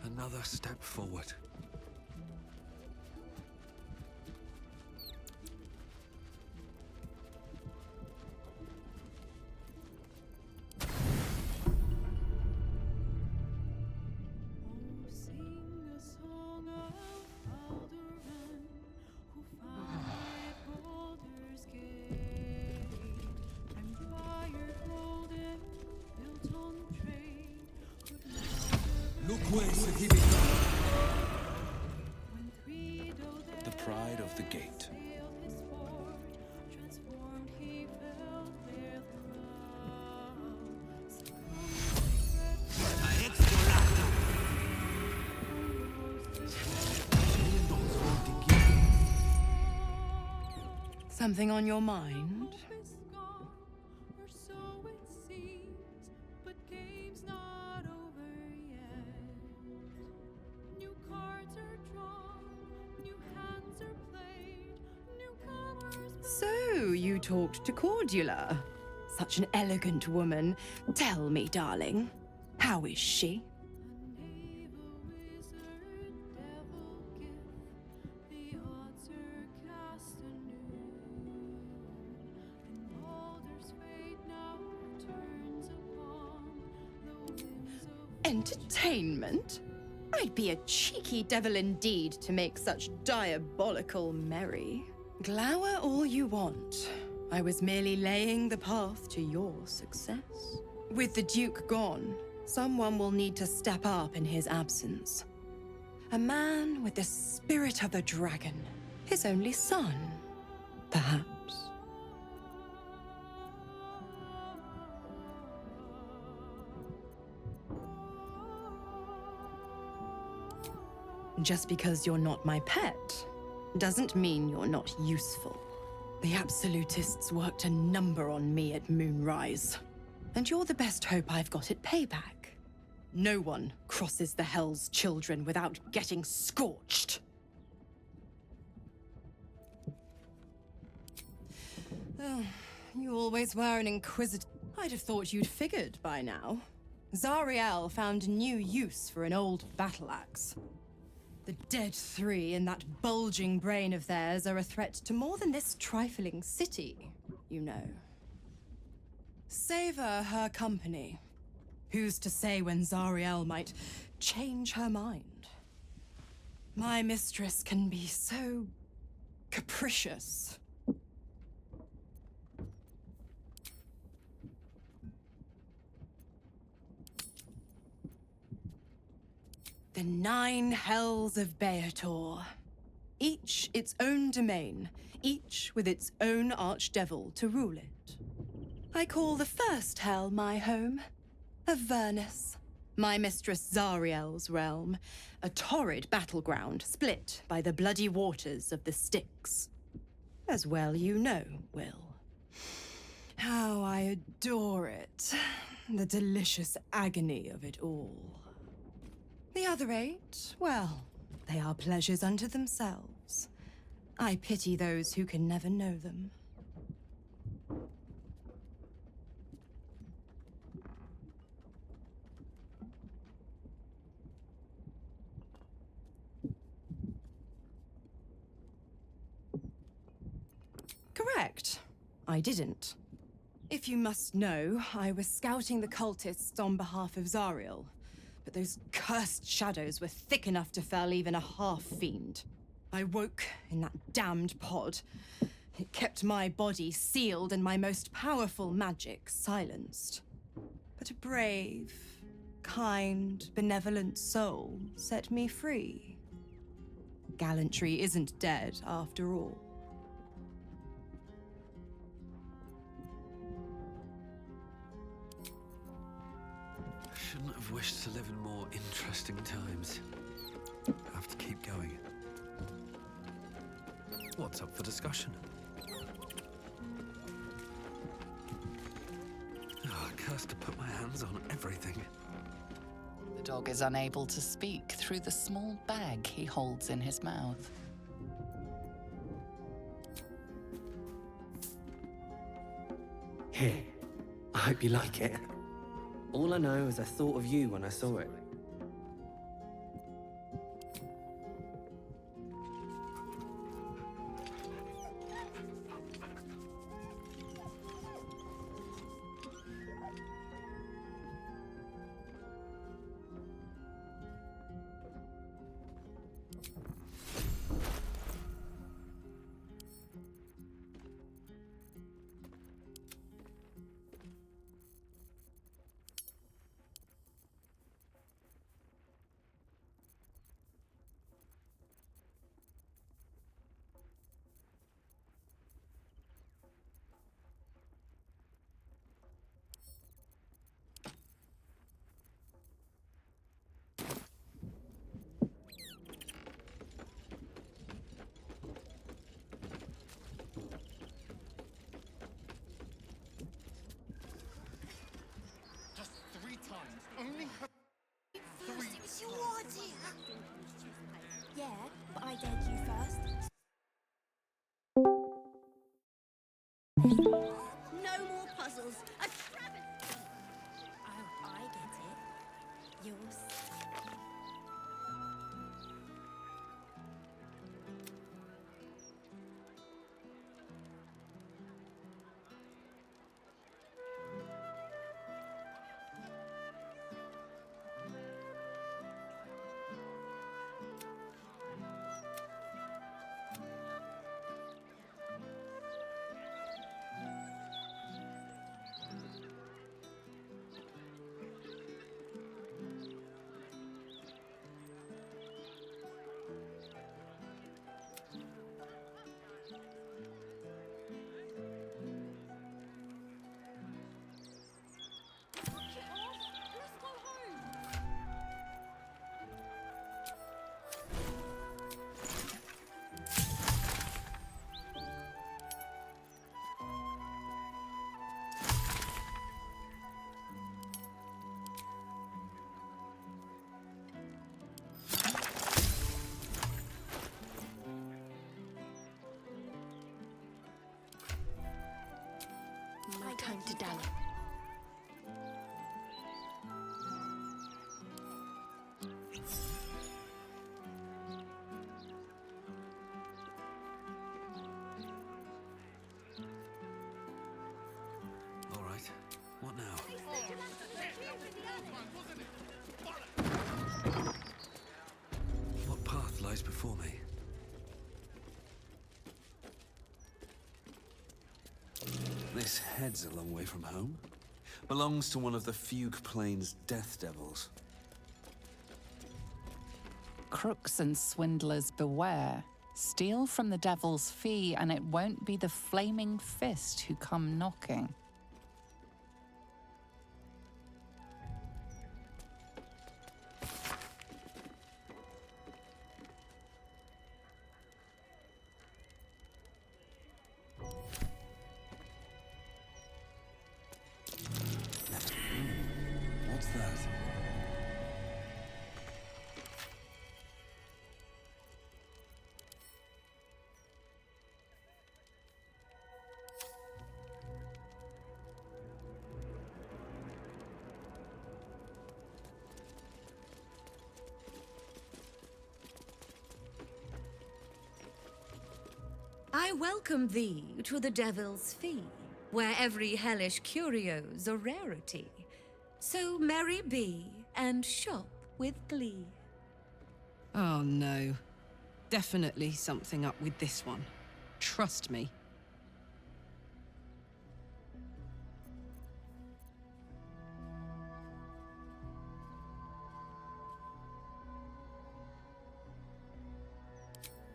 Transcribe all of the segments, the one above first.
Another step forward. The pride of the gate. Something on your mind? So, you talked to Cordula. Such an elegant woman. Tell me, darling, how is she? Entertainment? I'd be a cheeky devil indeed to make such diabolical merry. Glower all you want. I was merely laying the path to your success. With the Duke gone, someone will need to step up in his absence. A man with the spirit of the dragon. His only son, perhaps. Just because you're not my pet doesn't mean you're not useful. The absolutists worked a number on me at Moonrise, and you're the best hope I've got at payback. No one crosses the Hell's Children without getting scorched. Oh, you always were an inquisitor. I'd have thought you'd figured by now. Zariel found a new use for an old battle axe. The dead three in that bulging brain of theirs are a threat to more than this trifling city, you know. Savor her company. Who's to say when Zariel might change her mind? My mistress can be so capricious. The 9 hells of Beator. Each its own domain, each with its own archdevil to rule it. I call the first hell my home, Avernus. My mistress Zariel's realm, a torrid battleground split by the bloody waters of the Styx. As well you know, Will. How I adore it. The delicious agony of it all. The other 8, well, they are pleasures unto themselves. I pity those who can never know them. Correct. I didn't. If you must know, I was scouting the cultists on behalf of Zariel. But those cursed shadows were thick enough to fell even a half-fiend. I woke in that damned pod. It kept my body sealed and my most powerful magic silenced. But a brave, kind, benevolent soul set me free. Gallantry isn't dead after all. Shouldn't have wished to live in more interesting times. Have to keep going. What's up for discussion? Oh, cursed to put my hands on everything. The dog is unable to speak through the small bag he holds in his mouth. Here, I hope you like it. All I know is I thought of you when I saw it. Yeah, but I dared you first. No more puzzles. A travesty. Oh, I get it. Yours. No time to dally. All right. What now? What path lies before me? This head's a long way from home. Belongs to one of the Fugue Plains death devils. Crooks and swindlers beware. Steal from the devil's fee, and it won't be the flaming fist who come knocking. What's that? I welcome thee to the Devil's Fee, where every hellish curio's a rarity. So merry be, and shop with glee. Oh no. Definitely something up with this one. Trust me.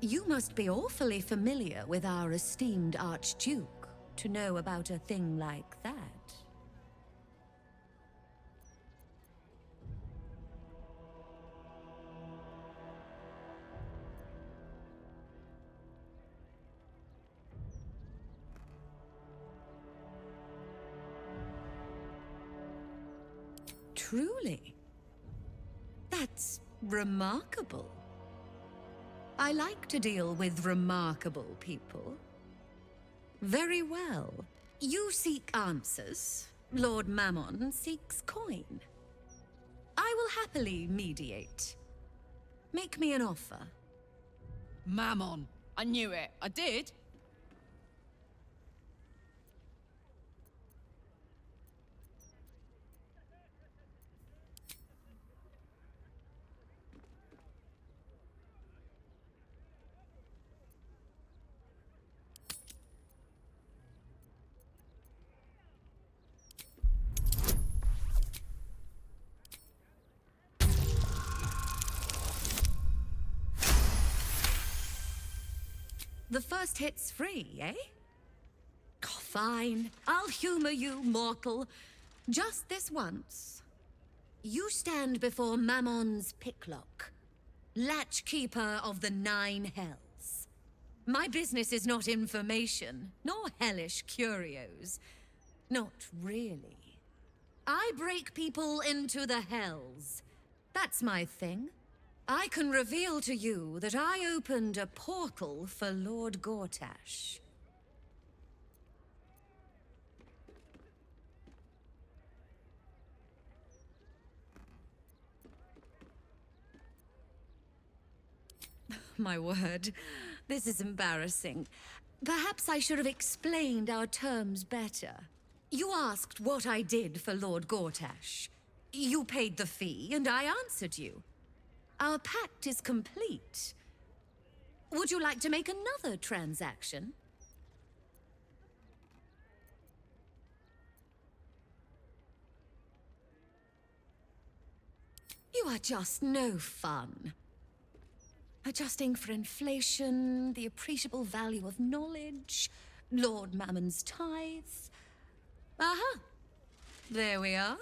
You must be awfully familiar with our esteemed Archduke to know about a thing like that. Truly? That's remarkable. I like to deal with remarkable people. Very well. You seek answers. Lord Mammon seeks coin. I will happily mediate. Make me an offer. Mammon. I knew it. I did. The first hit's free, eh? Oh, fine. I'll humor you, mortal. Just this once. You stand before Mammon's picklock, latchkeeper of the 9 hells. My business is not information, nor hellish curios. Not really. I break people into the hells. That's my thing. I can reveal to you that I opened a portal for Lord Gortash. My word, this is embarrassing. Perhaps I should have explained our terms better. You asked what I did for Lord Gortash. You paid the fee, and I answered you. Our pact is complete. Would you like to make another transaction? You are just no fun. Adjusting for inflation, the appreciable value of knowledge, Lord Mammon's tithe. Aha! There we are.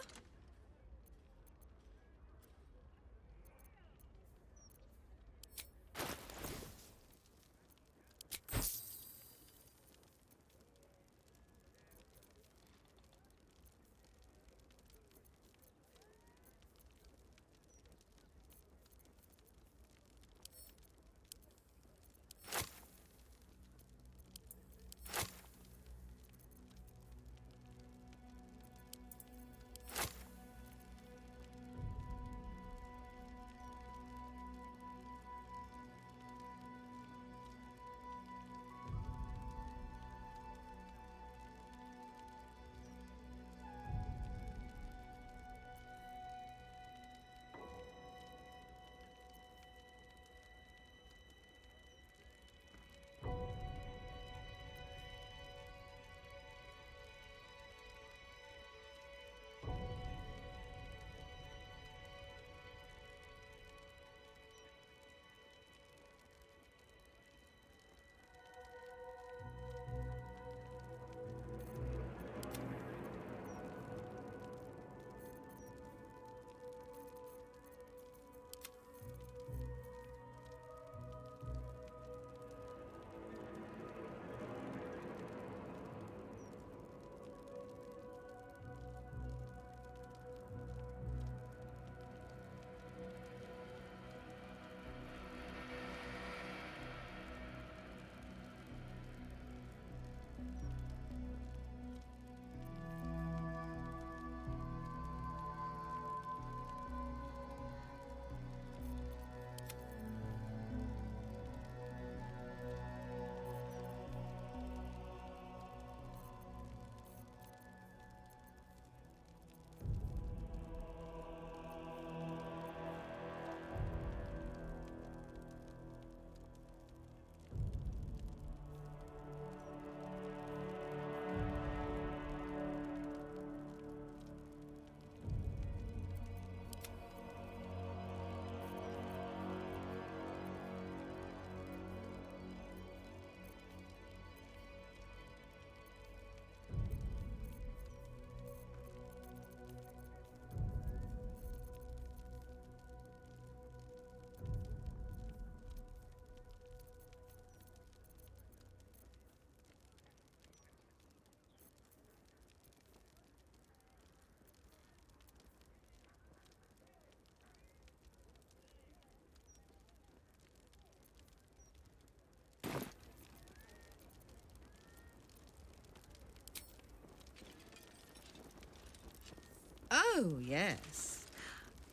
Oh, yes.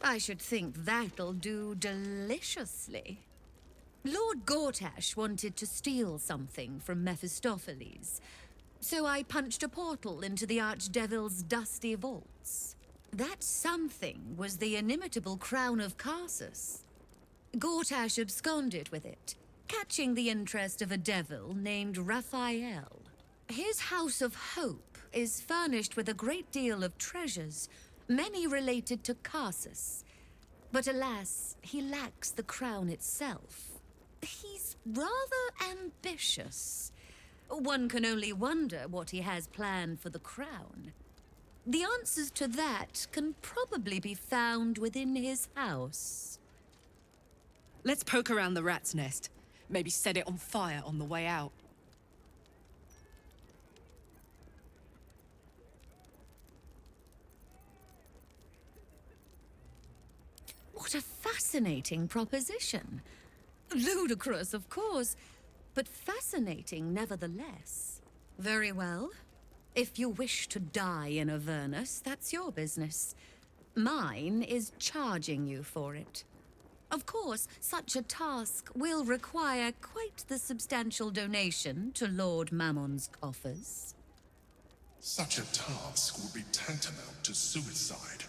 I should think that'll do deliciously. Lord Gortash wanted to steal something from Mephistopheles, so I punched a portal into the Archdevil's dusty vaults. That something was the inimitable crown of Carsus. Gortash absconded with it, catching the interest of a devil named Raphael. His House of Hope is furnished with a great deal of treasures, many related to Carsus. But alas, he lacks the crown itself. He's rather ambitious. One can only wonder what he has planned for the crown. The answers to that can probably be found within his house. Let's poke around the rat's nest. Maybe set it on fire on the way out. What a fascinating proposition. Ludicrous, of course, but fascinating nevertheless. Very well. If you wish to die in Avernus, that's your business. Mine is charging you for it. Of course, such a task will require quite the substantial donation to Lord Mammon's coffers. Such a task would be tantamount to suicide.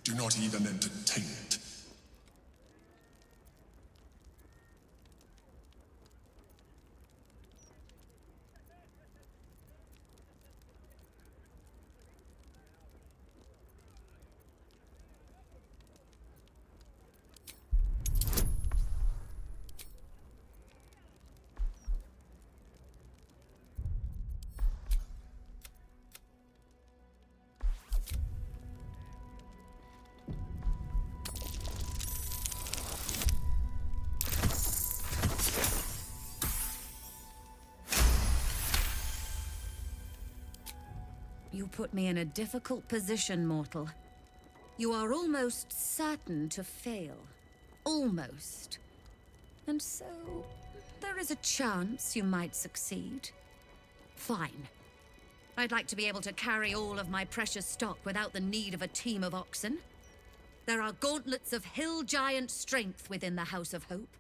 Do not even entertain it. You put me in a difficult position, mortal. You are almost certain to fail. Almost. And so, there is a chance you might succeed. Fine. I'd like to be able to carry all of my precious stock without the need of a team of oxen. There are gauntlets of hill giant strength within the House of Hope.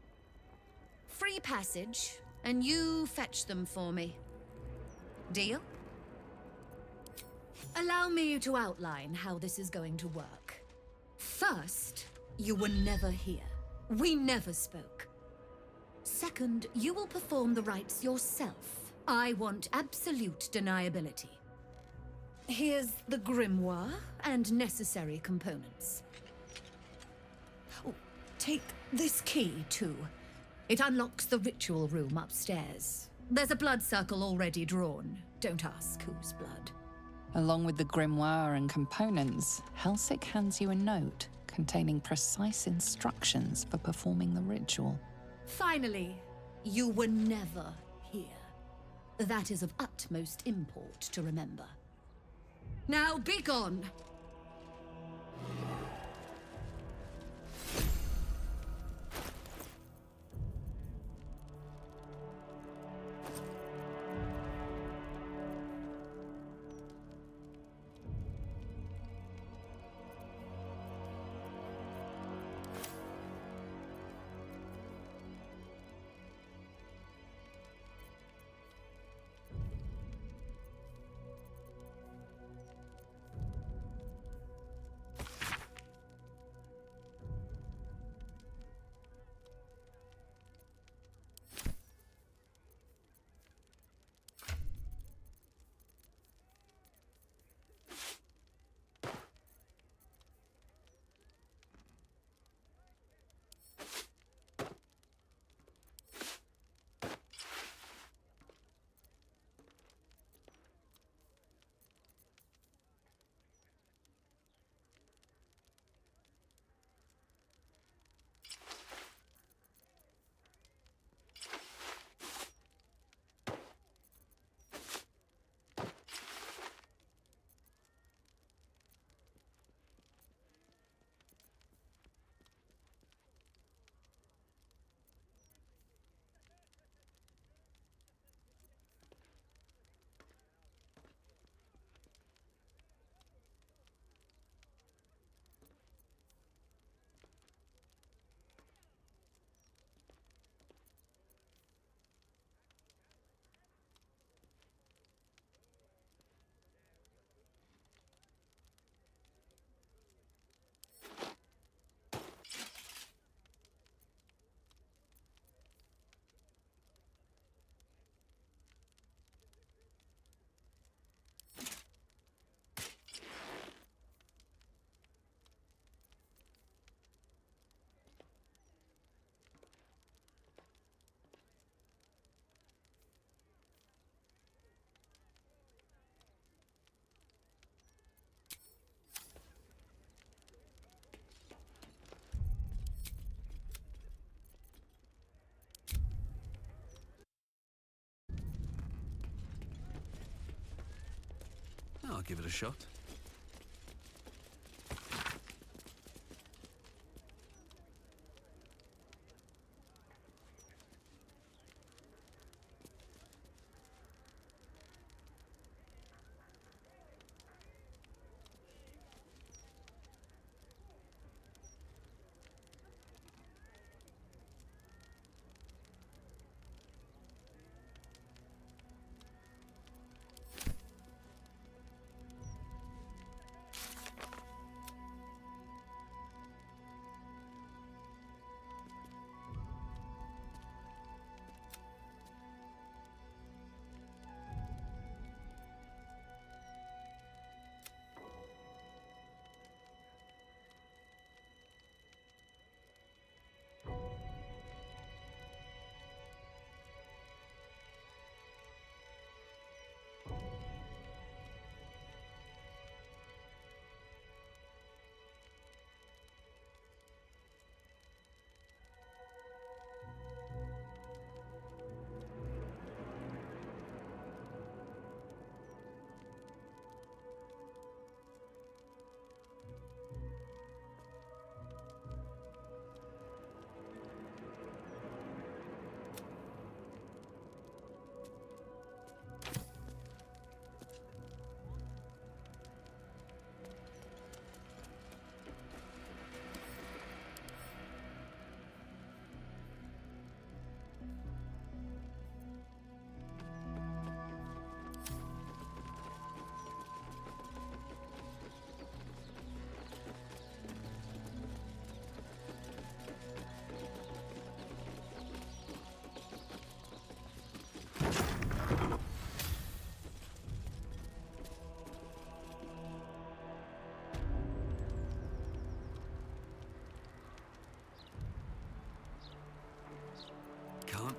Free passage, and you fetch them for me. Deal? Allow me to outline how this is going to work. First, you were never here. We never spoke. Second, you will perform the rites yourself. I want absolute deniability. Here's the grimoire and necessary components. Oh, take this key, too. It unlocks the ritual room upstairs. There's a blood circle already drawn. Don't ask whose blood. Along with the grimoire and components, Helsik hands you a note containing precise instructions for performing the ritual. Finally, you were never here. That is of utmost import to remember. Now be gone! I'll give it a shot.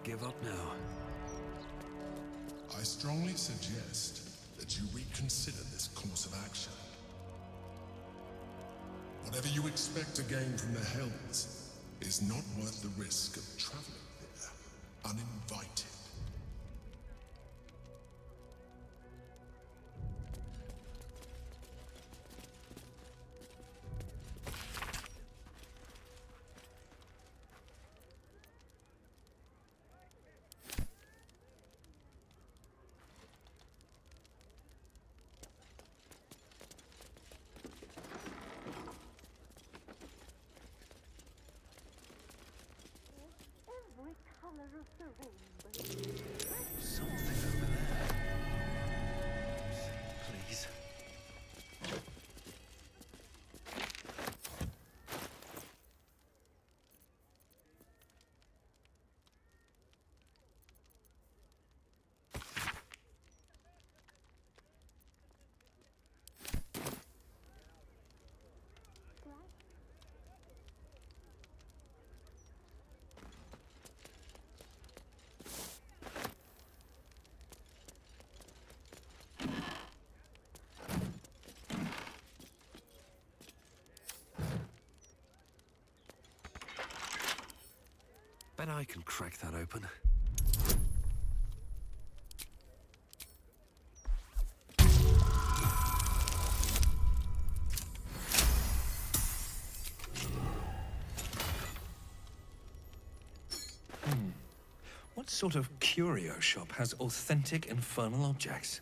give up now. I strongly suggest that you reconsider this course of action. Whatever you expect to gain from the Hells is not worth the risk of traveling there uninvited. Every color of the rainbow. Something over there. Please. Bet I can crack that open. What sort of curio shop has authentic infernal objects?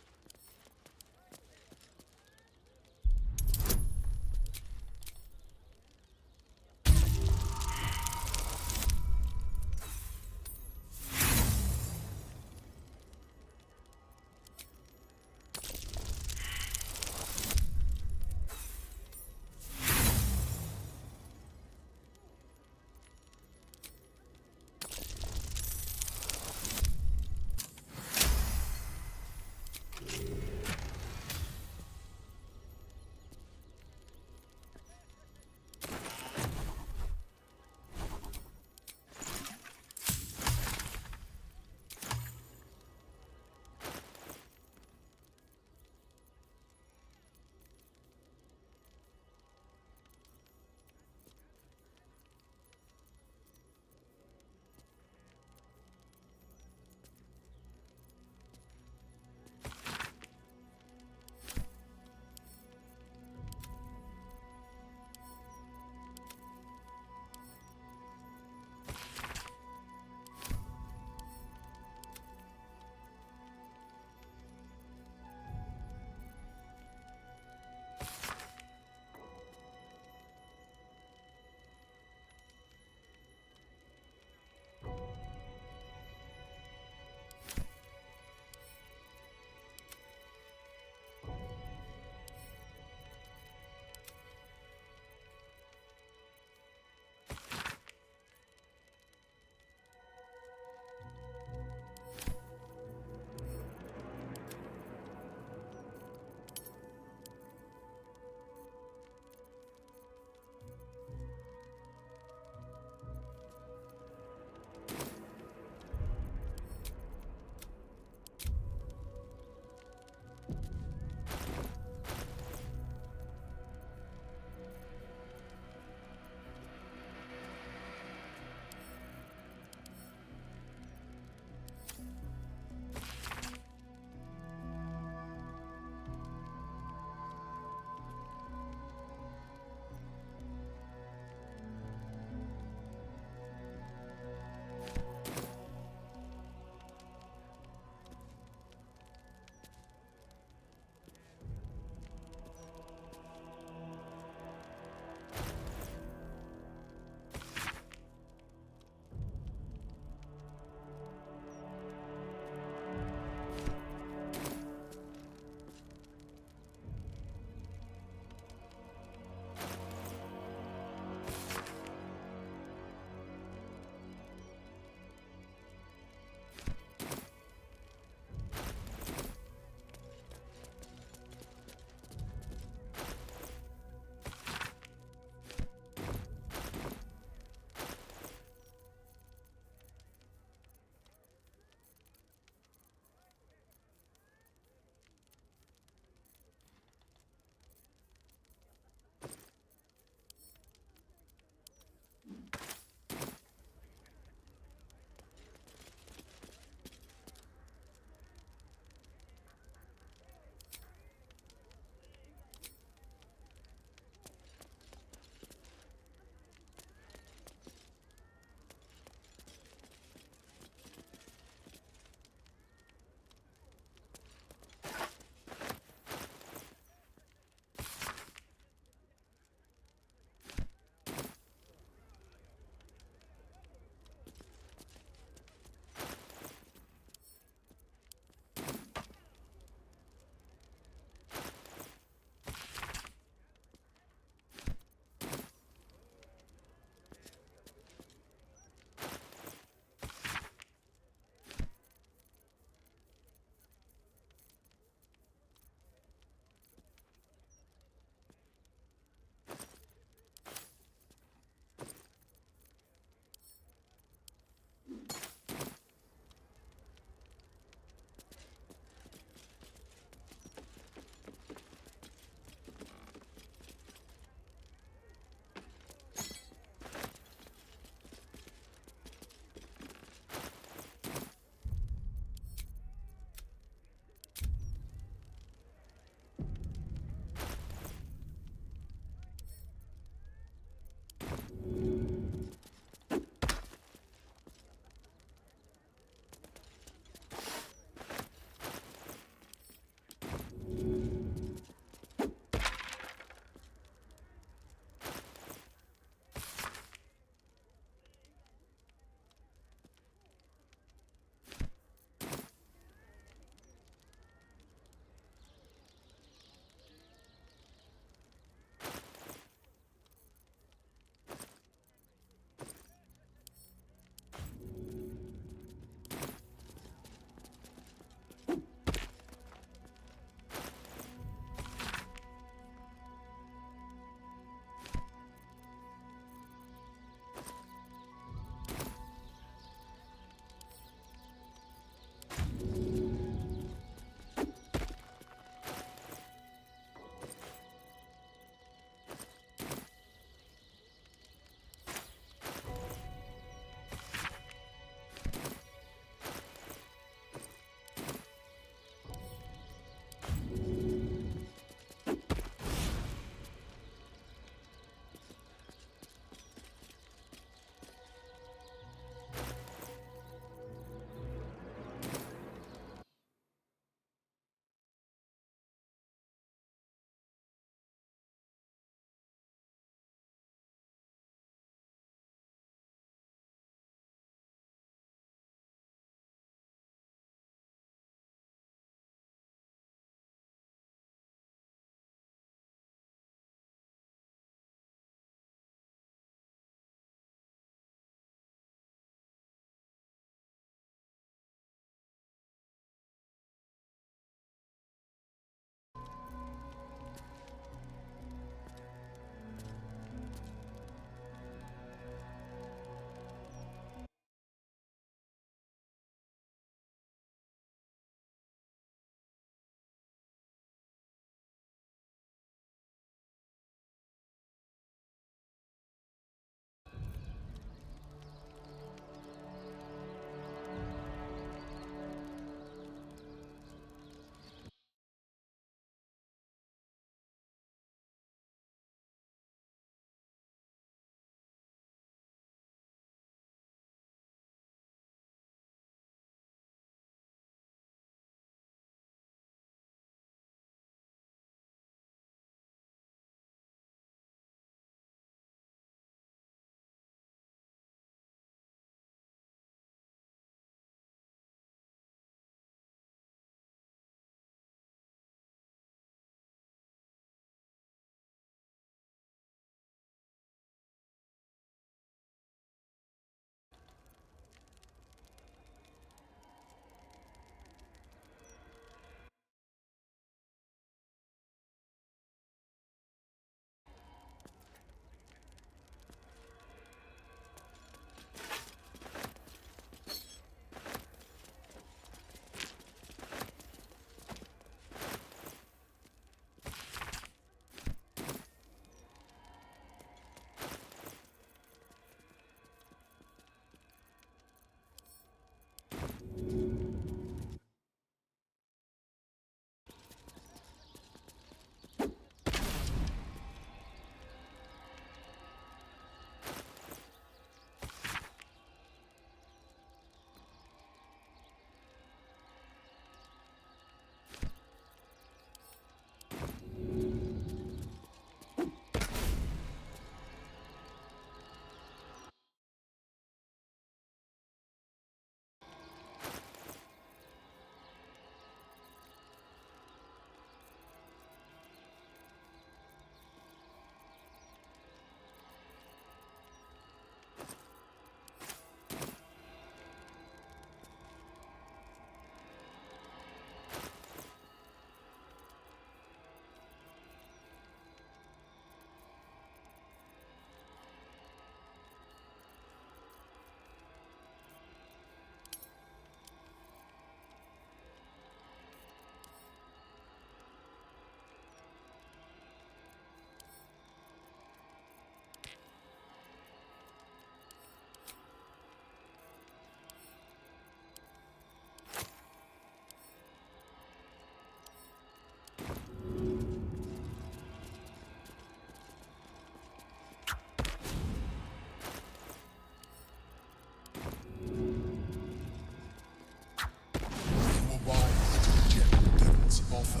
offer,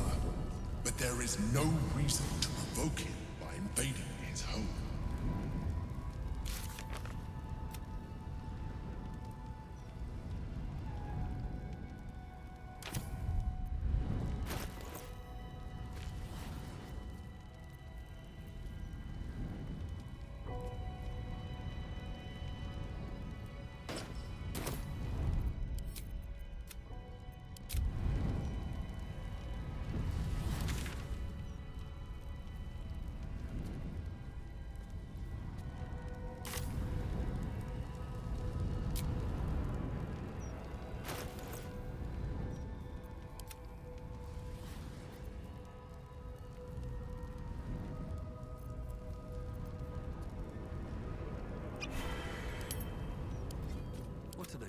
but there is no reason to provoke him by invading his home. What to do?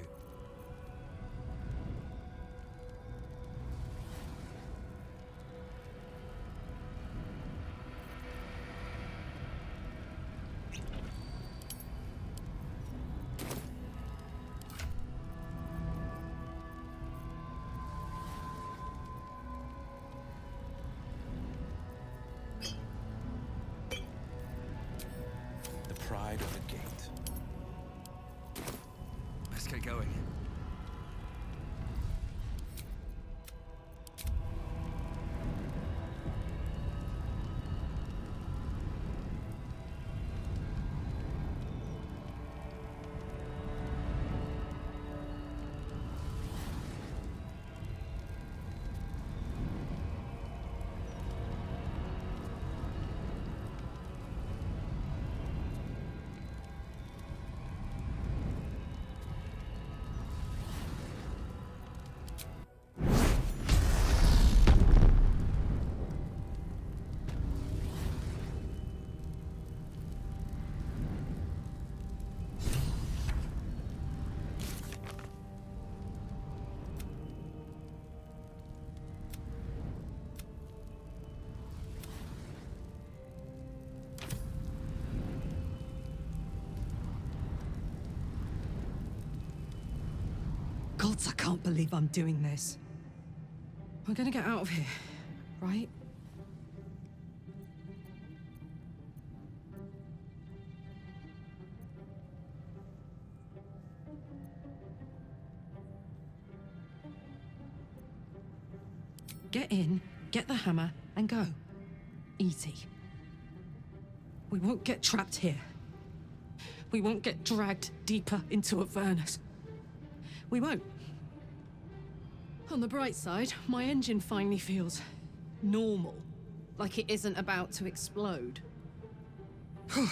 The pride of the gate. Let's get going. Gods, I can't believe I'm doing this. We're gonna get out of here, right? Get in, get the hammer, and go. Easy. We won't get trapped here. We won't get dragged deeper into Avernus. We won't. On the bright side, my engine finally feels normal. Like it isn't about to explode. I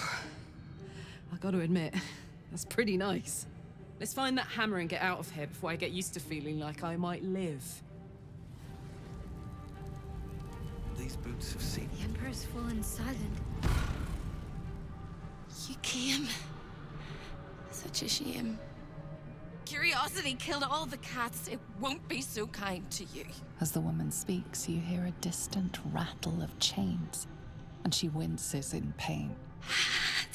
gotta admit, that's pretty nice. Let's find that hammer and get out of here before I get used to feeling like I might live. These boots have seen. The Emperor's fallen silent. You came. Such a shame. Curiosity killed all the cats. It won't be so kind to you. As the woman speaks, you hear a distant rattle of chains, and she winces in pain.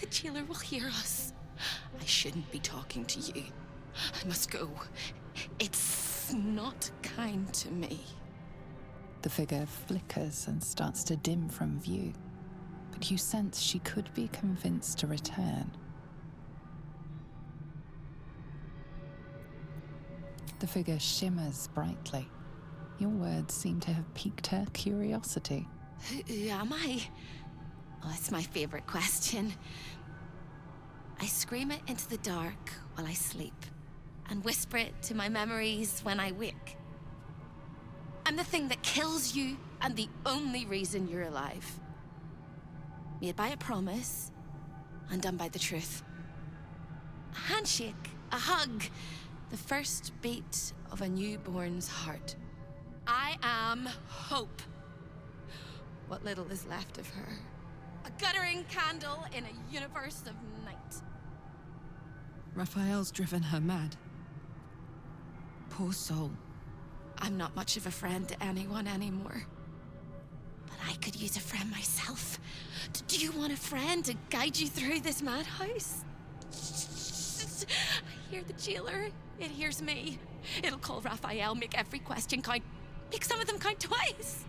The jailer will hear us. I shouldn't be talking to you. I must go. It's not kind to me. The figure flickers and starts to dim from view, but you sense she could be convinced to return. The figure shimmers brightly. Your words seem to have piqued her curiosity. Who am I? Oh, it's my favorite question. I scream it into the dark while I sleep, and whisper it to my memories when I wake. I'm the thing that kills you, and the only reason you're alive. Made by a promise, undone by the truth. A handshake, a hug, the first beat of a newborn's heart. I am hope. What little is left of her. A guttering candle in a universe of night. Raphael's driven her mad. Poor soul. I'm not much of a friend to anyone anymore. But I could use a friend myself. Do you want a friend to guide you through this madhouse? I hear the jailer. It hears me. It'll call Raphael, make every question count. Make some of them count twice.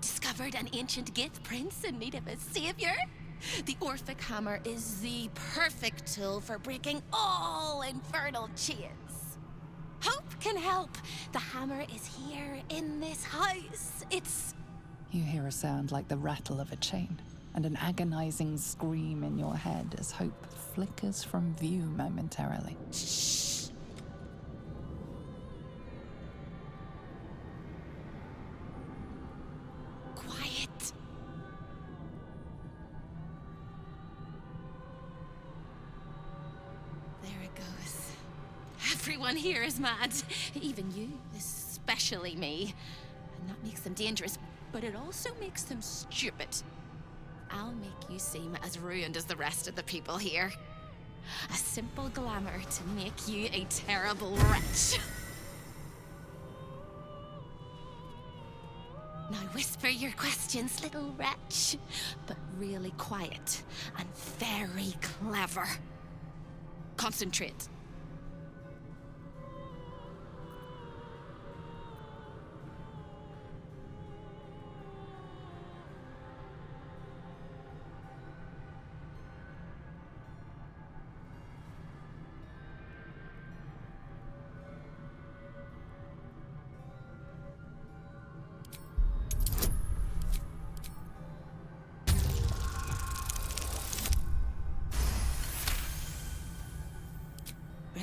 Discovered an ancient gift, prince in need of a savior. The Orphic hammer is the perfect tool for breaking all infernal chains. Hope can help. The hammer is here in this house. It's... You hear a sound like the rattle of a chain, and an agonizing scream in your head as hope flickers from view momentarily. Shh. Quiet. There it goes. Everyone here is mad. Even you, especially me. And that makes them dangerous, but it also makes them stupid. I'll make you seem as ruined as the rest of the people here. A simple glamour to make you a terrible wretch. Now whisper your questions, little wretch, but really quiet and very clever. Concentrate.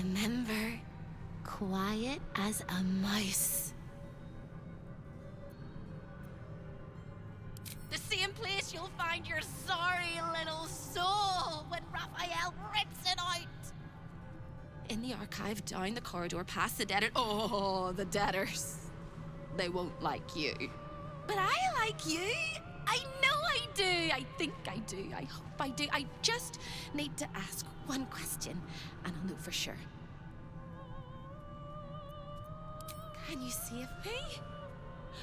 Remember, quiet as a mouse. The same place you'll find your sorry little soul when Raphael rips it out. In the archive, down the corridor, past the debtor. Oh, the debtors. They won't like you. But I like you. I know I do. I think I do. I hope I do. I just need to ask one question, and I'll know for sure. Can you save me?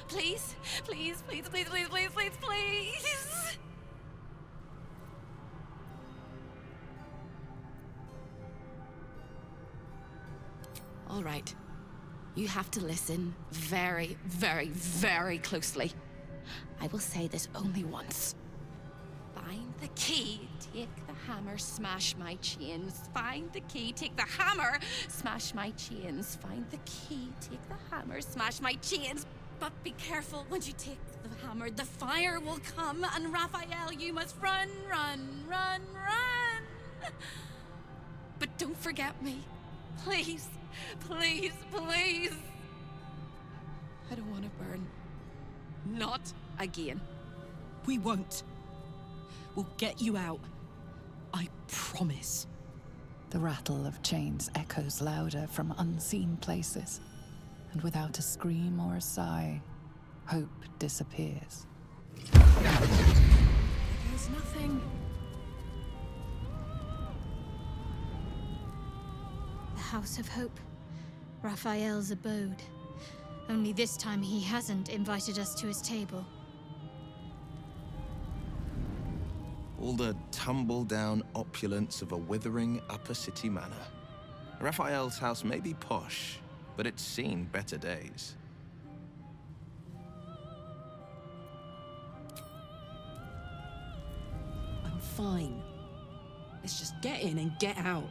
Please, please, please, please, please, please, please, please. All right. You have to listen very, very, very closely. I will say this only once. Find the key, take the hammer, smash my chains. Find the key, take the hammer, smash my chains. Find the key, take the hammer, smash my chains. But be careful, when you take the hammer, the fire will come, and Raphael, you must run, run, run, run. But don't forget me. Please, please, please. I don't want to burn. Not again. We won't. We'll get you out. I promise. The rattle of chains echoes louder from unseen places, and without a scream or a sigh, hope disappears. There's nothing. The House of Hope. Raphael's abode. Only this time he hasn't invited us to his table. All the tumble-down opulence of a withering upper city manor. Raphael's house may be posh, but it's seen better days. I'm fine. Let's just get in and get out.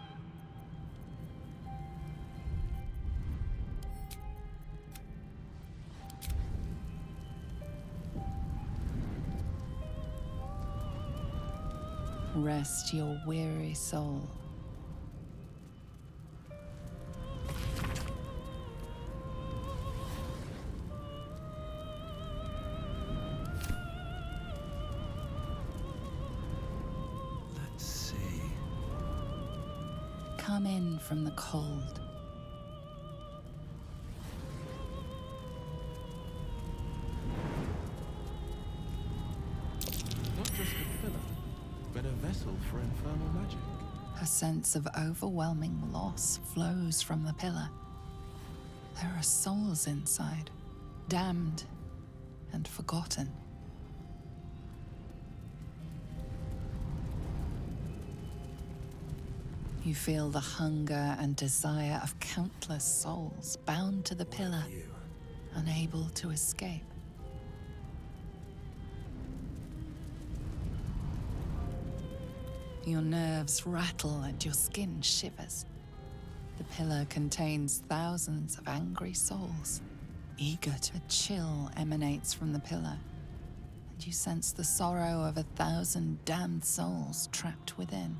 Rest your weary soul. Let's see. Come in from the cold. Not just a pillar, but a vessel for infernal magic. A sense of overwhelming loss flows from the pillar. There are souls inside, damned and forgotten. You feel the hunger and desire of countless souls bound to the pillar, unable to escape. Your nerves rattle and your skin shivers. The pillar contains thousands of angry souls, eager to... A chill emanates from the pillar, and you sense the sorrow of 1,000 damned souls trapped within.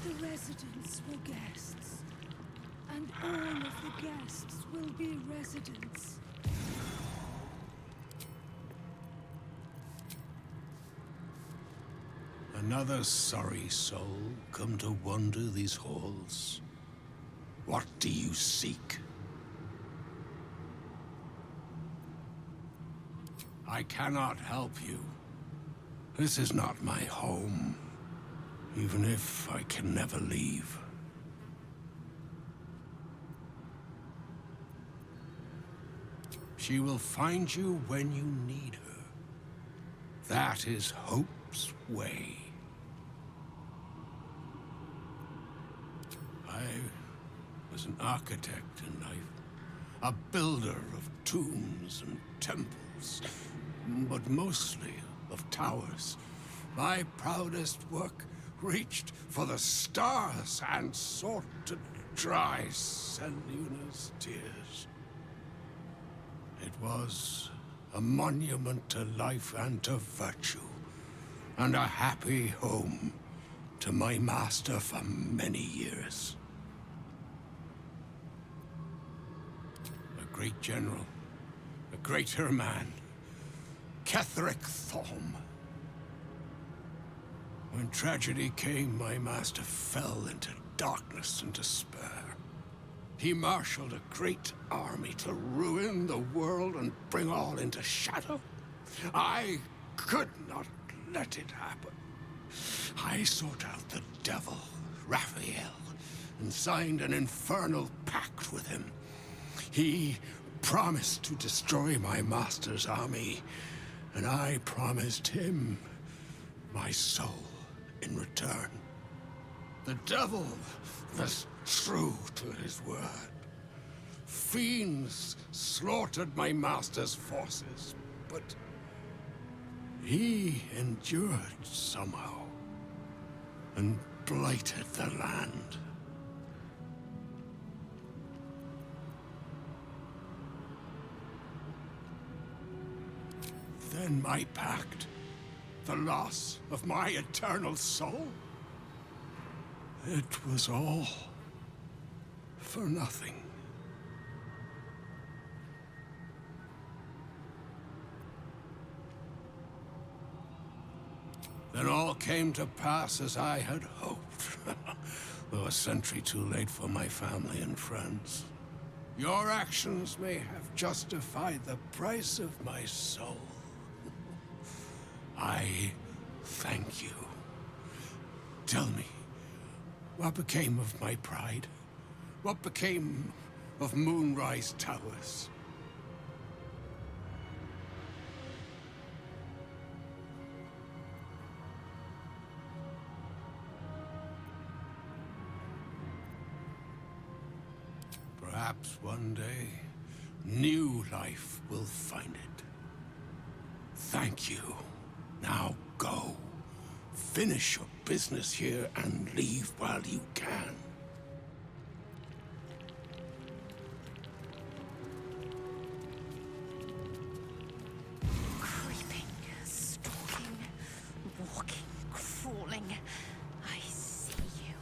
The residents were guests, and all of the guests will be residents. Another sorry soul come to wander these halls. What do you seek? I cannot help you. This is not my home. Even if I can never leave. She will find you when you need her. That is Hope's way. I was an architect in life, a builder of tombs and temples, but mostly of towers. My proudest work reached for the stars and sought to dry Seluna's tears. It was a monument to life and to virtue, and a happy home to my master for many years. A great general, a greater man, Ketheric Thorm. When tragedy came, my master fell into darkness and despair. He marshaled a great army to ruin the world and bring all into shadow. I could not let it happen. I sought out the devil, Raphael, and signed an infernal pact with him. He promised to destroy my master's army, and I promised him my soul in return. The devil was true to his word. Fiends slaughtered my master's forces, but he endured somehow and blighted the land. Then my pact, the loss of my eternal soul, it was all for nothing. Then all came to pass as I had hoped, though a century too late for my family and friends. Your actions may have justified the price of my soul. I thank you. Tell me, what became of my pride? What became of Moonrise Towers? Perhaps one day, new life will find it. Thank you. Now go. Finish your business here and leave while you can. Creeping, stalking, walking, crawling. I see you.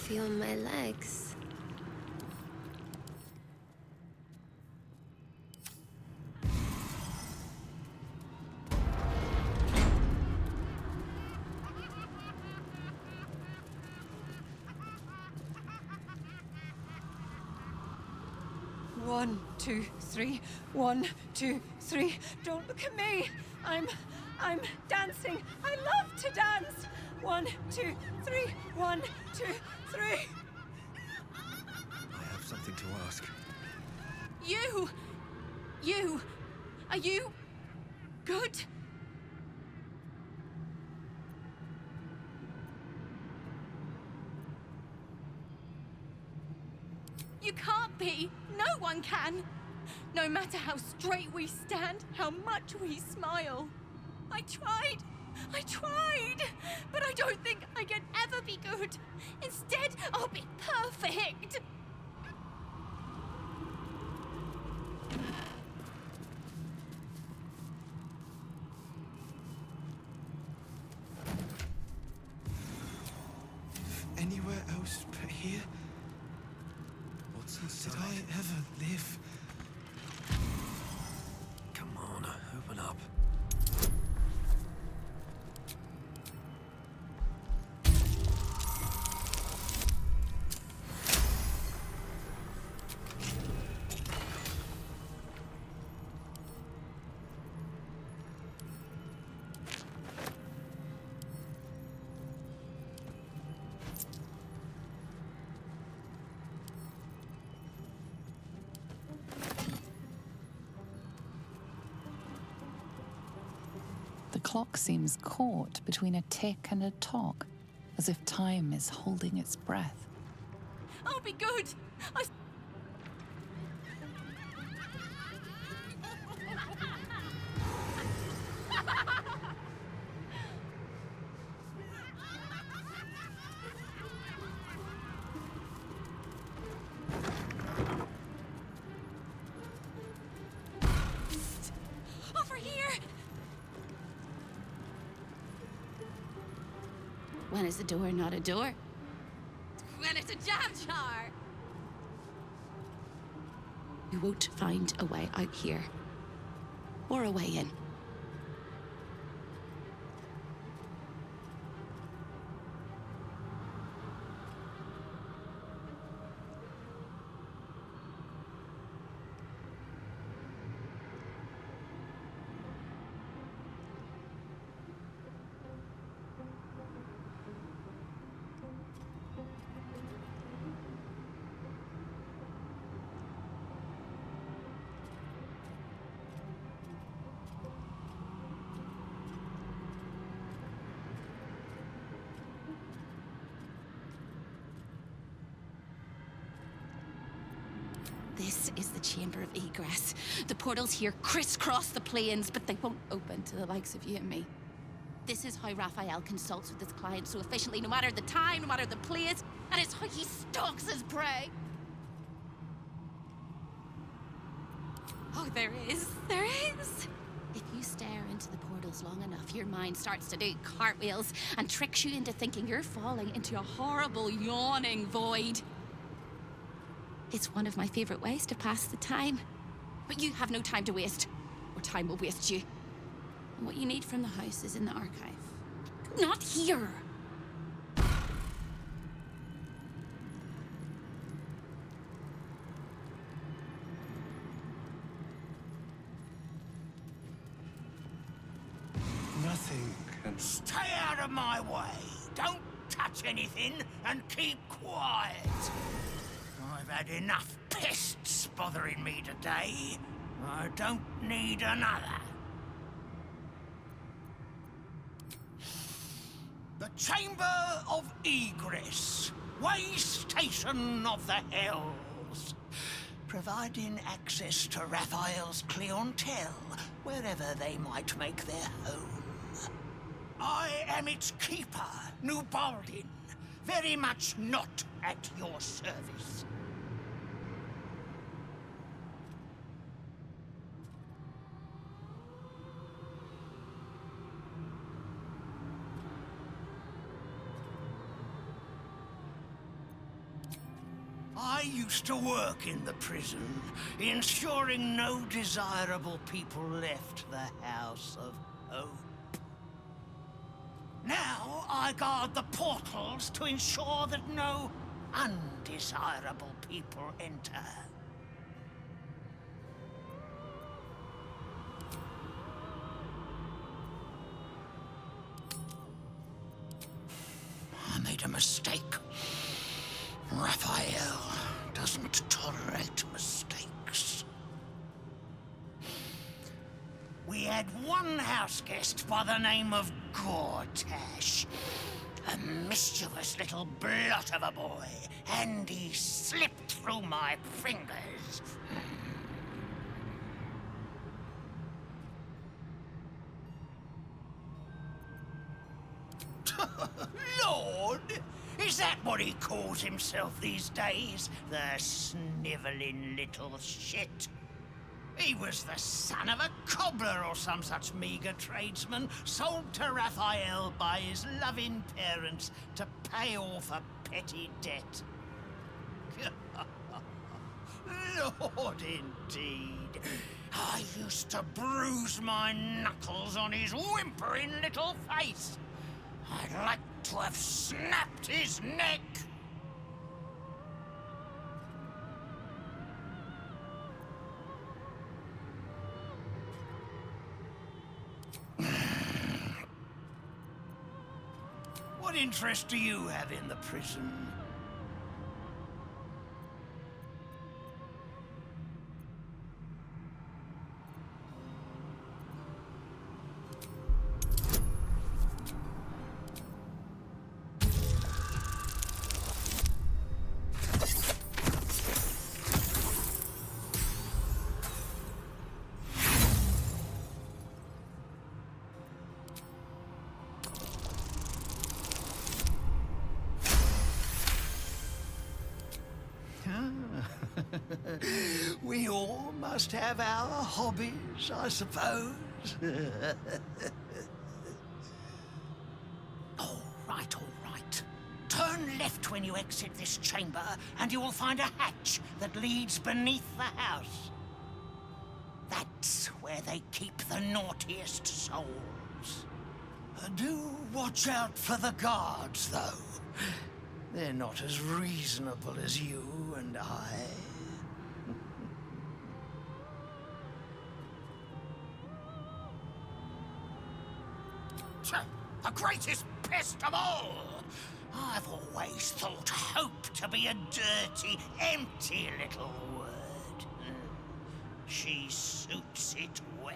feel my legs. One, two, three. 1, 2, 3. Don't look at me. I'm dancing. I love to dance. 1, 2, 3. 1, 2, 3. I have something to ask. You, are you good? You can't be. No one can. No matter how straight we stand, how much we smile. I tried, but I don't think I can ever be good. Instead, I'll be perfect. Anywhere else but here? What's Did inside? I ever live? Come on, open up. The clock seems caught between a tick and a tock, as if time is holding its breath. I'll be good. Over here. When is a door not a door? When it's a jam jar. You won't find a way out here. Or a way in. This is the chamber of egress. The portals here crisscross the planes, but they won't open to the likes of you and me. This is how Raphael consults with his clients so efficiently, no matter the time, no matter the place, and it's how he stalks his prey. Oh, there is. If you stare into the portals long enough, your mind starts to do cartwheels and tricks you into thinking you're falling into a horrible, yawning void. It's one of my favorite ways to pass the time. But you have no time to waste, or time will waste you. And what you need from the house is in the archive. Not here! Nothing can... Stay out of my way. Don't touch anything and keep quiet. I've had enough pests bothering me today. I don't need another. The Chamber of Egress. Way station of the Hells. Providing access to Raphael's clientele, wherever they might make their home. I am its keeper, New Baldin. Very much not at your service. I used to work in the prison, ensuring no desirable people left the House of Hope. Now I guard the portals to ensure that no undesirable people enter. I made a mistake. Raphael doesn't tolerate mistakes. We had one house guest by the name of Gortash. A mischievous little blot of a boy, and he slipped through my fingers. Lord! Is that what he calls himself these days? The snivelling little shit? He was the son of a cobbler or some such meager tradesman, sold to Raphael by his loving parents to pay off a petty debt. Lord, indeed. I used to bruise my knuckles on his whimpering little face. I'd like to have snapped his neck. What interest do you have in the prison? We all must have our hobbies, I suppose. All right. Turn left when you exit this chamber, and you will find a hatch that leads beneath the house. That's where they keep the naughtiest souls. Do watch out for the guards, though. They're not as reasonable as you and I. The greatest pest of all! I've always thought hope to be a dirty, empty little word. She suits it well.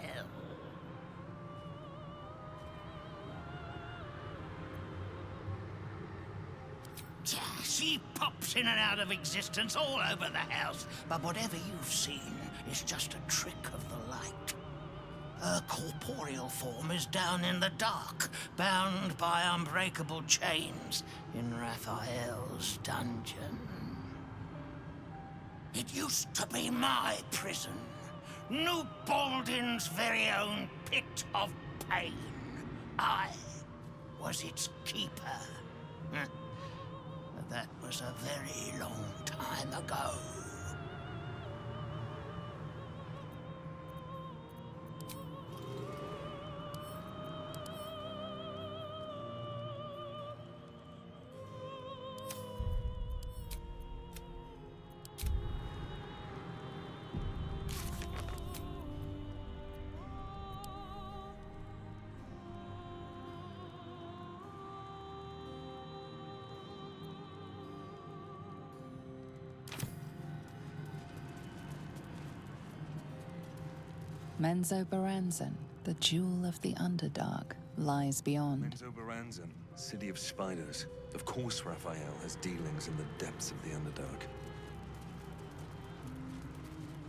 She pops in and out of existence all over the house, but whatever you've seen is just a trick of the light. Her corporeal form is down in the dark, bound by unbreakable chains in Raphael's dungeon. It used to be my prison, New Baldin's very own pit of pain. I was its keeper. But that was a very long time ago. Menzoberranzan, the jewel of the Underdark, lies beyond. Menzoberranzan, city of spiders. Of course Raphael has dealings in the depths of the Underdark.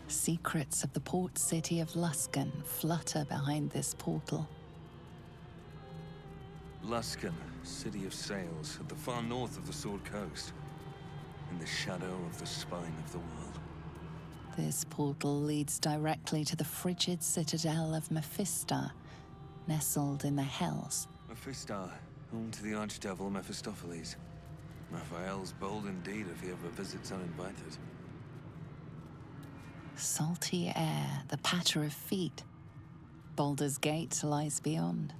Secrets of the port city of Luskan flutter behind this portal. Luskan, city of sails, at the far north of the Sword Coast, in the shadow of the spine of the world. This portal leads directly to the frigid citadel of Mephistar, nestled in the Hells. Mephistar, home to the archdevil Mephistopheles. Raphael's bold indeed if he ever visits uninvited. Salty air, the patter of feet. Baldur's Gate lies beyond.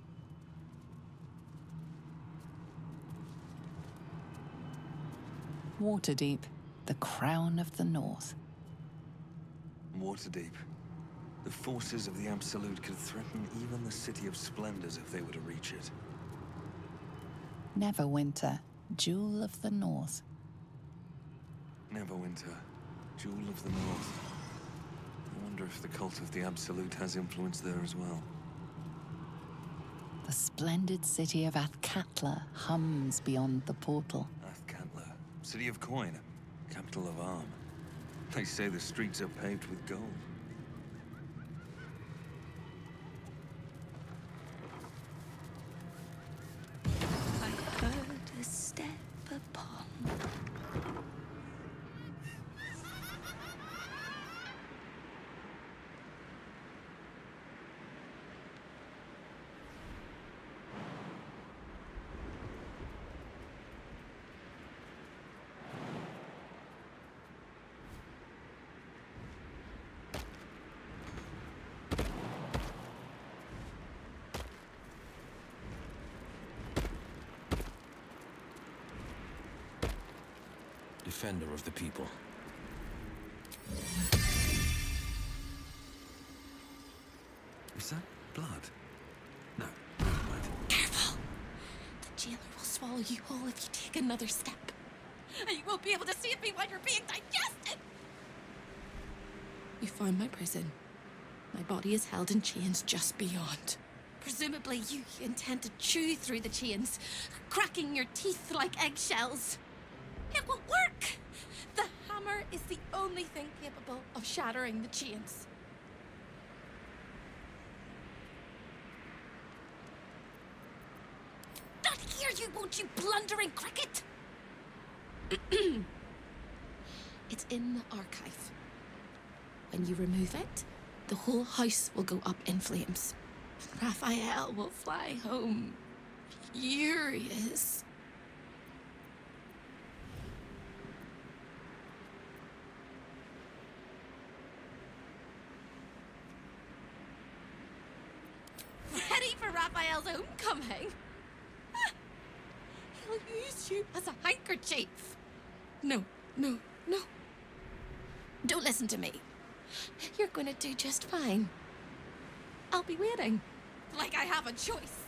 Waterdeep, the crown of the north. Waterdeep. The forces of the Absolute could threaten even the City of Splendors if they were to reach it. Neverwinter, jewel of the north. Neverwinter, jewel of the north. I wonder if the cult of the Absolute has influence there as well. The splendid city of Athkatla hums beyond the portal. Athkatla, city of coin, capital of arm. They say the streets are paved with gold. I heard a step upon. Defender of the people. Is that blood? No, never mind. Careful! The jailer will swallow you whole if you take another step. And you won't be able to save me while you're being digested! You found my prison. My body is held in chains just beyond. Presumably you intend to chew through the chains, cracking your teeth like eggshells. It will work! The hammer is the only thing capable of shattering the chains. Not here, you won't, you blundering cricket! It's in the archive. When you remove it, the whole house will go up in flames. Raphael will fly home, furious. Ready for Raphael's homecoming? He'll use you as a handkerchief. No. Don't listen to me. You're going to do just fine. I'll be waiting. Like I have a choice.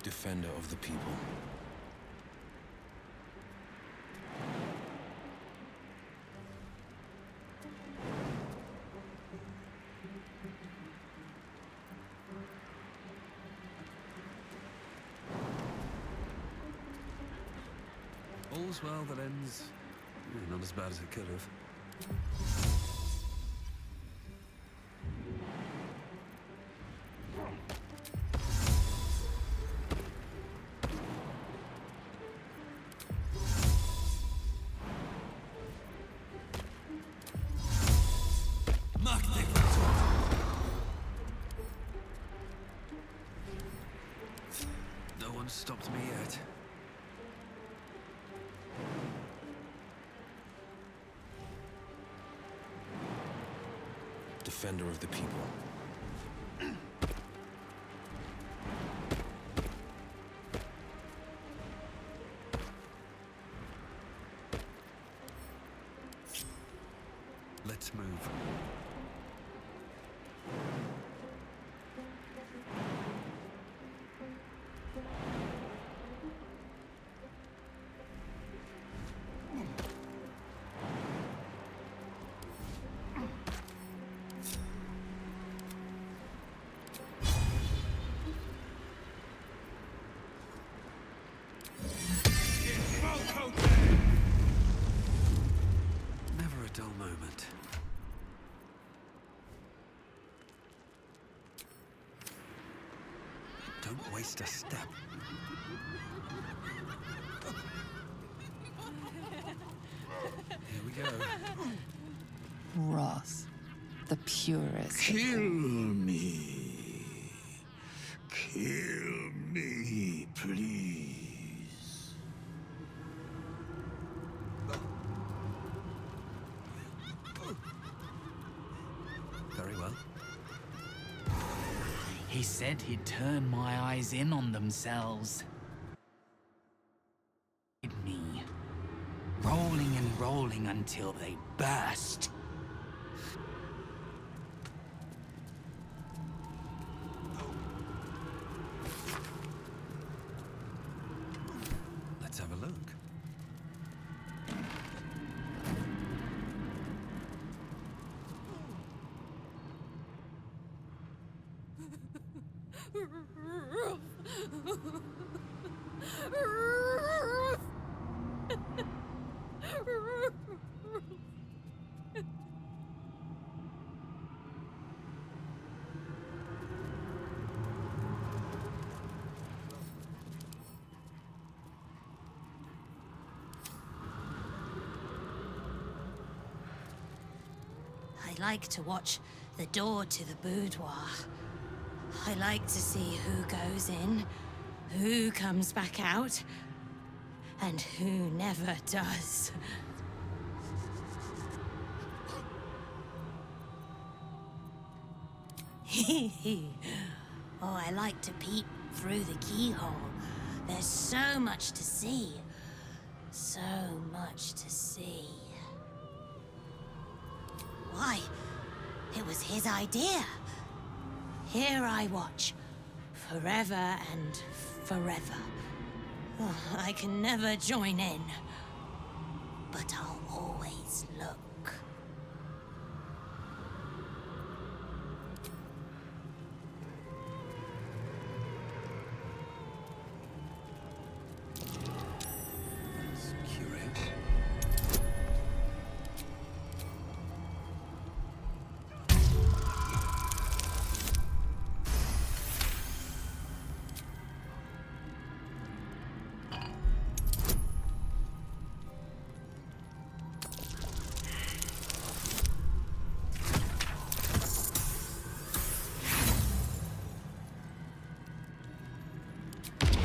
Defender of the people. All's well that ends. Not as bad as it could have. stopped me yet. Defender of the people. Let's move. Never a dull moment. Don't waste a step. Here we go. Wrath, the purest. Kill me. Kill me, please. Very well. He said he'd turn my eyes in on themselves. Me. Rolling and rolling until they burst. Let's have a look. I like to watch the door to the boudoir. I like to see who goes in, who comes back out, and who never does. Oh, I like to peep through the keyhole. There's so much to see. So much to see. Why? It was his idea. Here I watch, forever and forever. Oh, I can never join in, but I'll always look. That's curious.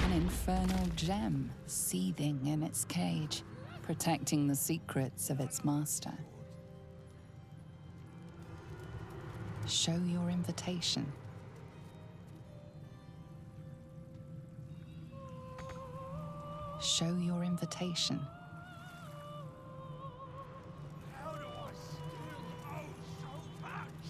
An infernal gem seething in its cage, protecting the secrets of its master. Show your invitation. Show your invitation. How do I still owe so much?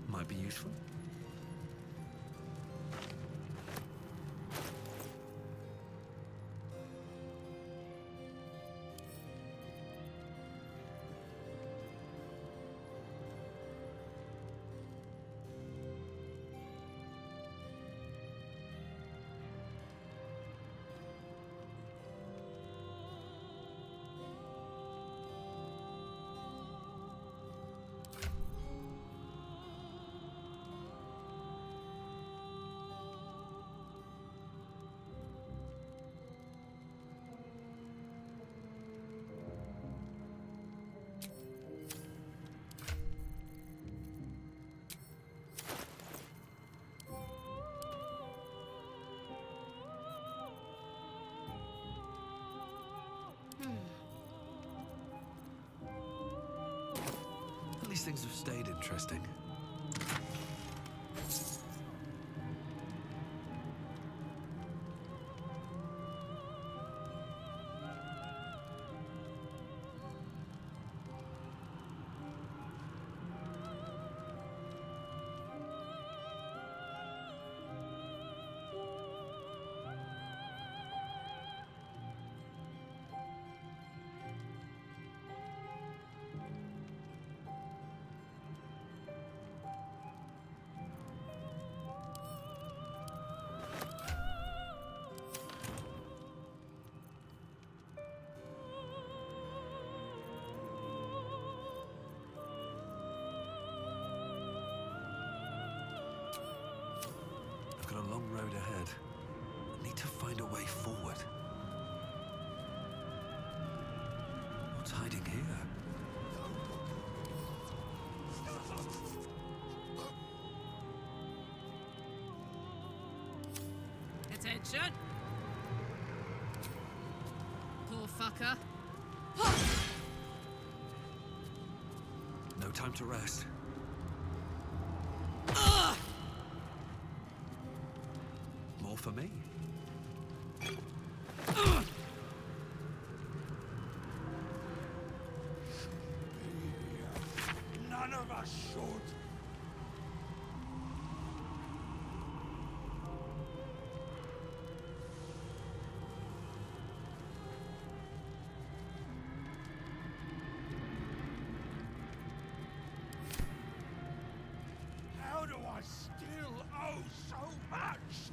Might be useful. things have stayed interesting. I've got a long road ahead. Need to find a way forward. What's hiding here? Attention! Poor fucker. No time to rest. More for me. None of us should. How do I still owe so much?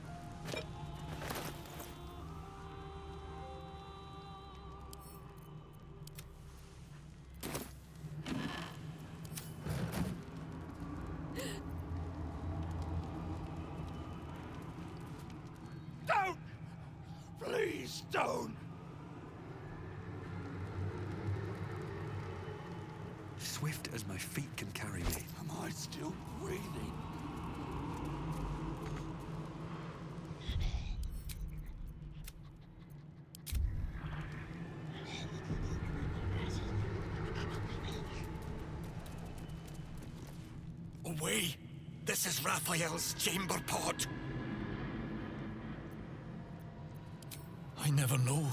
Don't! Please don't! Swift as my feet can carry me. Am I still breathing? Away! This is Raphael's chamber pod. I never know.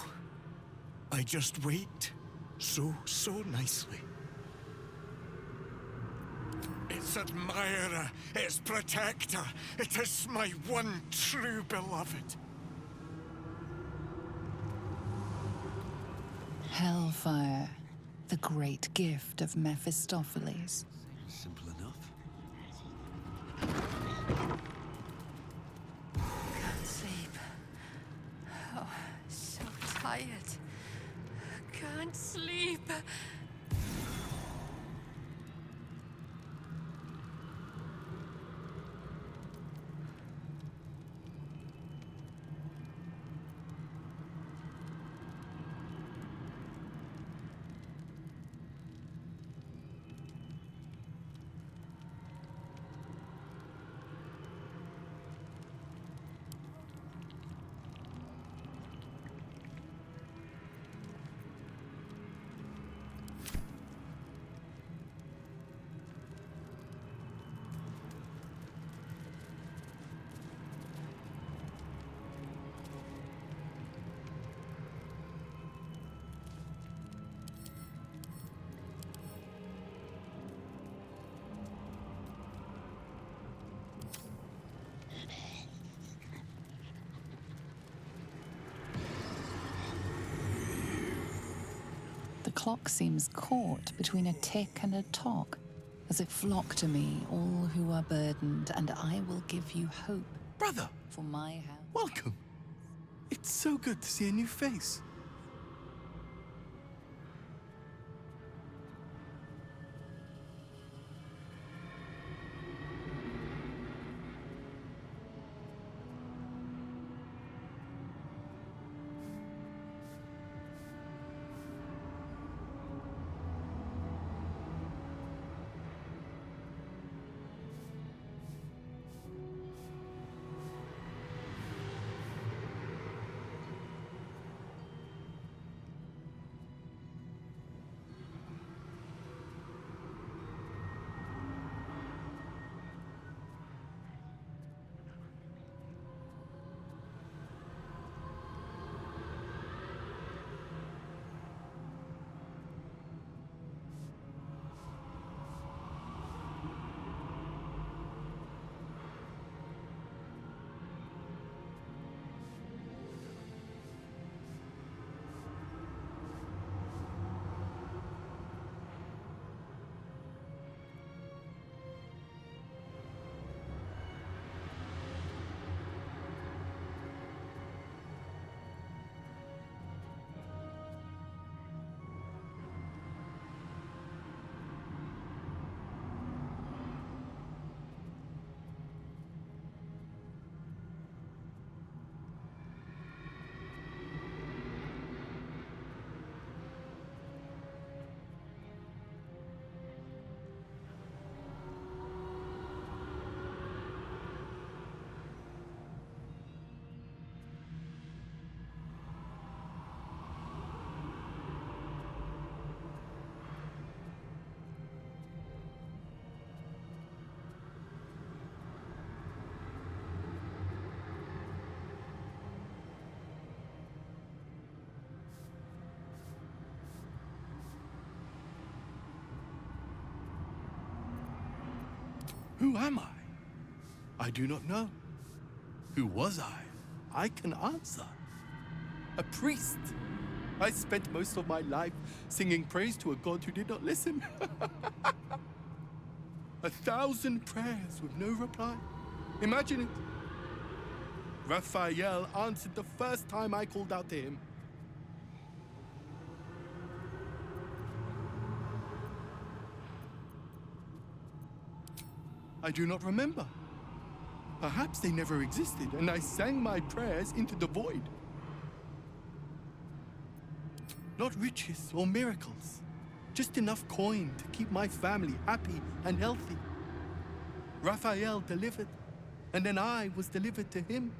I just wait so nicely. Its admirer, its protector, it is my one true beloved. Hellfire, the great gift of Mephistopheles. Simple enough. Can't sleep. Oh, so tired. Can't sleep. The clock seems caught between a tick and a tock, as it flock to me, all who are burdened, and I will give you hope. Brother! For my house. Welcome. It's so good to see a new face. Who am I? I do not know. Who was I? I can answer. A priest. I spent most of my life singing praise to a god who did not listen. 1,000 prayers with no reply. Imagine it. Raphael answered the first time I called out to him. I do not remember. Perhaps they never existed, and I sang my prayers into the void. Not riches or miracles, just enough coin to keep my family happy and healthy. Raphael delivered, and then I was delivered to him.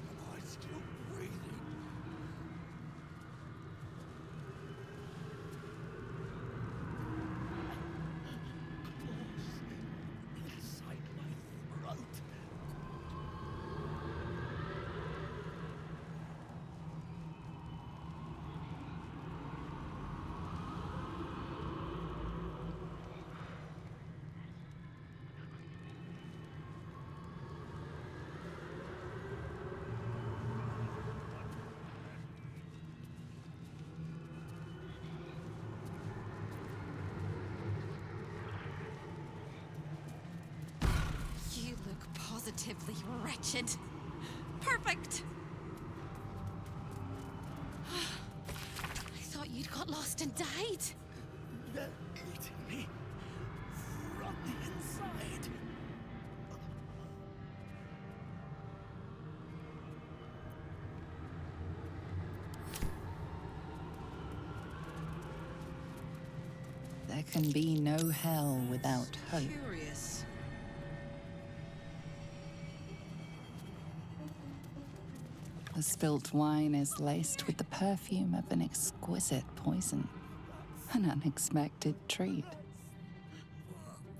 Am I still breathing? Inside my throat. You look positively wretched. Perfect. I thought you'd got lost and died. They're eating me from the inside. There can be no hell without hope. Curious. The spilt wine is laced with the perfume of an exquisite poison. An unexpected treat.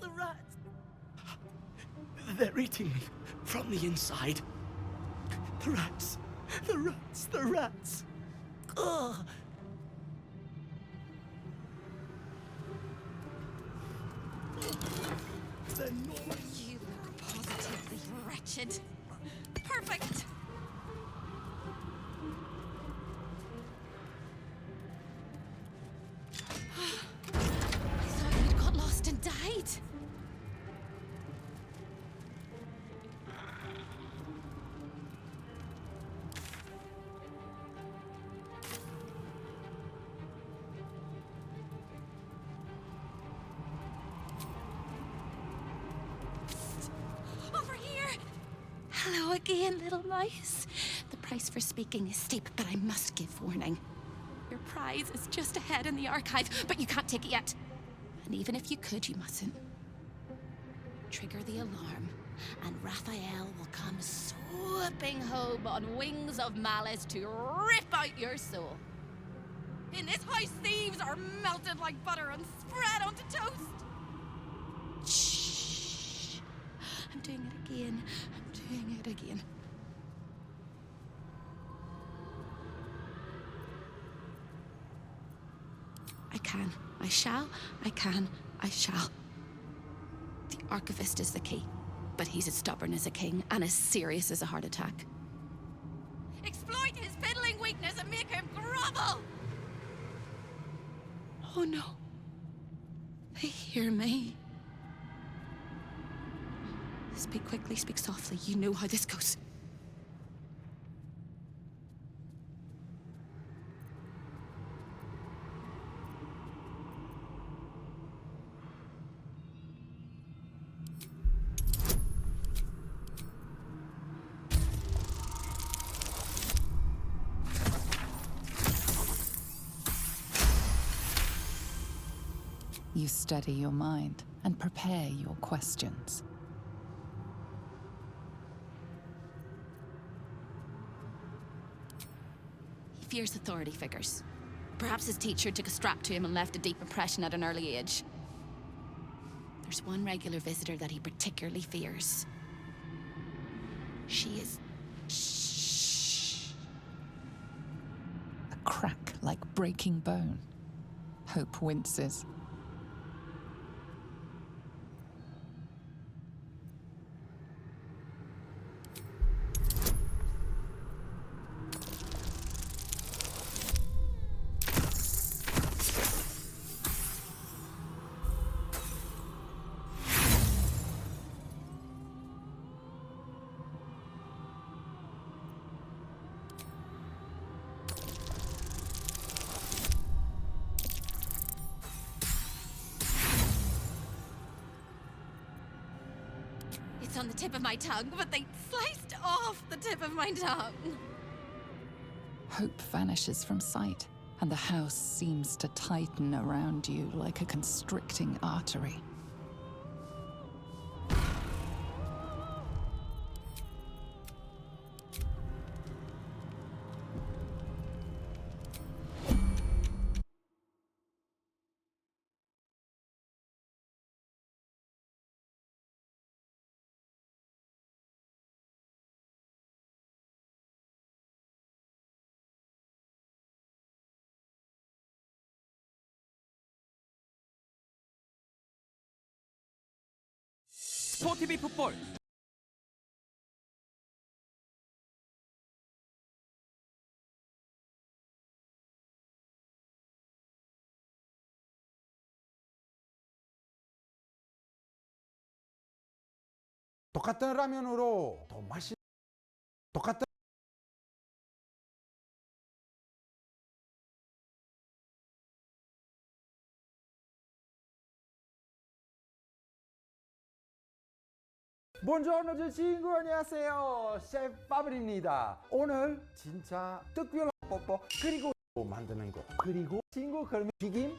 The rats. They're eating me from the inside. The rats. The rats. The rats. Ugh. They're gnawing. You look positively wretched. Perfect. I thought you'd got lost and died. Over here. Hello again, little mice. The price for speaking is steep, but I must give warning. Your prize is just ahead in the archive, but you can't take it yet. And even if you could, you mustn't. Trigger the alarm, and Raphael will come swooping home on wings of malice to rip out your soul. In this house, thieves are melted like butter and spread onto toast. Shh. I'm doing it again. I'm doing it again. I can, I shall, I can, I shall. The archivist is the key, but he's as stubborn as a king and as serious as a heart attack. Exploit his fiddling weakness and make him grovel! Oh no. They hear me. Speak quickly, speak softly. You know how this goes. You steady your mind and prepare your questions. He fears authority figures. Perhaps his teacher took a strap to him and left a deep impression at an early age. There's one regular visitor that he particularly fears. She is... Shh. A crack like breaking bone. Hope winces. It's on the tip of my tongue, but they sliced off the tip of my tongue. Hope vanishes from sight, and the house seems to tighten around you like a constricting artery. 스포티비 풋볼 똑같은 라면으로 더 맛있 똑같은 본조노 친구 안녕하세요. 셰프 파블입니다. 오늘 진짜 특별한 뽀뽀 그리고 만드는 거 그리고 친구 그러면 튀김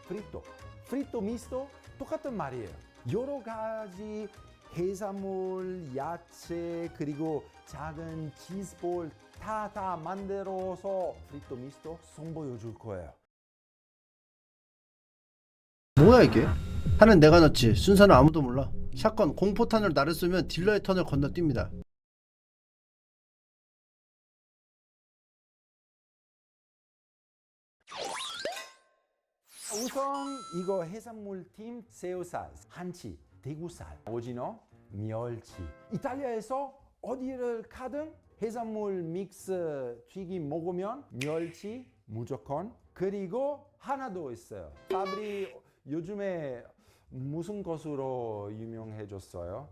프리토 미스토 똑같은 말이에요. 여러 가지 해산물 야채 그리고 작은 치즈볼 다 만들어서 프리토 미스토 선보여 줄 거예요. 뭐야 이게? 하는 내가 넣지 순서는 아무도 몰라. 샷건 공포탄으로 나를 쏘면 딜러의 턴을 건너뜁니다. 우선 이거 해산물 팀 새우살, 한치, 대구살, 오징어, 멸치. 이탈리아에서 어디를 가든 해산물 믹스 튀김 먹으면 멸치 무조건. 그리고 하나 더 있어요. 파브리 요즘에 무슨 것으로 유명해졌어요?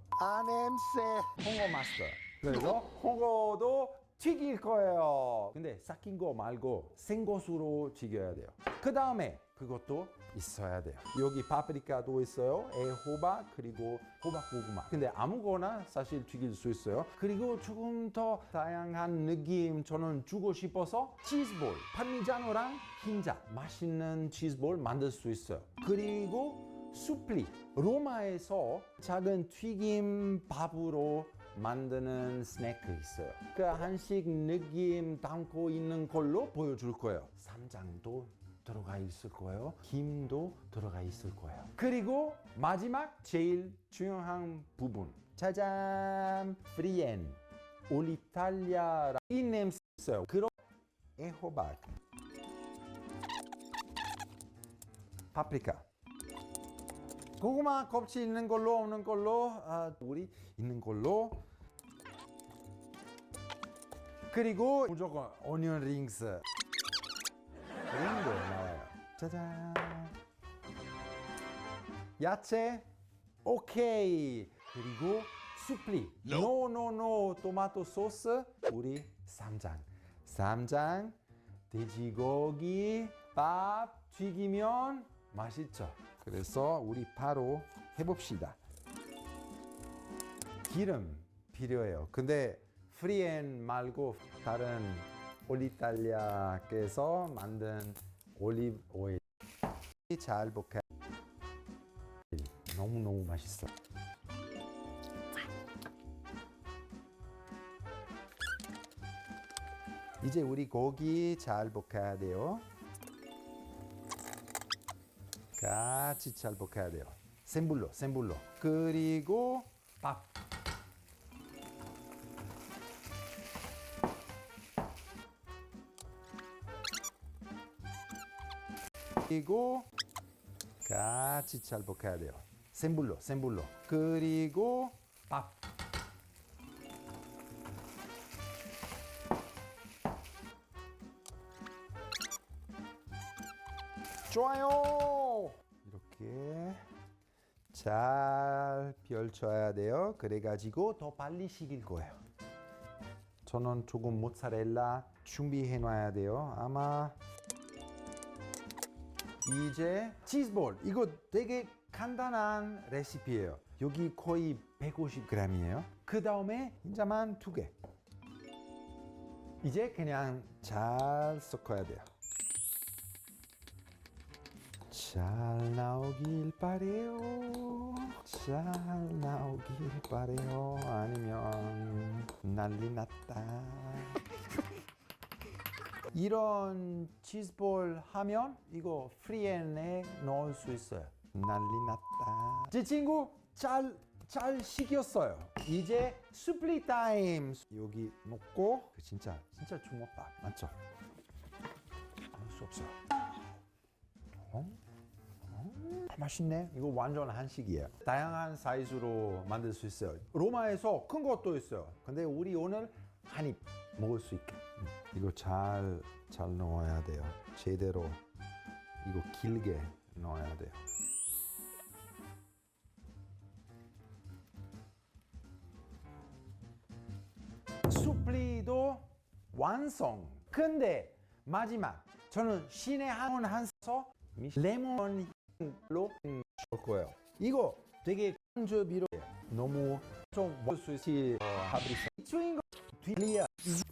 냄새. 홍어 마스터. 그래서 홍어도 튀길 거예요. 근데 삭힌 거 말고 생것으로 튀겨야 돼요. 그 다음에 그것도 있어야 돼요. 여기 파프리카도 있어요. 애호박 그리고 호박고구마. 근데 아무거나 사실 튀길 수 있어요. 그리고 조금 더 다양한 느낌 저는 주고 싶어서 치즈볼, 파미자노랑 흰자 맛있는 치즈볼 만들 수 있어요. 그리고 수플리, 로마에서 작은 튀김 밥으로 만드는 스낵이 있어요. 그 한식 느낌 담고 있는 걸로 보여줄 거예요. 쌈장도 들어가 있을 거예요. 김도 들어가 있을 거예요. 그리고 마지막 제일 중요한 부분. 짜잔! 프리엔 올이탈리아라 이 냄새 있어요. 그럼 애호박, 파프리카, 고구마 껍질 있는 걸로 없는 걸로 우리 있는 걸로. 그리고 무조건 오니언 링스. 이런 거 나와요. 짜잔. 야채 오케이. 그리고 수플리. 노 토마토 소스. 우리 쌈장 돼지고기 밥 튀기면 맛있죠. 그래서 우리 바로 해봅시다. 기름 필요해요. 근데 프리엔 말고 다른 올이탈리아께서 만든 올리브 오일 잘 볶아. 너무 맛있어. 이제 우리 고기 잘 볶아야 돼요. 같이 잘 볶아야 돼요. 센 불로. 그리고 밥. 그리고 같이 잘 볶아야 돼요. 센 불로. 그리고 밥. 좋아요. 이렇게 잘 펼쳐야 돼요. 그래가지고 더 빨리 식일 거예요. 저는 조금 모짜렐라 준비해 놔야 돼요. 아마 이제 치즈볼. 이거 되게 간단한 레시피예요. 여기 거의 150g이에요. 그 다음에 흰자만 2개. 이제 그냥 잘 섞어야 돼요. 잘 나오길 바래요. 잘 나오길 바래요. 아니면 난리 났다. 이런 치즈볼 하면 이거 프리엔에 넣을 수 있어요. 난리 났다. 제 친구 잘 식였어요. 이제 수플리 타임. 여기 놓고 진짜 주먹밥 맞죠? 알 수 없어요. 맛있네. 이거 완전 한식이에요. 다양한 사이즈로 만들 수 있어요. 로마에서 큰 것도 있어요. 근데 우리 오늘 한 입 먹을 수 있게. 이거 잘 넣어야 돼요. 제대로 이거 길게 넣어야 돼요. 수플리도 완성. 근데 마지막 저는 신의 한원 한서 레몬 로 줄 거예요. 이거 되게 간접이로 너무 좀 먹을 수 있지. 파브리카 주인공 뒤리아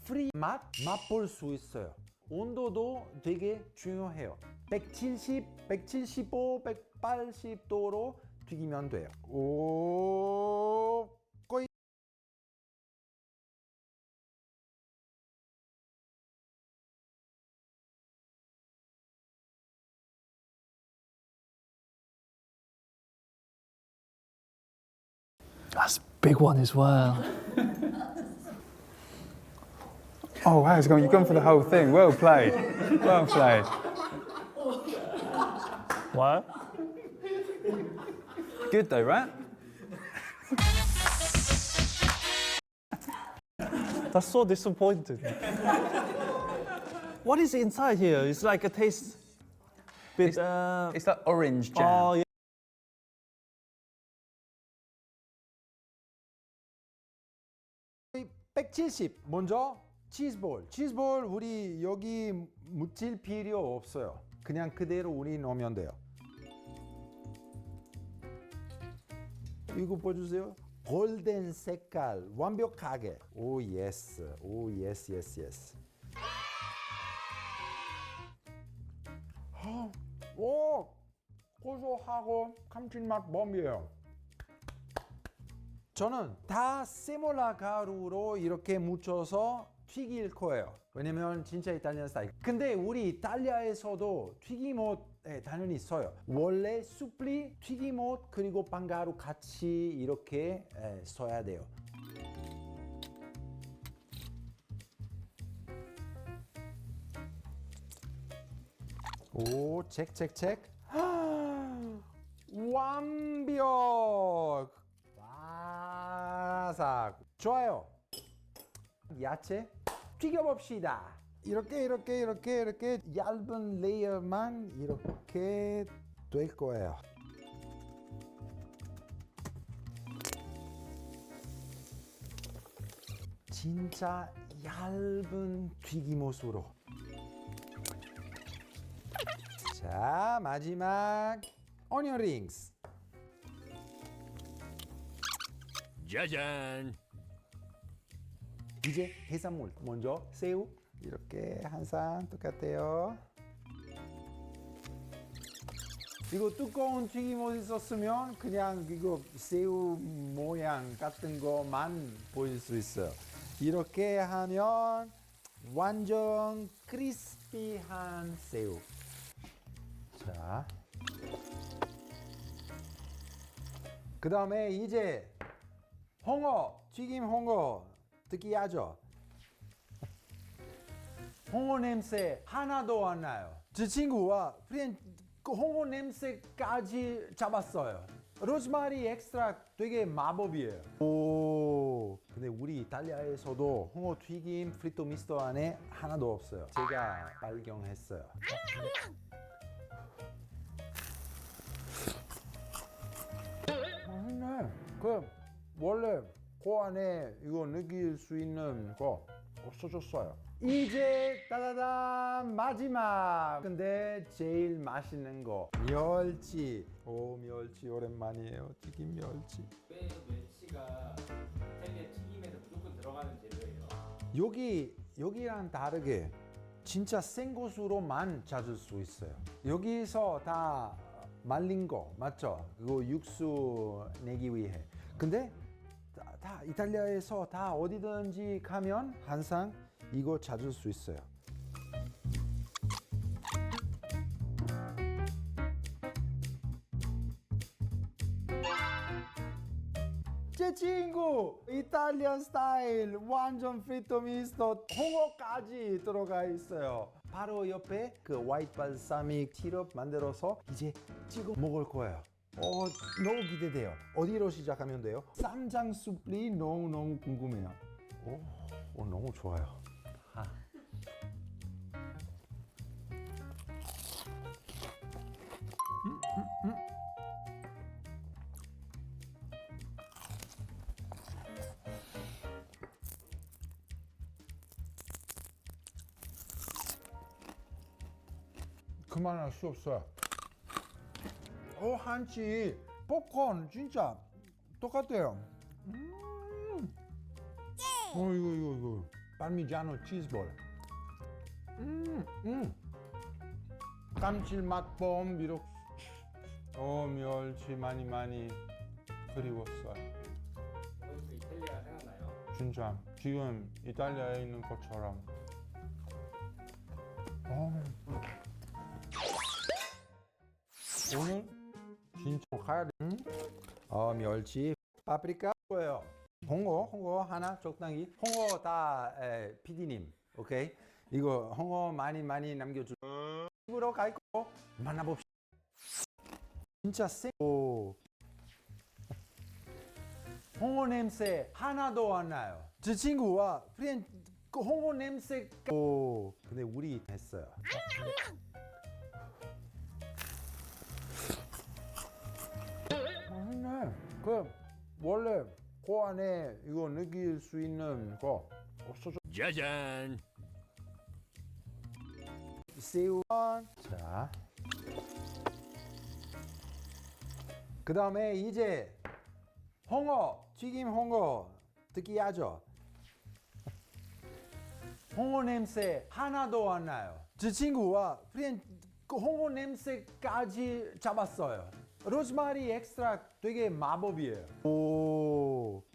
프리 맛볼 수 있어요. 온도도 되게 중요해요. 170, 175, 180도로 튀기면 돼요. 오, 거의 That's a big one as well. Oh wow, you've gone for the whole thing. Well played. Well played. Wow. Good though, right? That's so disappointing. What is inside here? It's like a taste bit. It's like orange jam. Oh, yeah. 거의 170. 먼저 치즈볼. 치즈볼 우리 여기 묻힐 필요 없어요. 그냥 그대로 우리 넣으면 돼요. 이거 보여주세요. 골든 색깔 완벽하게. 오 예스. 오 예스 예스 예스. 오 고소하고 감칠맛 bom이에요. 저는 다 세몰라 가루로 이렇게 묻혀서 튀길 거예요. 왜냐면 진짜 이탈리안 스타일. 근데 우리 이탈리아에서도 튀김옷 당연히 있어요. 원래 수플리, 튀김옷 그리고 빵가루 같이 이렇게 써야 돼요. 오, 체크. 완벽. 바삭. 좋아요. 야채 튀겨봅시다. 이렇게 얇은 레이어만 이렇게 될 거예요. 진짜 얇은 튀김옷으로. 자, 마지막 오니언 링스. 짜잔. 이제 해산물. 먼저 새우. 이렇게 항상 똑같아요. 이거 두꺼운 튀김옷 있었으면 그냥 이거 새우 모양 같은 거만 보일 수 있어요. 이렇게 하면 완전 크리스피한 새우. 자, 그 다음에 이제 홍어, 튀김 홍어 특이하죠? 홍어 냄새 하나도 안 나요. 제 친구와 홍어 냄새까지 잡았어요. 로즈마리 엑스트랙 되게 마법이에요. 오, 근데 우리 이탈리아에서도 홍어 튀김 프리토 미스터 안에 하나도 없어요. 제가 발견했어요. 맛있네. 원래 그 안에 이거 느낄 수 있는 거 없어졌어요. 이제 따다단 마지막. 근데 제일 맛있는 거 멸치. 오, 멸치 오랜만이에요. 튀김 멸치. 왜 멸치가 이탈리아 튀김에는 무조건 들어가는 재료예요? 여기랑 다르게 진짜 생것으로만 찾을 수 있어요. 여기서 다 말린 거 맞죠? 그거 육수 내기 위해. 근데 다 이탈리아에서 다 어디든지 가면 항상 이거 찾을 수 있어요. 제 친구 이탈리안 스타일 완전 프리토 미스터 홍어까지 들어가 있어요. 바로 옆에 그 화이트 발사믹 시럽 만들어서 이제 찍어 먹을 거예요. 너무 기대돼요. 어디로 시작하면 돼요? 쌈장 수플이 너무 궁금해요. 너무 좋아요. 그만할 수 없어요. 한치 popcorn 진짜 똑같아요. 이거 파미자노 치즈볼. 감칠맛 봄 비록 멸치 많이 그리웠어요. 이탈리아 생각나요? 진짜 지금 이탈리아에 있는 것처럼. 오늘 진짜 가야 돼. 멸치, 파프리카 뭐예요? 홍어 하나 적당히. 홍어 다 PD님, 오케이? 이거 홍어 많이 남겨주. 집으로 갈 거 만나봅시다. 진짜 홍어 냄새 하나도 안 나요. 제 친구와 그 홍어 냄새. 근데 우리 했어요. 맛있네. 원래 그 안에 이거 느낄 수 있는 거 없어져. 짜잔. 새우. 자. 그 다음에 이제 튀김 홍어 느끼하죠? 홍어 냄새 하나도 안 나요. 제 친구와 그 홍어 냄새까지 잡았어요. 로즈마리 엑스트랙 되게 마법이에요.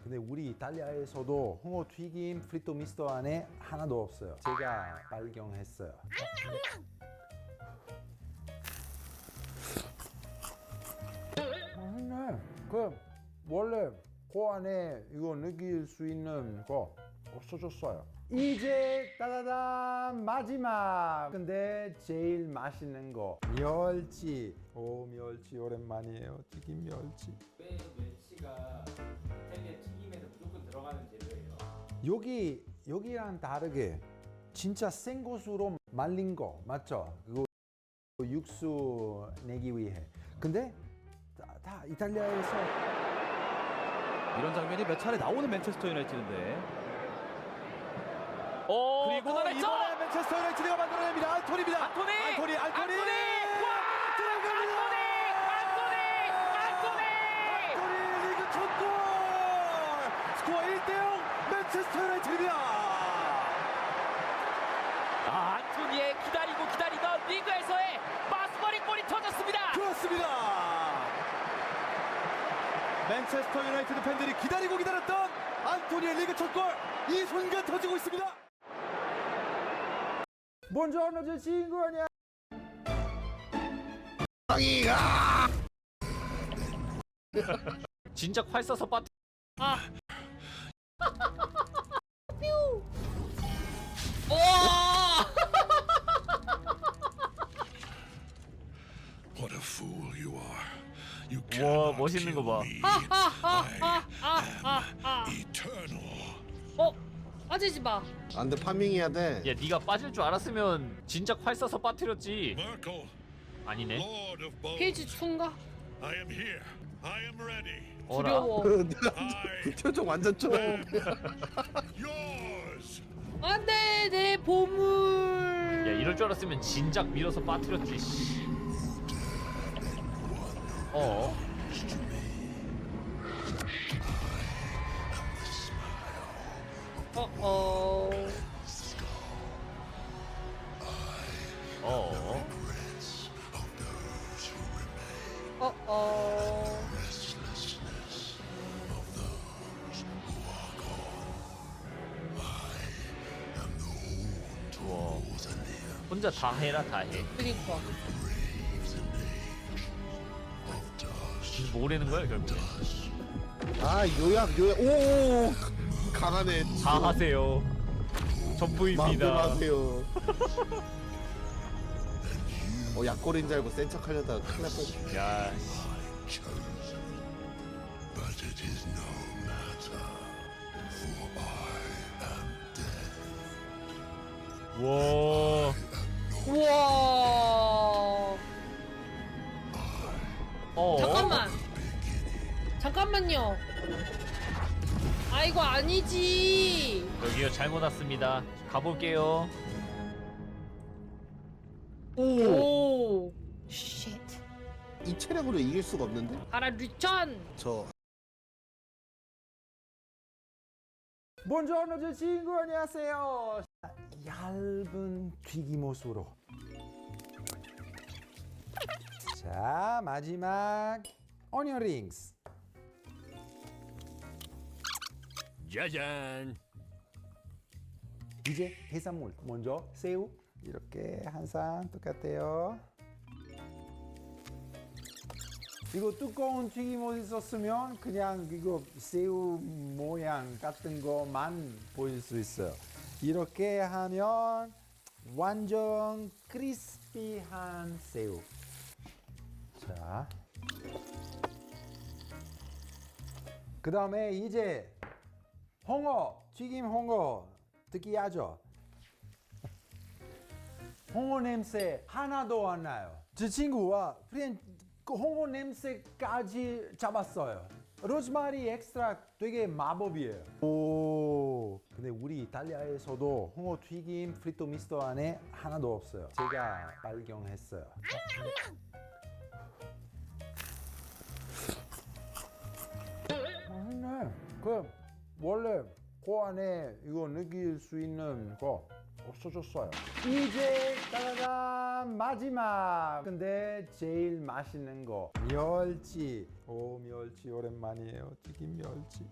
근데 우리 이탈리아에서도 홍어 튀김 프리토 미스터 안에 하나도 없어요. 제가 발견했어요. 맛있네. 원래 그 안에 이거 느낄 수 있는 거 없어졌어요. 이제 따다단 마지막. 근데 제일 맛있는 거 멸치. 멸치 오랜만이에요. 튀김 멸치. 왜 멸치가 이탈리아 튀김에는 무조건 들어가는 재료예요? 여기랑 다르게 진짜 생것으로 말린 거 맞죠? 그거 육수 내기 위해. 근데 다 이탈리아에서 이런 장면이 몇 차례 나오는 맨체스터 유나이티드인데. 그리고 이번에 맨체스터 유나이티드가 만들어냅니다. 안토니입니다. 안토니 리그 첫 골. 스코어 1대0 맨체스터 유나이티드입니다. 안토니의 기다리던 리그에서의 마스머리 골이 터졌습니다. 그렇습니다. 맨체스터 유나이티드 팬들이 기다렸던 안토니의 리그 첫 골. 이 순간 터지고 있습니다. buongiorno 제 친구 아니야? 진짜 활 쏴서 빠뜨. 멋있는 거 봐. 빠지지 마. 안돼 파밍해야 돼. 야, 네가 빠질 줄 알았으면 진작 활 쏴서 빠뜨렸지. 아니네. 페이지 2인가? 어라. 두려워. 표정 완전 좀. 안돼 내 보물. 야, 이럴 줄 알았으면 진작 밀어서 빠뜨렸지. 씨. 어. 어. 와. 혼자 다 해라, 다 해. 그니까. 뭐라는 거야, 결국에? 아 요약. 오 강하네. 다 하세요. 전부입니다. 마음대로 하세요. 약골인 줄 알고 센 척 하려다가 큰일 날 뻔. 야. 와. 우와. 잠깐만요. 아 이거 아니지. 여기요, 잘못 왔습니다. 가볼게요. 오. 이 체력으로 이길 수가 없는데? 가라 리천. 본전어 제 친구 안녕하세요. 얇은 튀김옷으로. 자 마지막 오니언 링스. 짜잔. 이제 해산물 먼저 새우 이렇게 한 상 똑같아요. 이거 두꺼운 튀김옷 있었으면 그냥 이거 새우 모양 같은 거만 보일 수 있어요. 이렇게 하면 완전 크리스피한 새우. 자, 그 다음에 이제 홍어, 튀김 홍어 특이하죠? 홍어 냄새 하나도 안 나요. 제 친구와 그 홍어 냄새까지 잡았어요. 로즈마리 엑스트랙 되게 마법이에요. 오, 근데 우리 이탈리아에서도 홍어 튀김 프리토 미스터 안에 하나도 없어요. 제가 발견했어요. 맛있네. 그 원래 코 안에 이거 느낄 수 있는 거 없어졌어요. 이제 따라란 마지막. 근데 제일 맛있는 거 멸치. 오 멸치 오랜만이에요. 튀김 멸치.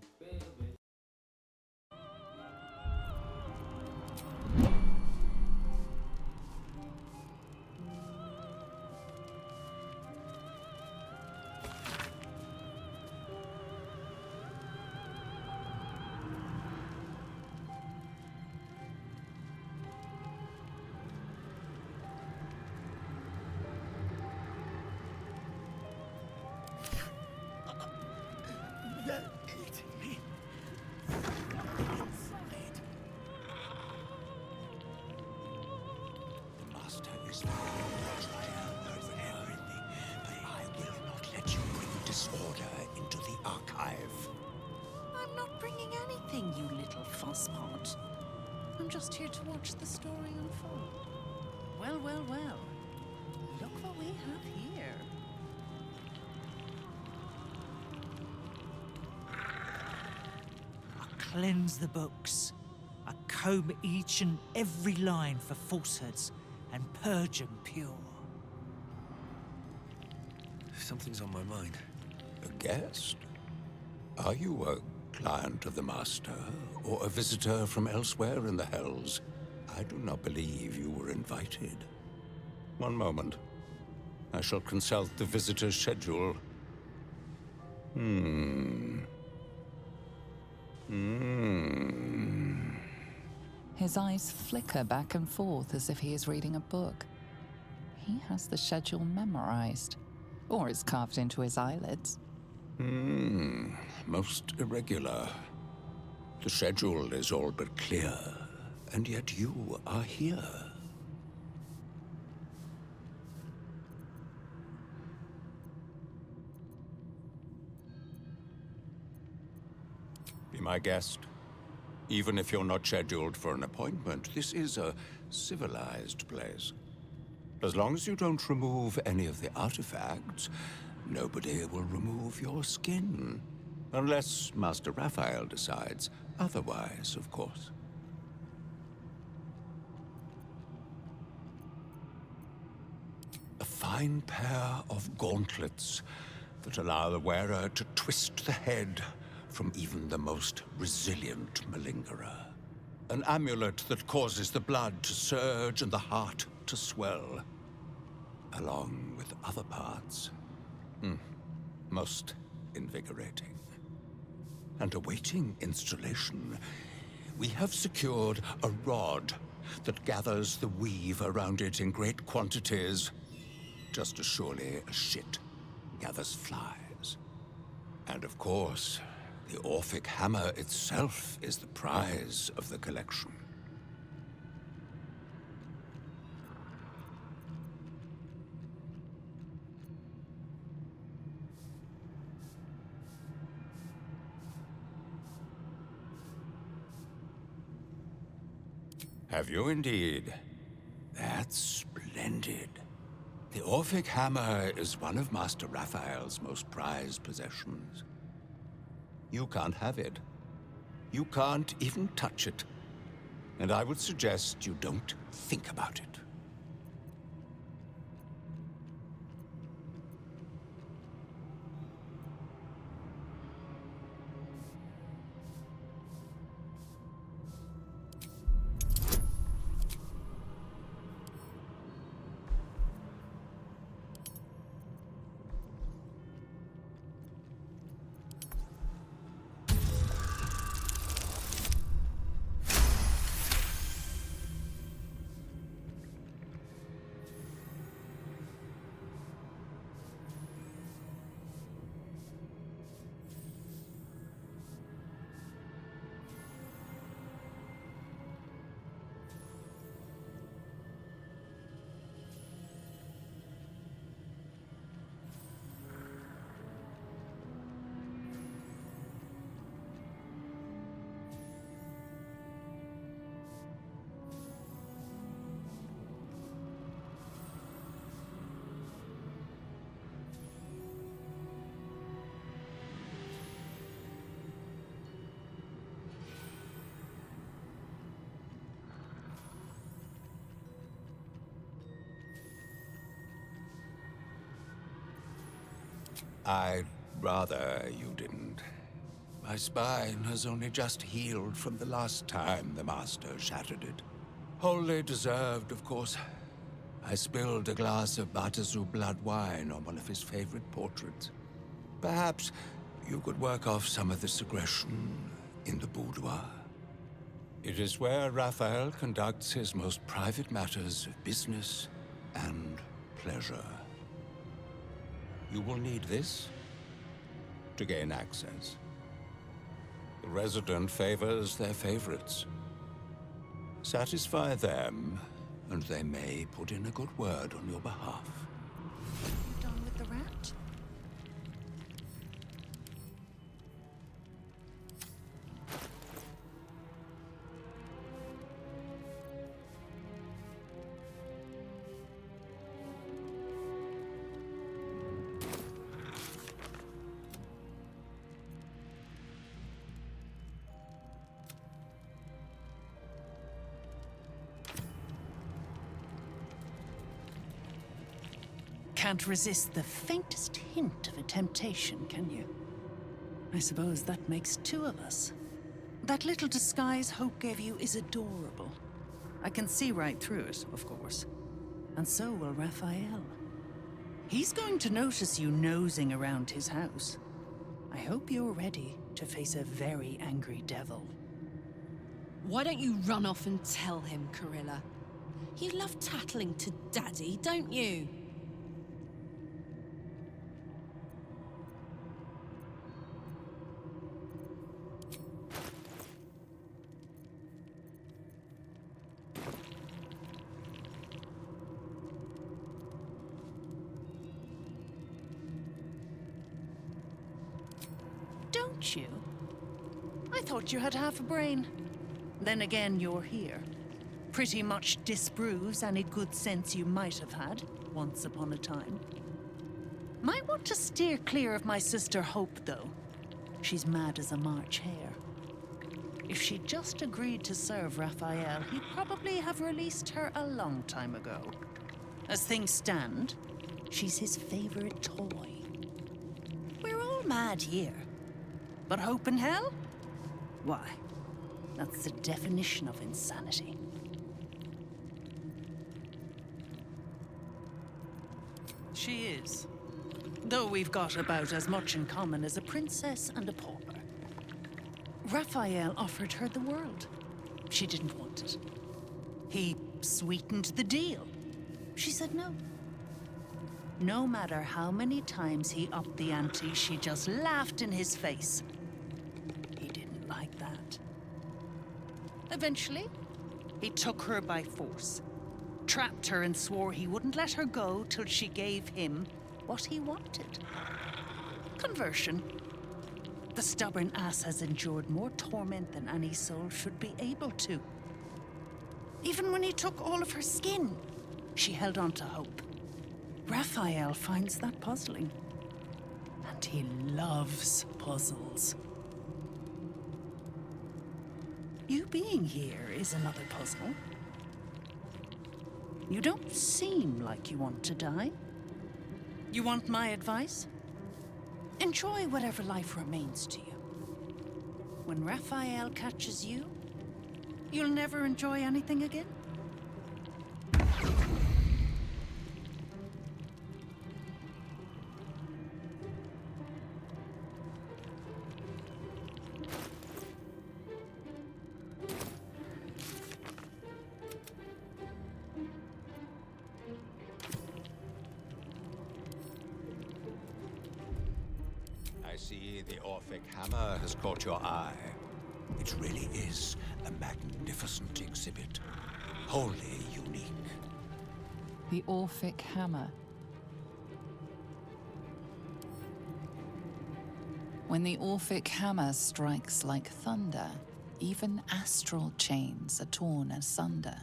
I'm just here to watch the story unfold. Well, well, well. Look what we have here. I cleanse the books. I comb each and every line for falsehoods and purge them pure. Something's on my mind. A guest? Are you a client of the Master, or a visitor from elsewhere in the Hells? I do not believe you were invited. One moment. I shall consult the visitor's schedule. His eyes flicker back and forth as if he is reading a book. He has the schedule memorized, or it's carved into his eyelids. Most irregular. The schedule is all but clear, and yet you are here. Be my guest. Even if you're not scheduled for an appointment, this is a civilized place. As long as you don't remove any of the artifacts, nobody will remove your skin. Unless Master Raphael decides otherwise, of course. A fine pair of gauntlets that allow the wearer to twist the head from even the most resilient malingerer. An amulet that causes the blood to surge and the heart to swell, along with other parts. Most invigorating. And awaiting installation, we have secured a rod that gathers the weave around it in great quantities, just as surely as shit gathers flies. And of course, the Orphic hammer itself is the prize of the collection. Have you indeed? That's splendid. The Orphic hammer is one of Master Raphael's most prized possessions. You can't have it. You can't even touch it. And I would suggest you don't think about it. I'd rather you didn't. My spine has only just healed from the last time the Master shattered it. Wholly deserved, of course. I spilled a glass of Batazu blood wine on one of his favorite portraits. Perhaps you could work off some of this aggression in the boudoir. It is where Raphael conducts his most private matters of business and pleasure. You will need this to gain access. The resident favors their favorites. Satisfy them, and they may put in a good word on your behalf. You done with the rat? Can't resist the faintest hint of a temptation, can you? I suppose that makes two of us. That little disguise Hope gave you is adorable. I can see right through it, of course. And so will Raphael. He's going to notice you nosing around his house. I hope you're ready to face a very angry devil. Why don't you run off and tell him, Corilla? You love tattling to Daddy, don't you? Don't you? I thought you had half a brain. Then again, you're here. Pretty much disproves any good sense you might have had once upon a time. Might want to steer clear of my sister Hope, though. She's mad as a March hare. If she'd just agreed to serve Raphael, he'd probably have released her a long time ago. As things stand, she's his favorite toy. We're all mad here. But Hope in hell? Why, that's the definition of insanity. She is. Though we've got about as much in common as a princess and a pauper. Raphael offered her the world. She didn't want it. He sweetened the deal. She said no. No matter how many times he upped the ante, she just laughed in his face. He didn't like that. Eventually, he took her by force, trapped her and swore he wouldn't let her go till she gave him what he wanted. Conversion. The stubborn ass has endured more torment than any soul should be able to. Even when he took all of her skin, she held on to hope. Raphael finds that puzzling. And he loves puzzles. You being here is another puzzle. You don't seem like you want to die. You want my advice? Enjoy whatever life remains to you. When Raphael catches you, you'll never enjoy anything again? I see the Orphic hammer has caught your eye. It really is a magnificent exhibit. Wholly unique. The Orphic hammer. When the Orphic hammer strikes like thunder, even astral chains are torn asunder.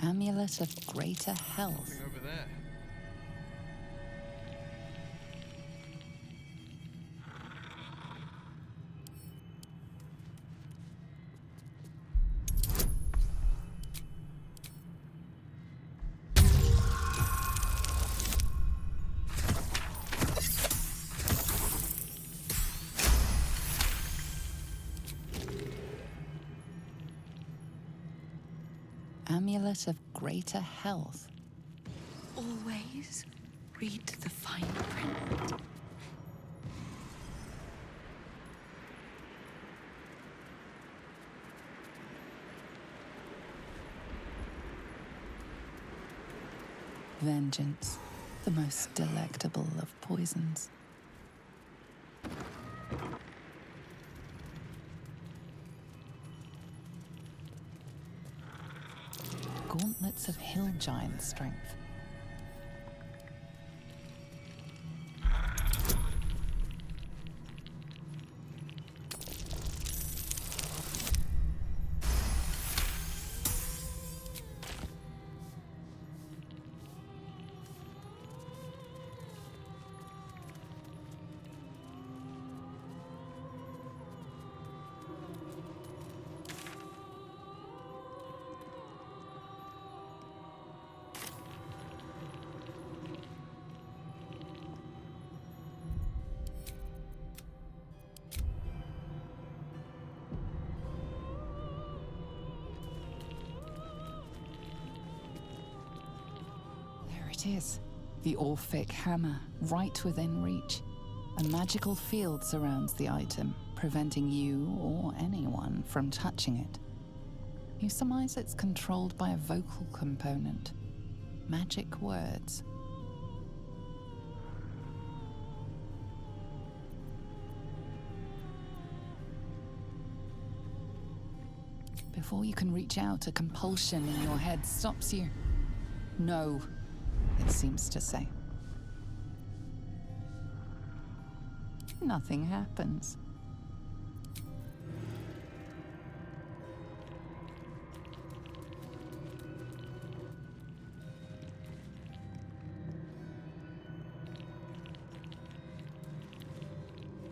Amulet of greater health. Over there. Amulet of greater health. Always read the fine print. Vengeance, the most delectable of poisons. Gauntlets of hill giant strength. it is. The Orphic hammer, right within reach. A magical field surrounds the item, preventing you or anyone from touching it. You surmise it's controlled by a vocal component. Magic words. Before you can reach out, a compulsion in your head stops you. No, it seems to say. Nothing happens.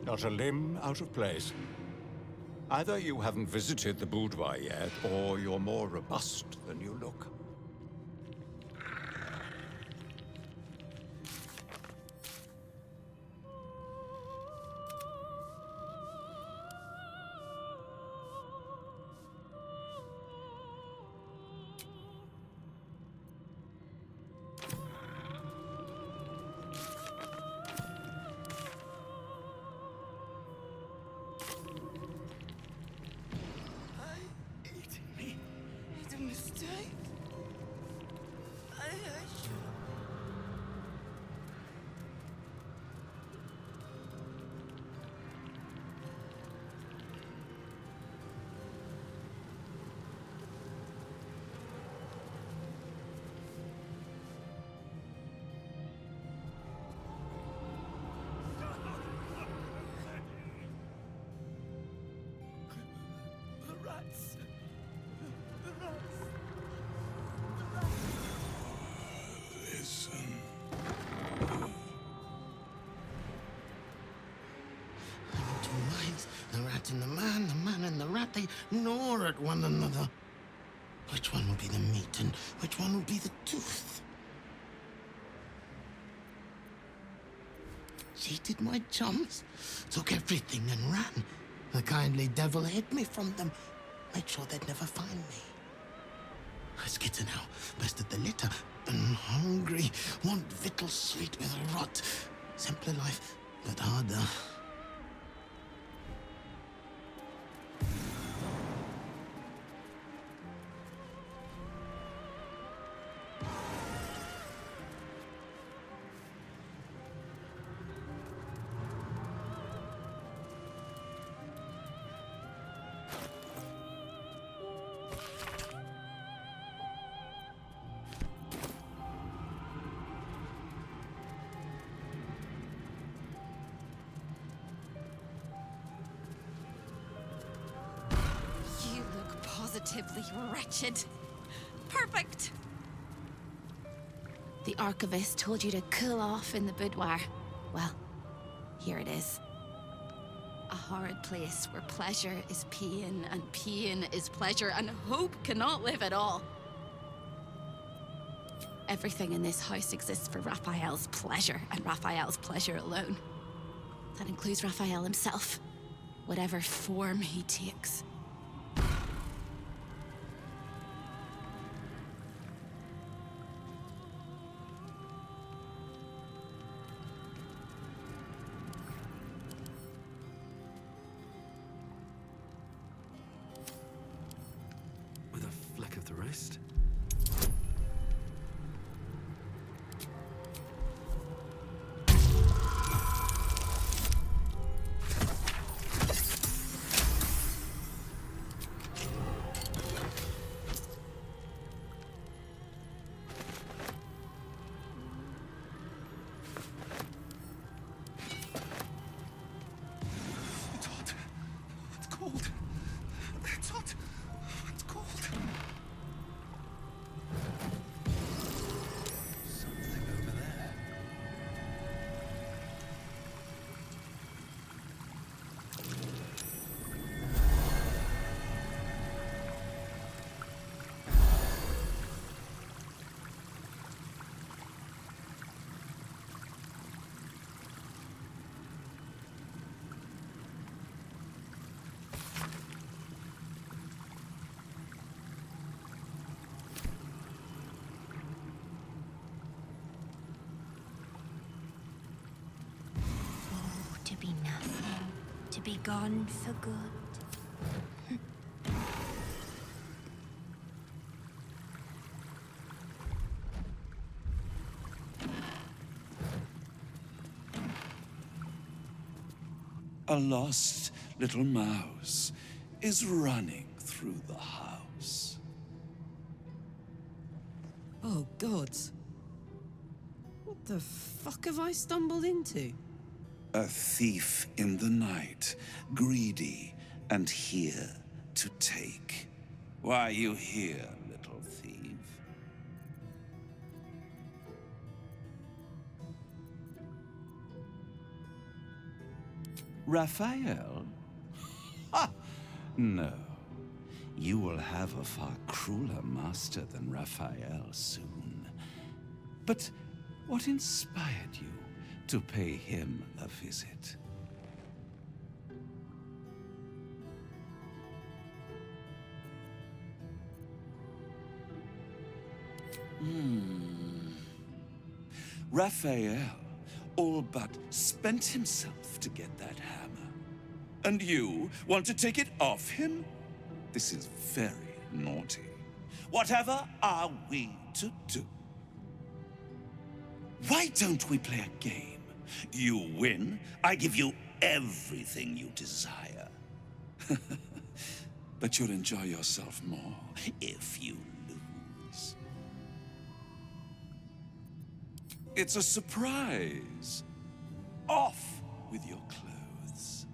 Not a limb out of place. Either you haven't visited the boudoir yet, or you're more robust than you look. The rat and the man and the rat, they gnaw at one another. Which one will be the meat and which one will be the tooth? Cheated my chums, took everything and ran. The kindly devil hid me from them, made sure they'd never find me. I skitter now, bested the litter, and hungry, want victuals sweet with rot. Simpler life, but harder. Positively wretched. Perfect. The archivist told you to cool off in the boudoir. Well, here it is. A horrid place where pleasure is pain, and pain is pleasure, and hope cannot live at all. Everything in this house exists for Raphael's pleasure, and Raphael's pleasure alone. That includes Raphael himself, whatever form he takes. With a fleck of the wrist. be gone for good. A lost little mouse is running through the house. Oh, gods. What the fuck have I stumbled into? A thief in the night, greedy and here to take. Why are you here, little thief? Raphael? Ha! No. You will have a far crueler master than Raphael soon. But what inspired you to pay him a visit? Raphael all but spent himself to get that hammer. And you want to take it off him? This is very naughty. Whatever are we to do? Why don't we play a game? You win, I give you everything you desire. But you'll enjoy yourself more if you lose. It's a surprise. Off with your clothes.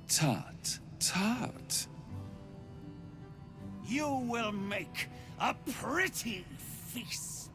Tut, tut. You will make a pretty feast.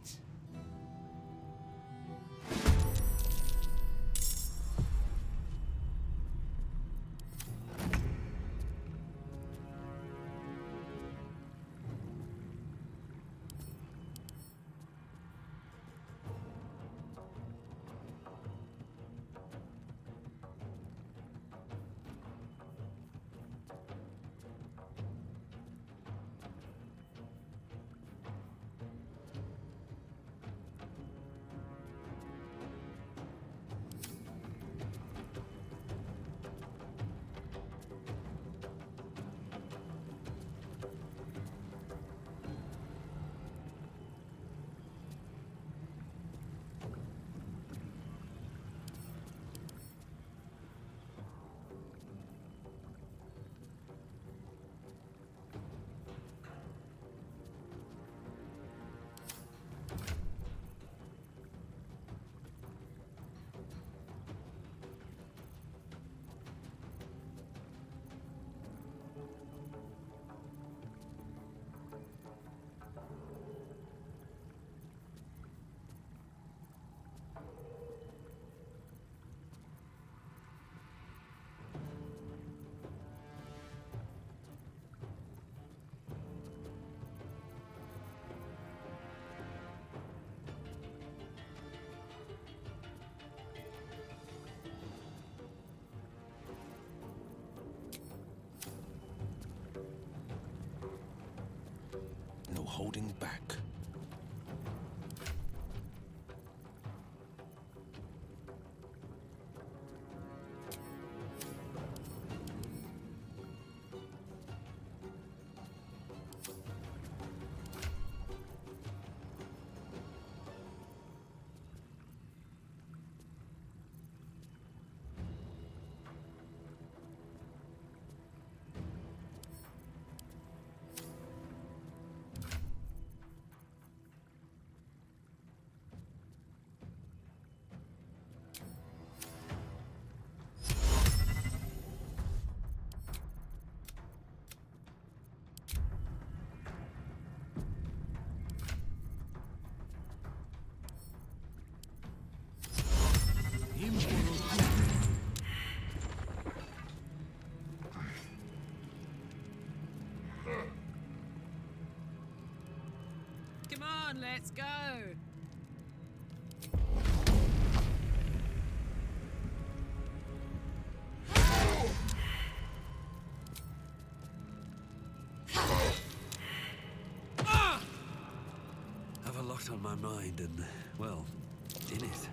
No holding back. Come on, let's go. Have a lot on my mind and, well, in it.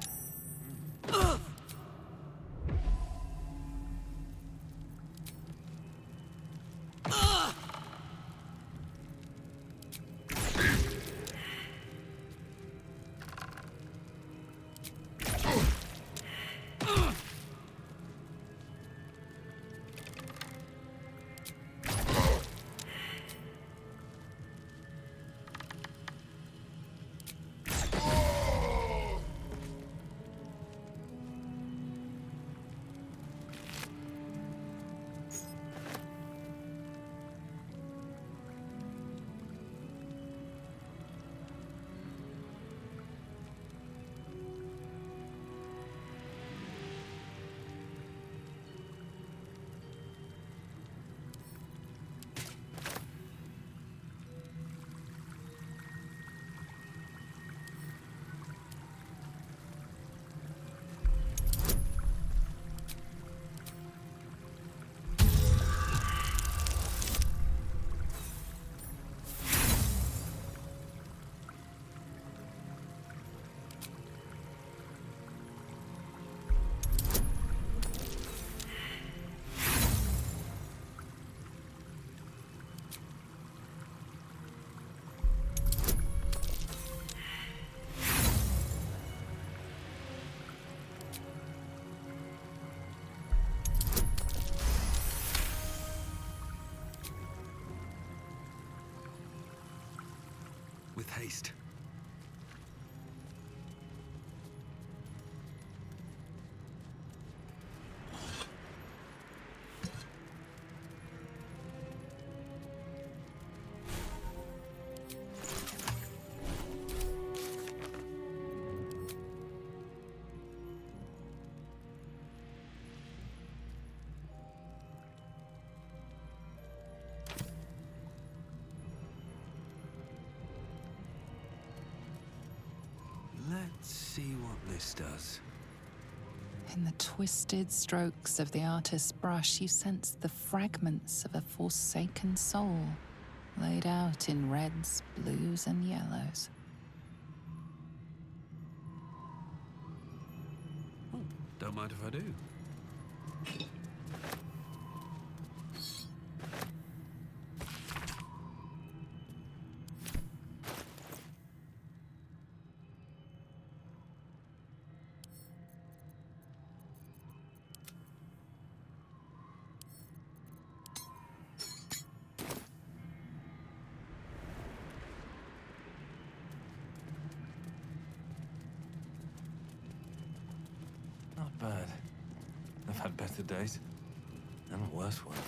With haste. Let's see what this does. In the twisted strokes of the artist's brush, you sense the fragments of a forsaken soul, laid out in reds, blues, and yellows. Don't mind if I do. Not bad. I've had better days. And worse ones.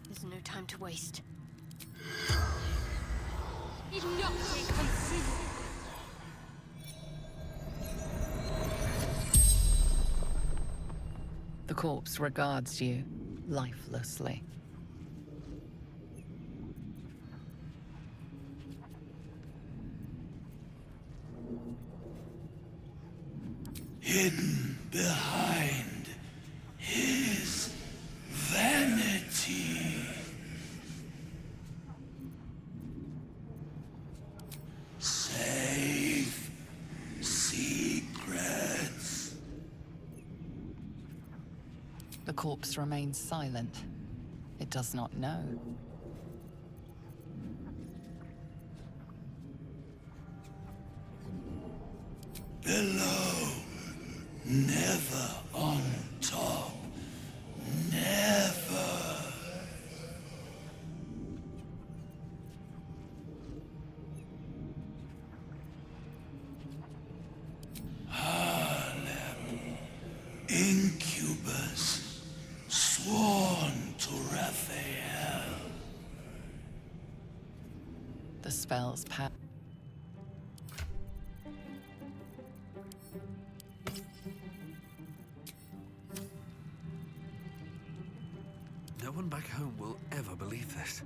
There's no time to waste. The corpse regards you lifelessly. Hidden behind his vanity. Safe secrets. The corpse remains silent. It does not know. Below, never on top. Never. Harlem, incubus, sworn to Raphael. The spell's power. No one back home will ever believe this.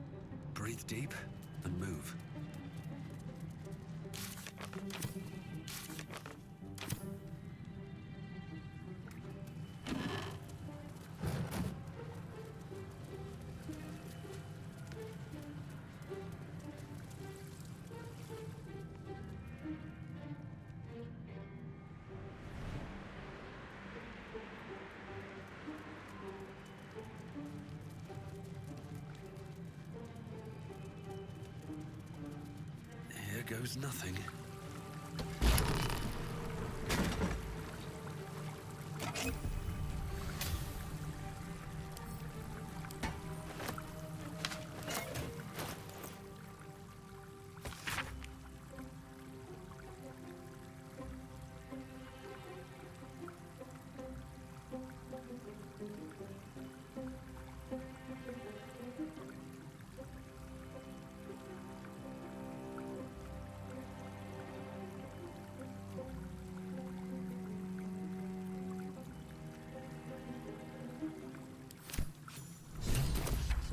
Breathe deep and move. goes nothing.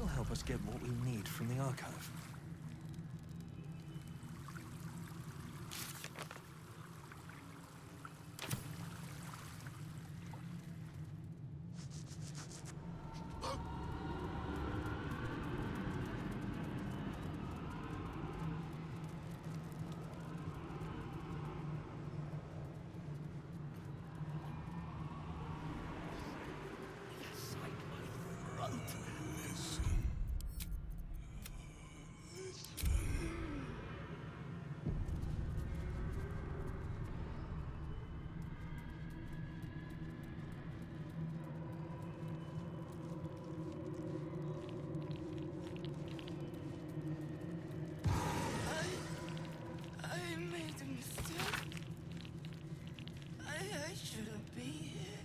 This'll help us get what we need from the archive. I made a mistake. I shouldn't be here.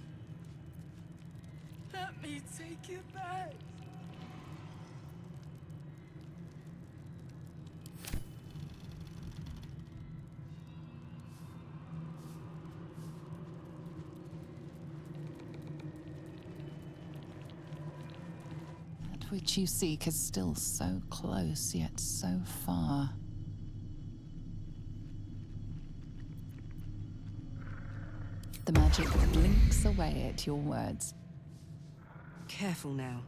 Let me take it back. That which you seek is still so close, yet so far. The magic blinks away at your words. Careful now.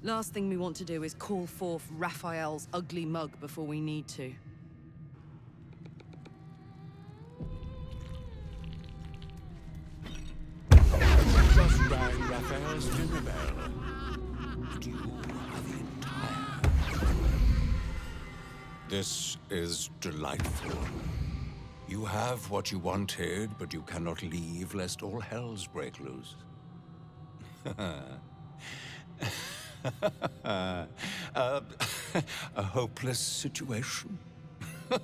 Last thing we want to do is call forth Raphael's ugly mug before we need to. Just rang Raphael's dinner bell. And you are the entire... This is delightful. You have what you wanted, but you cannot leave lest all hells break loose. A hopeless situation. I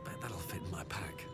bet that'll fit in my pack.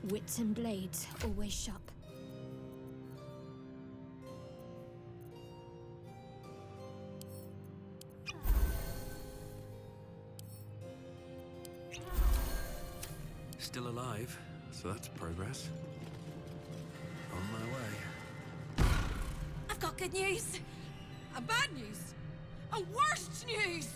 Wits and blades always sharp. Still alive, so that's progress. On my way. I've got good news. And bad news. And worst news.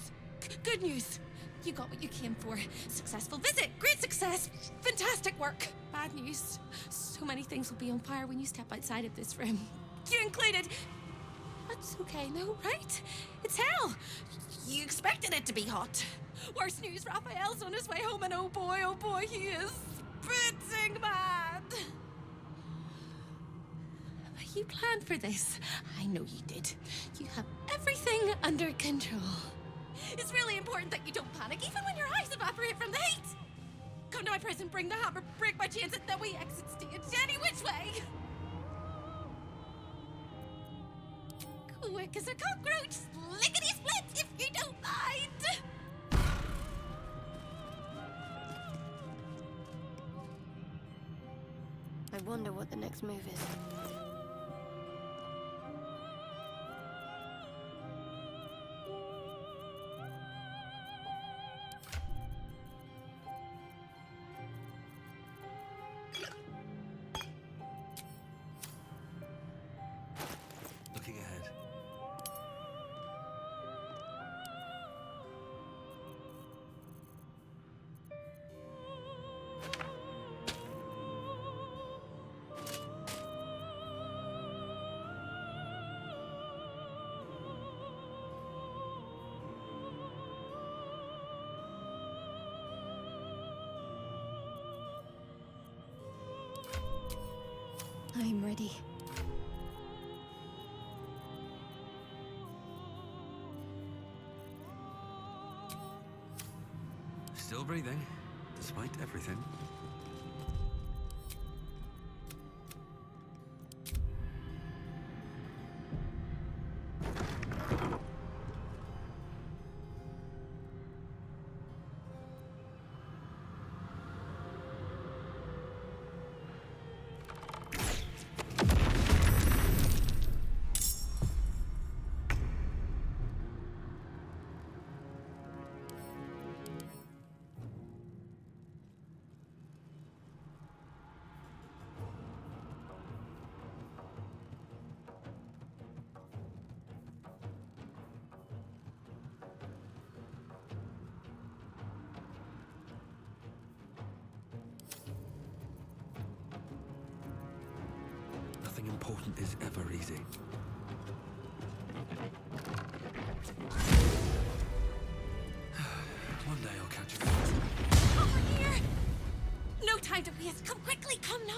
Good news. You got what you came for. Successful visit. Great success. Fantastic work. Bad news. So many things will be on fire when you step outside of this room. You included. But It's okay, no, right? It's hell. You expected it to be hot. Worst news, Raphael's on his way home, and oh boy, he is spitting mad. You planned for this. I know you did. You have everything under control. It's really important that you don't panic, even when your eyes evaporate from the heat. Come to my prison, bring the hammer, break my chains, and then we exit stage any which way. Quick as a cockroach, lickety-split, if you don't mind. I wonder what the next move is. Looking ahead. I'm ready. Still breathing, despite everything. Nothing important is ever easy. One day I'll catch it. Over here! No time to waste. Come quickly, come now!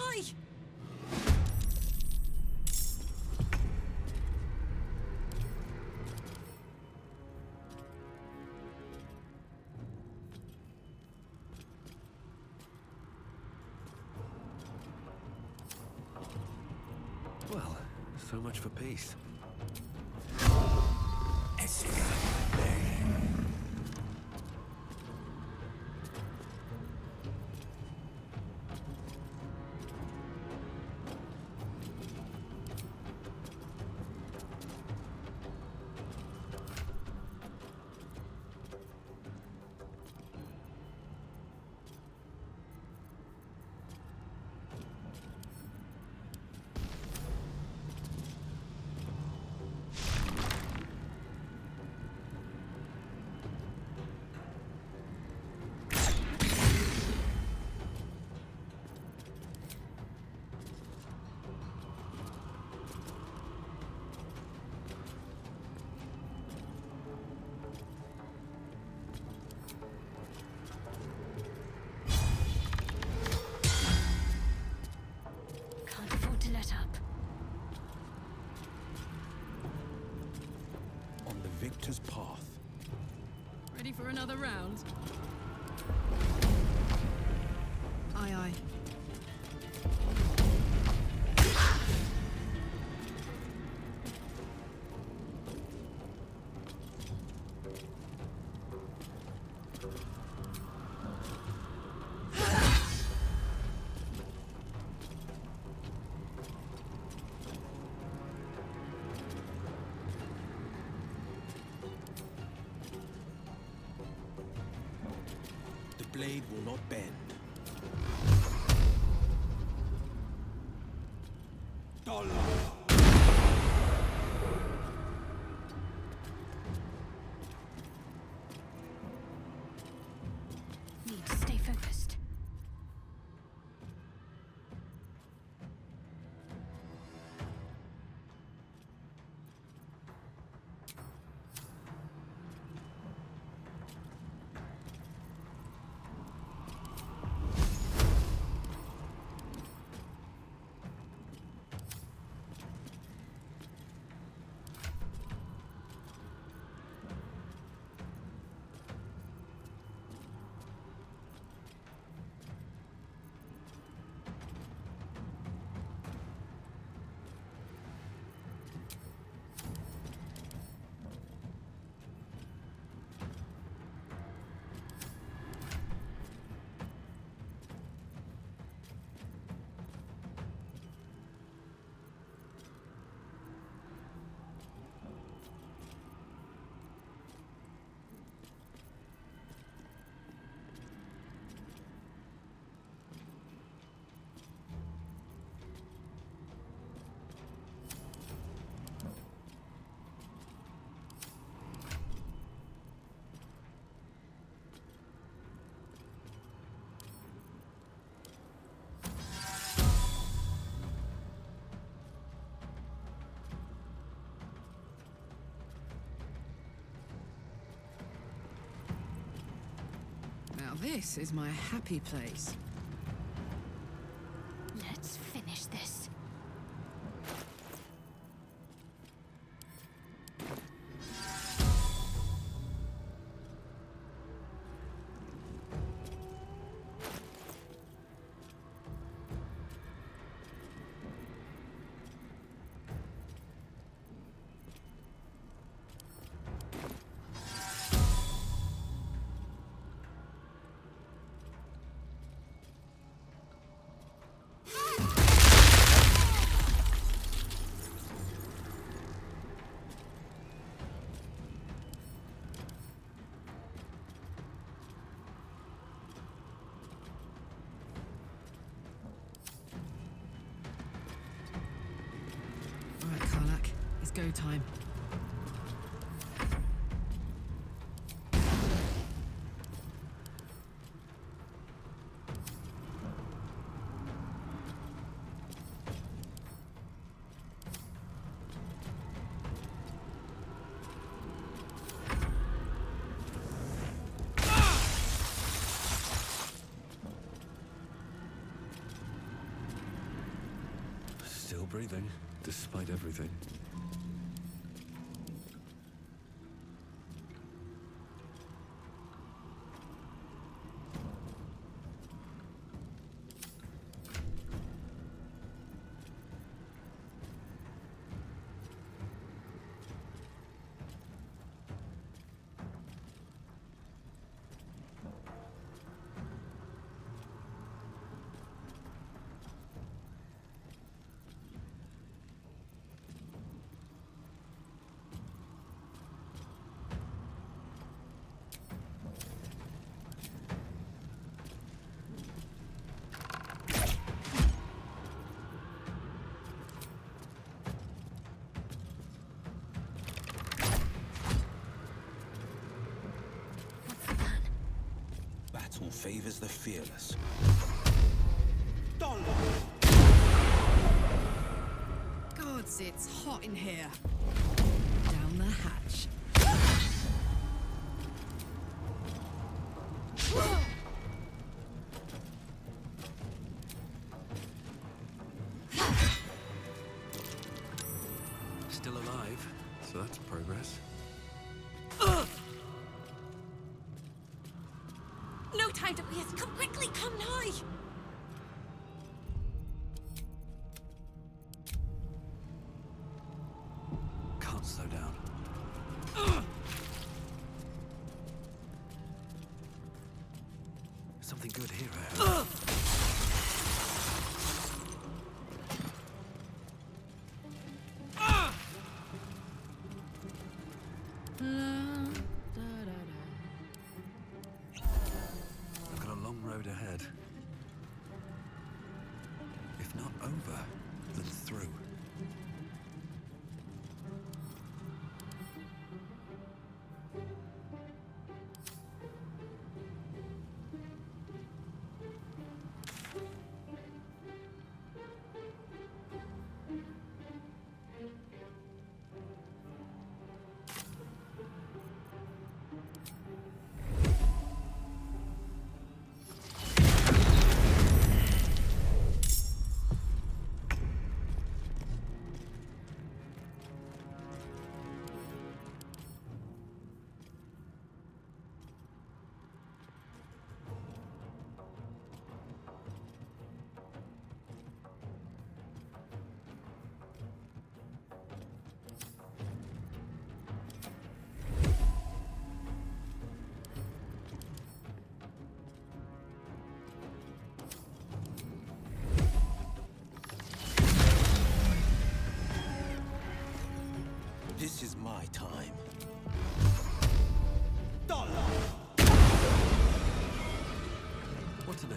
Well, so much for peace. Can't afford to let up. On the victor's path. Ready for another round? Aye, aye. The blade will not bend. Need to stay focused. this is my happy place. Let's finish this. All right, Karlak, it's go time. Still breathing, despite everything. Battle favors the fearless. Gods, it's hot in here. Down the hatch. Still alive, so that's progress. No time to waste. Come quickly, come now. Can't slow down. Something good here, I hope. I've got a long road ahead. If not over, then through. This is my time. What to do?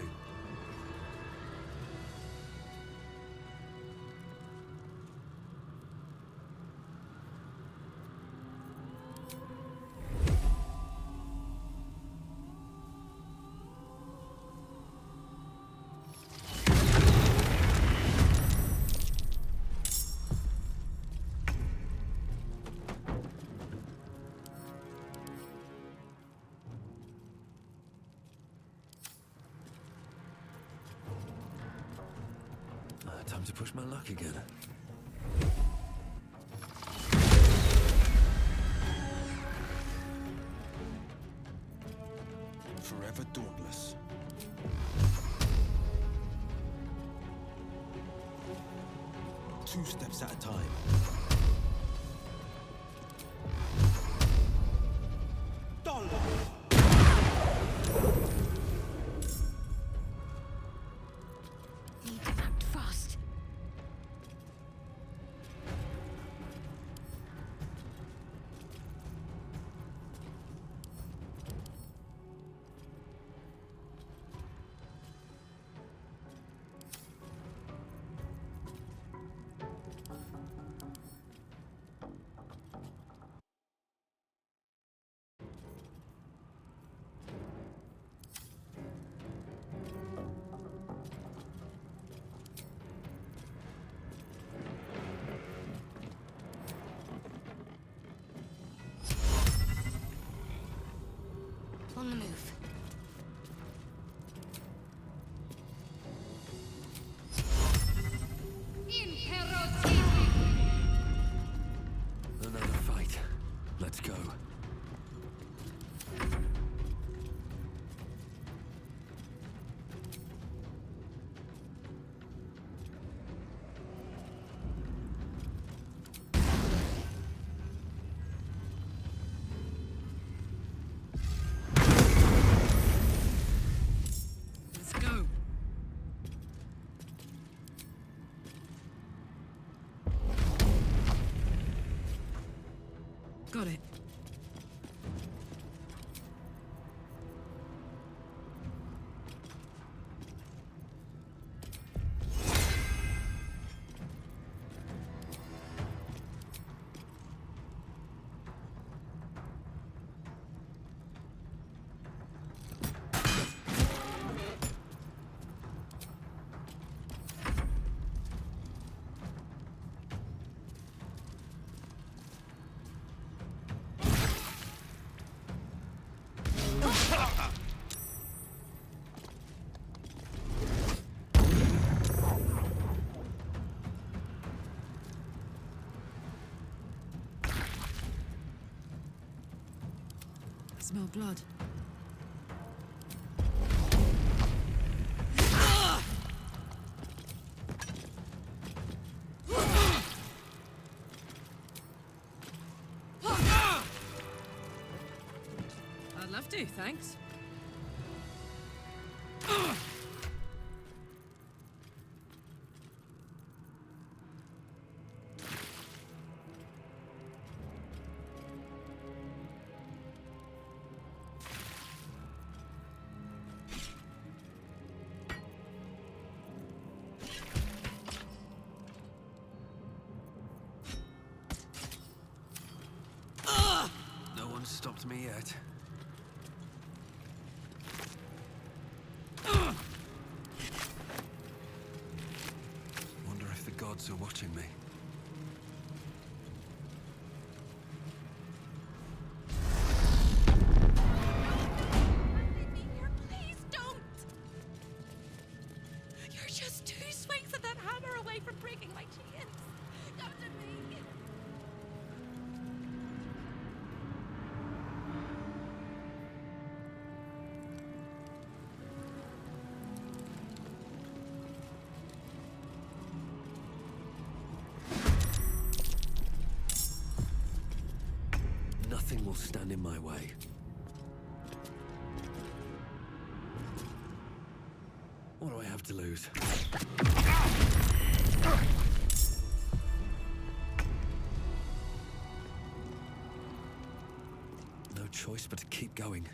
Time to push my luck again. Forever dauntless. Two steps at a time. Need to act fast. On the move. Another fight. Let's go. Let's go. Got it. I smell blood. I'd love to, thanks. No one's stopped me yet. Wonder if the gods are watching me. Please don't! You're just two swings of that hammer away from breaking my chains. Come to me. Nothing will stand in my way. What do I have to lose? No choice but to keep going.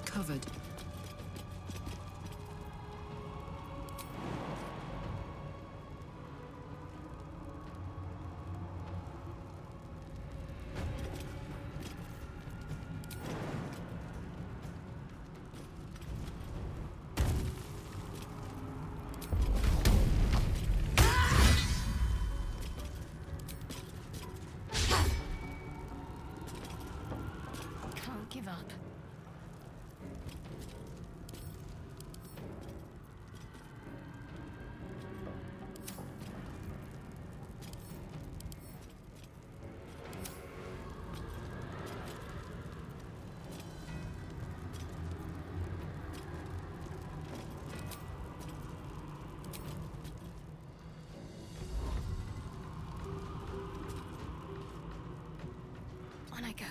Covered. Can't give up. On I go.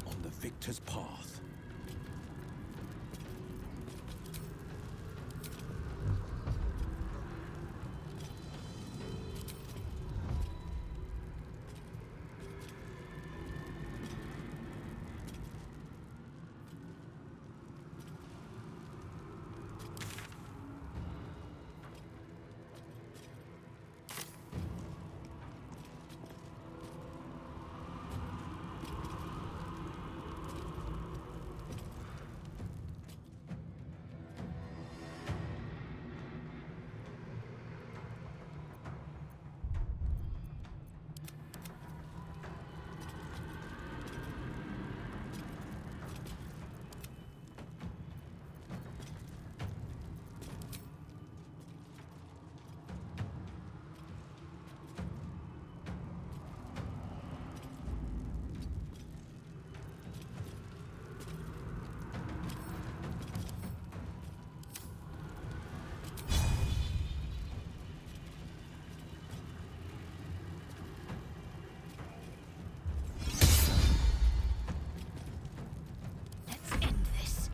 On the victor's path. Let's end this.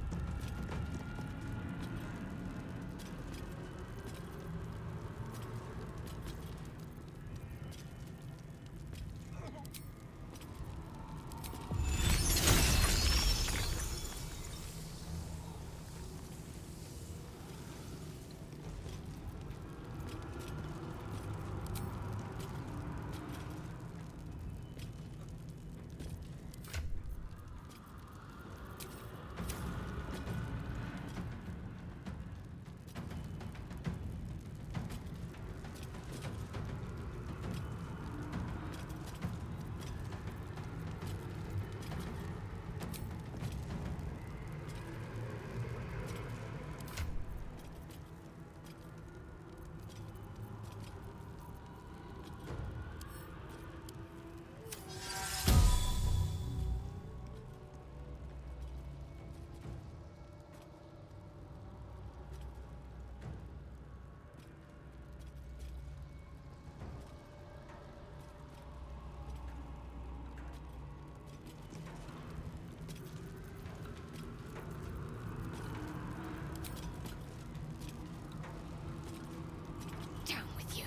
Down with you.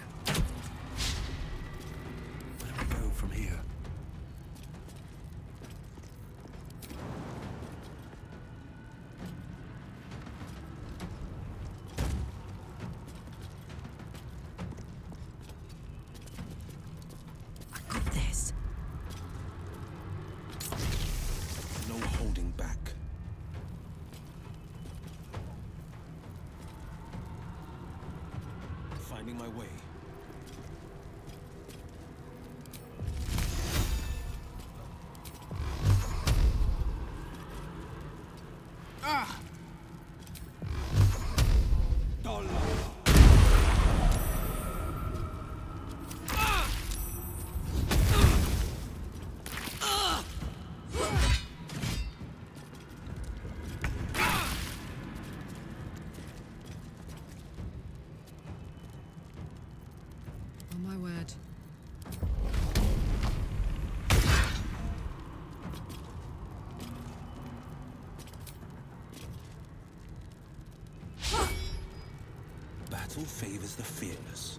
Where do we go from here? I got this. No holding back. Finding my way. Ah! Dollar. Battle favors the fearless.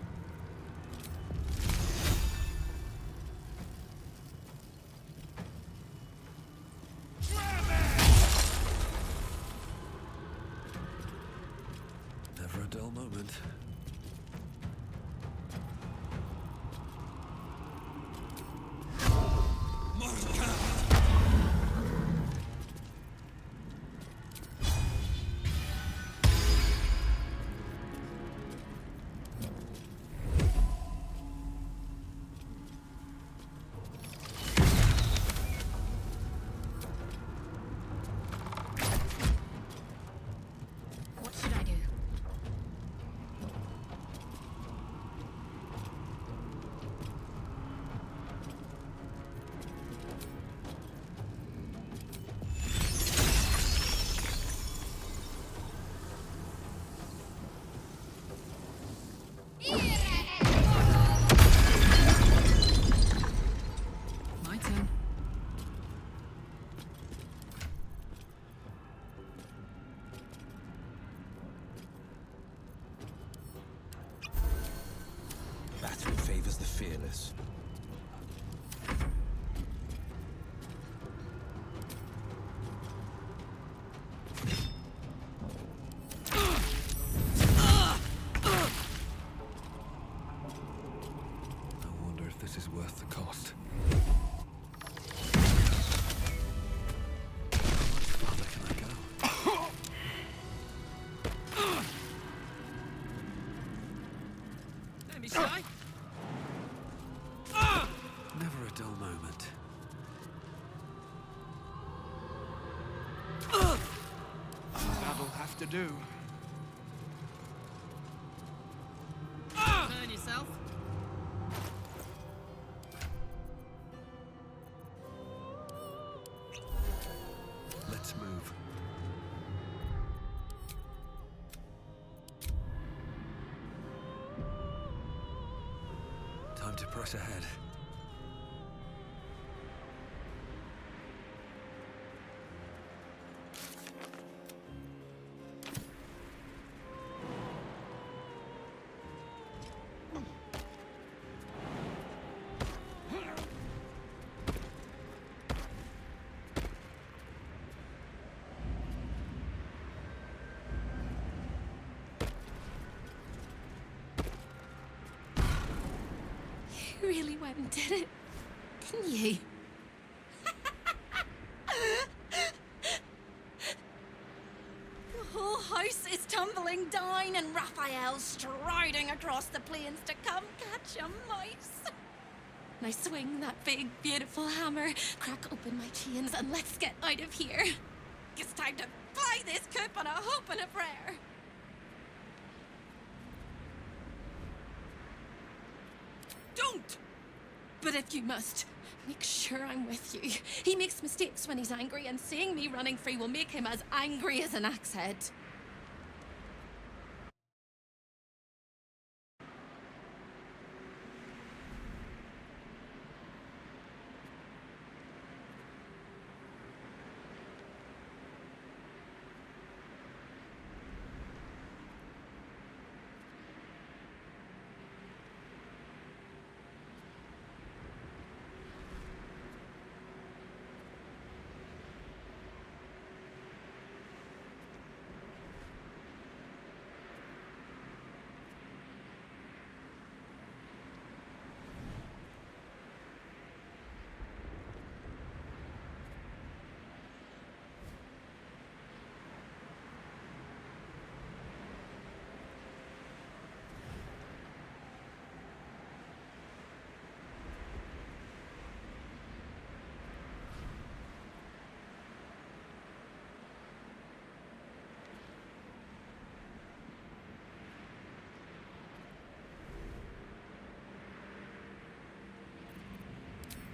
Never a dull moment. What should I do? My turn. Battle favors the fearless. I wonder if this is worth the cost. How much farther can I go? Enemy shy. Never a dull moment. That'll have to do. Turn yourself. Let's move. Time to press ahead. You really went and did it, didn't you? The whole house is tumbling down and Raphael's striding across the plains to come catch a mouse. Now swing that big, beautiful hammer, crack open my chains, and let's get out of here. It's time to fly this coop on a hope and a prayer. Don't! But if you must, make sure I'm with you. He makes mistakes when he's angry, and seeing me running free will make him as angry as an axe head.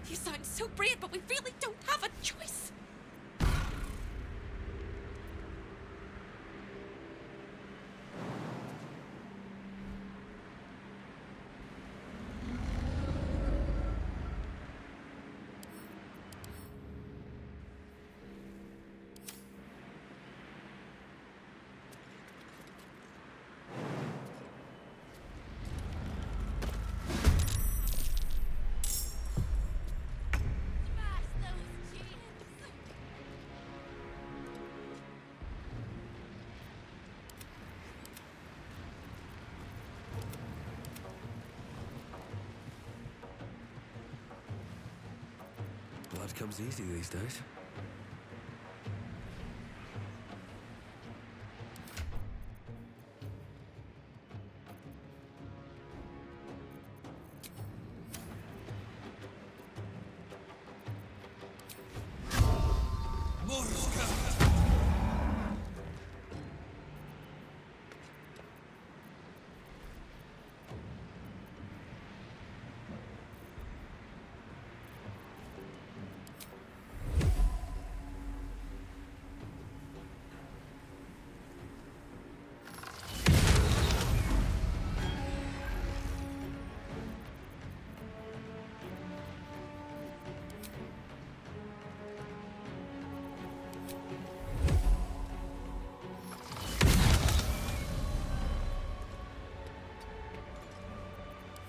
You sound so brave, but we really don't have a choice. comes easy these days.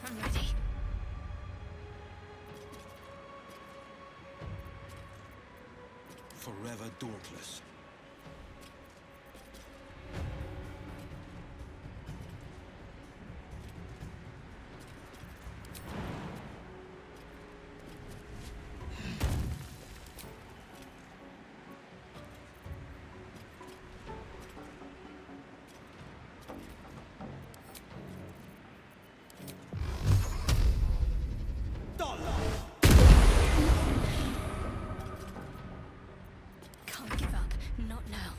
I'm ready. Forever dauntless. Can't give up. Not now.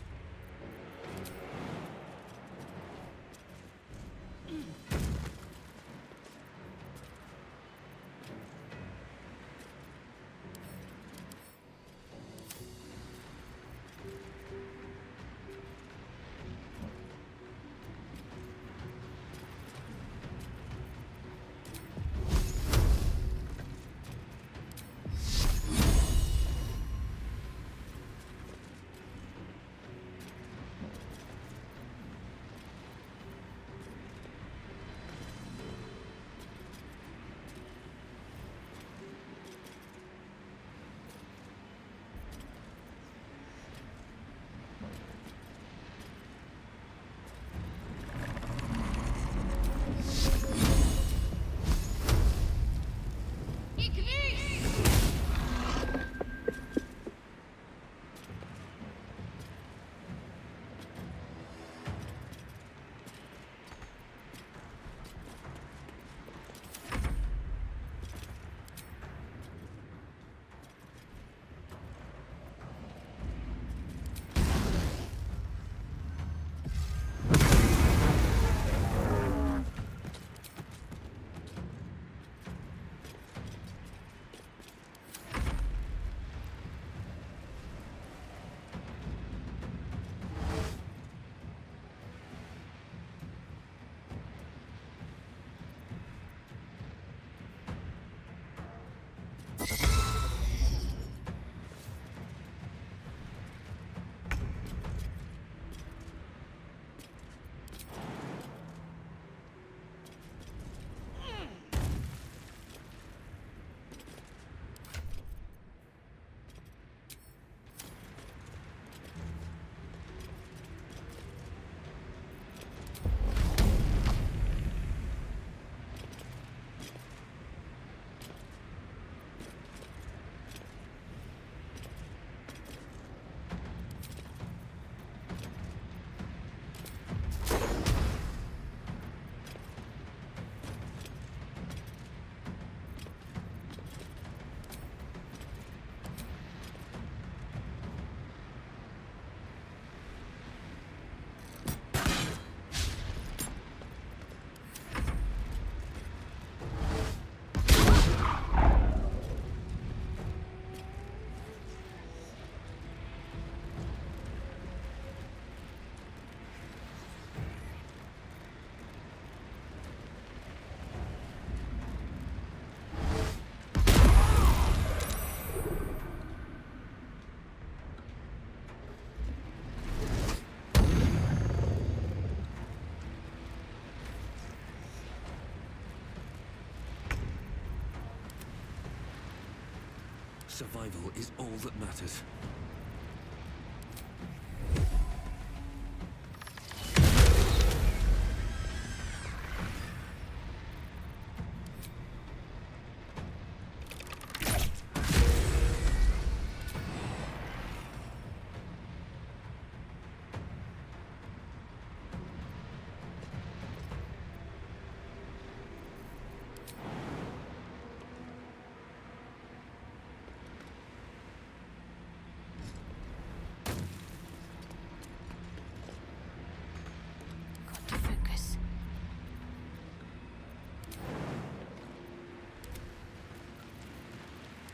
Survival is all that matters.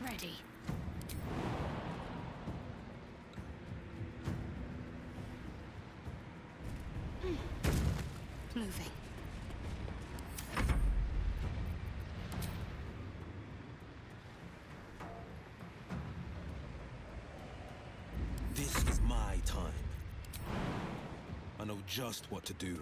ready. Moving. This is my time. I know just what to do.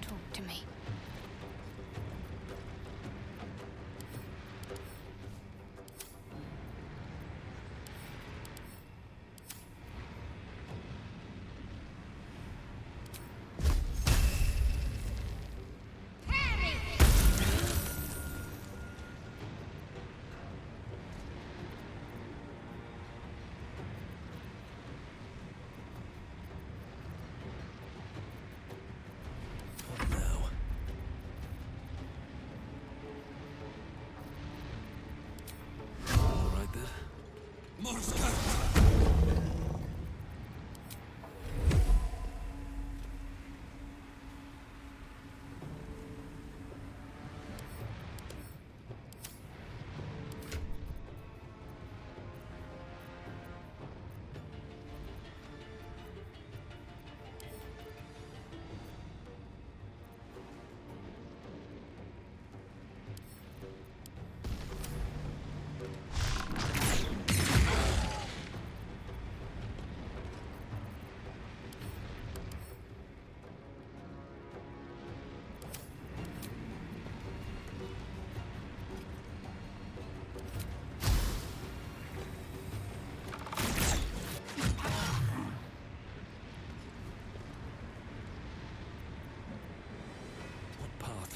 Talk to me.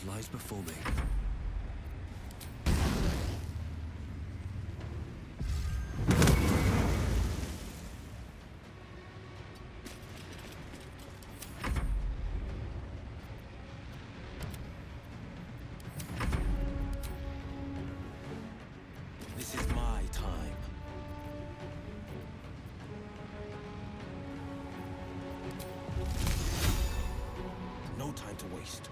Lies before me. This is my time. No time to waste.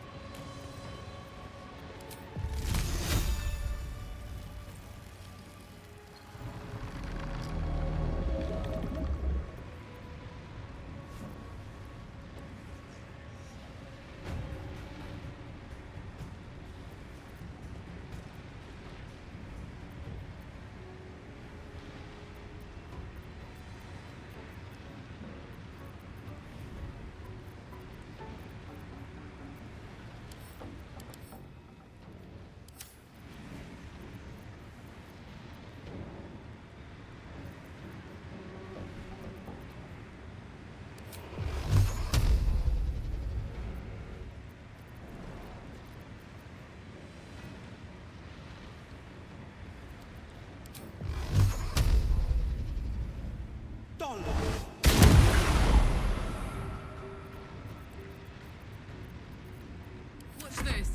What's this?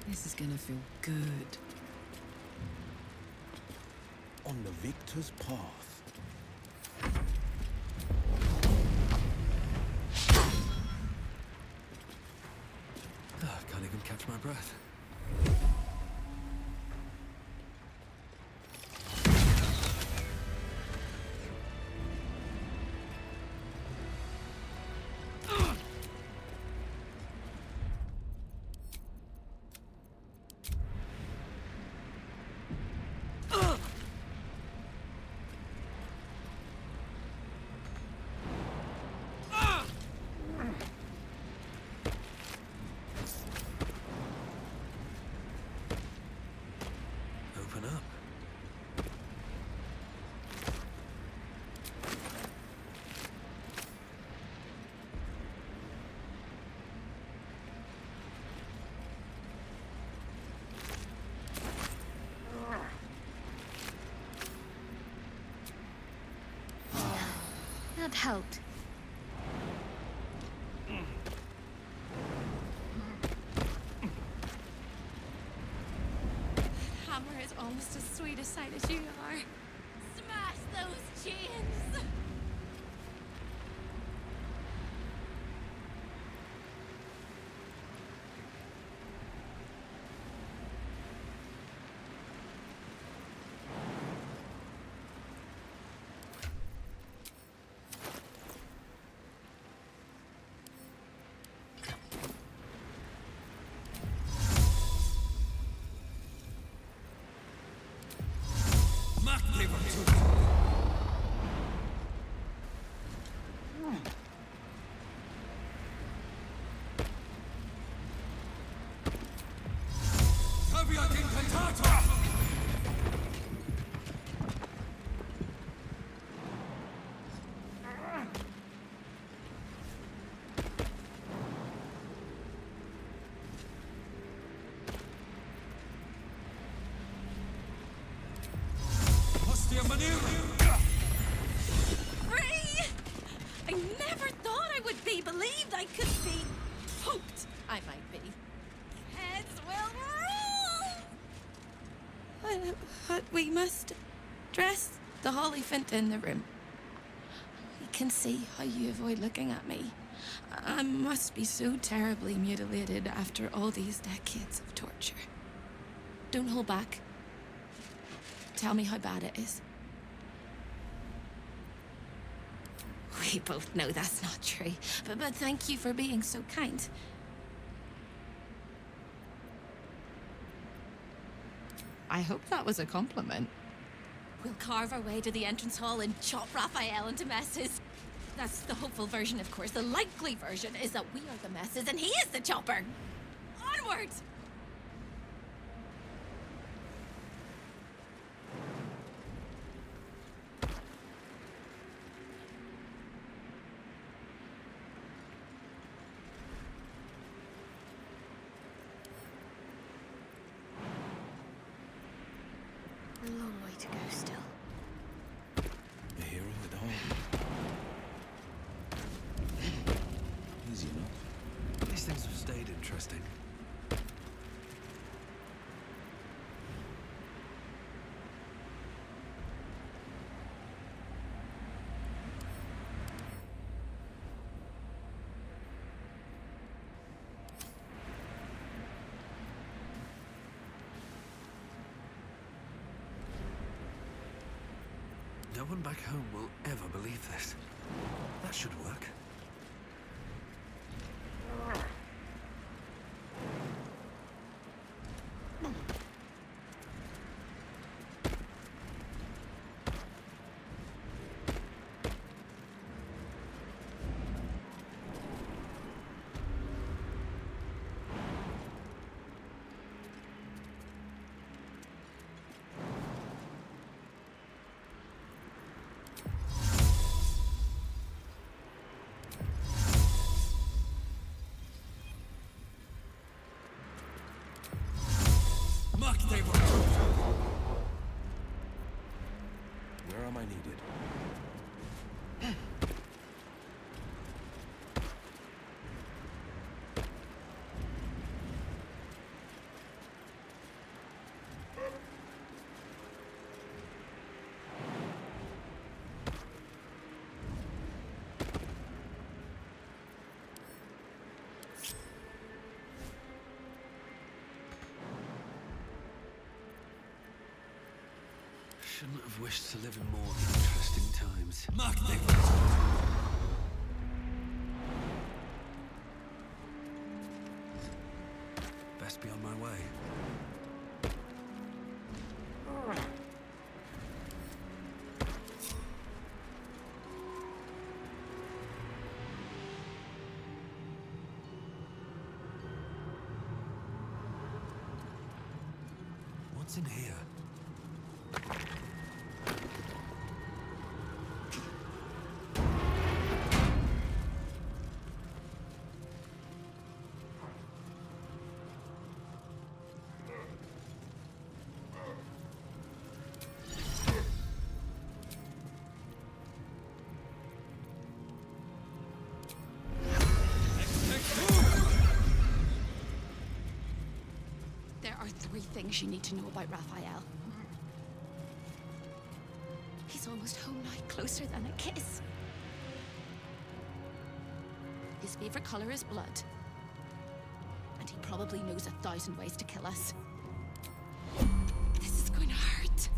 This is gonna feel good. On the victor's path. catch my breath. Open up. That helped. Hammer is almost as sweet a sight as you are. Smash those chains! Free! I never thought I would be believed I could be hoped I might be. Heads will roll! But we must dress the Hollyphant in the room. I can see how you avoid looking at me. I must be so terribly mutilated after all these decades of torture. Don't hold back. Tell me how bad it is. We both know that's not true, but thank you for being so kind. I hope that was a compliment. We'll carve our way to the entrance hall and chop Raphael into messes. That's the hopeful version, of course. The likely version is that we are the messes and he is the chopper. Onward! A long way to go still. The hero at home. Easy enough. These things have stayed interesting. No one back home will ever believe this. That should work. I've wished to live in more interesting times. Best be on my way. What's in here? There are 3 things you need to know about Raphael. He's almost home now, closer than a kiss. His favorite color is blood. And he probably knows 1,000 ways to kill us. This is going to hurt.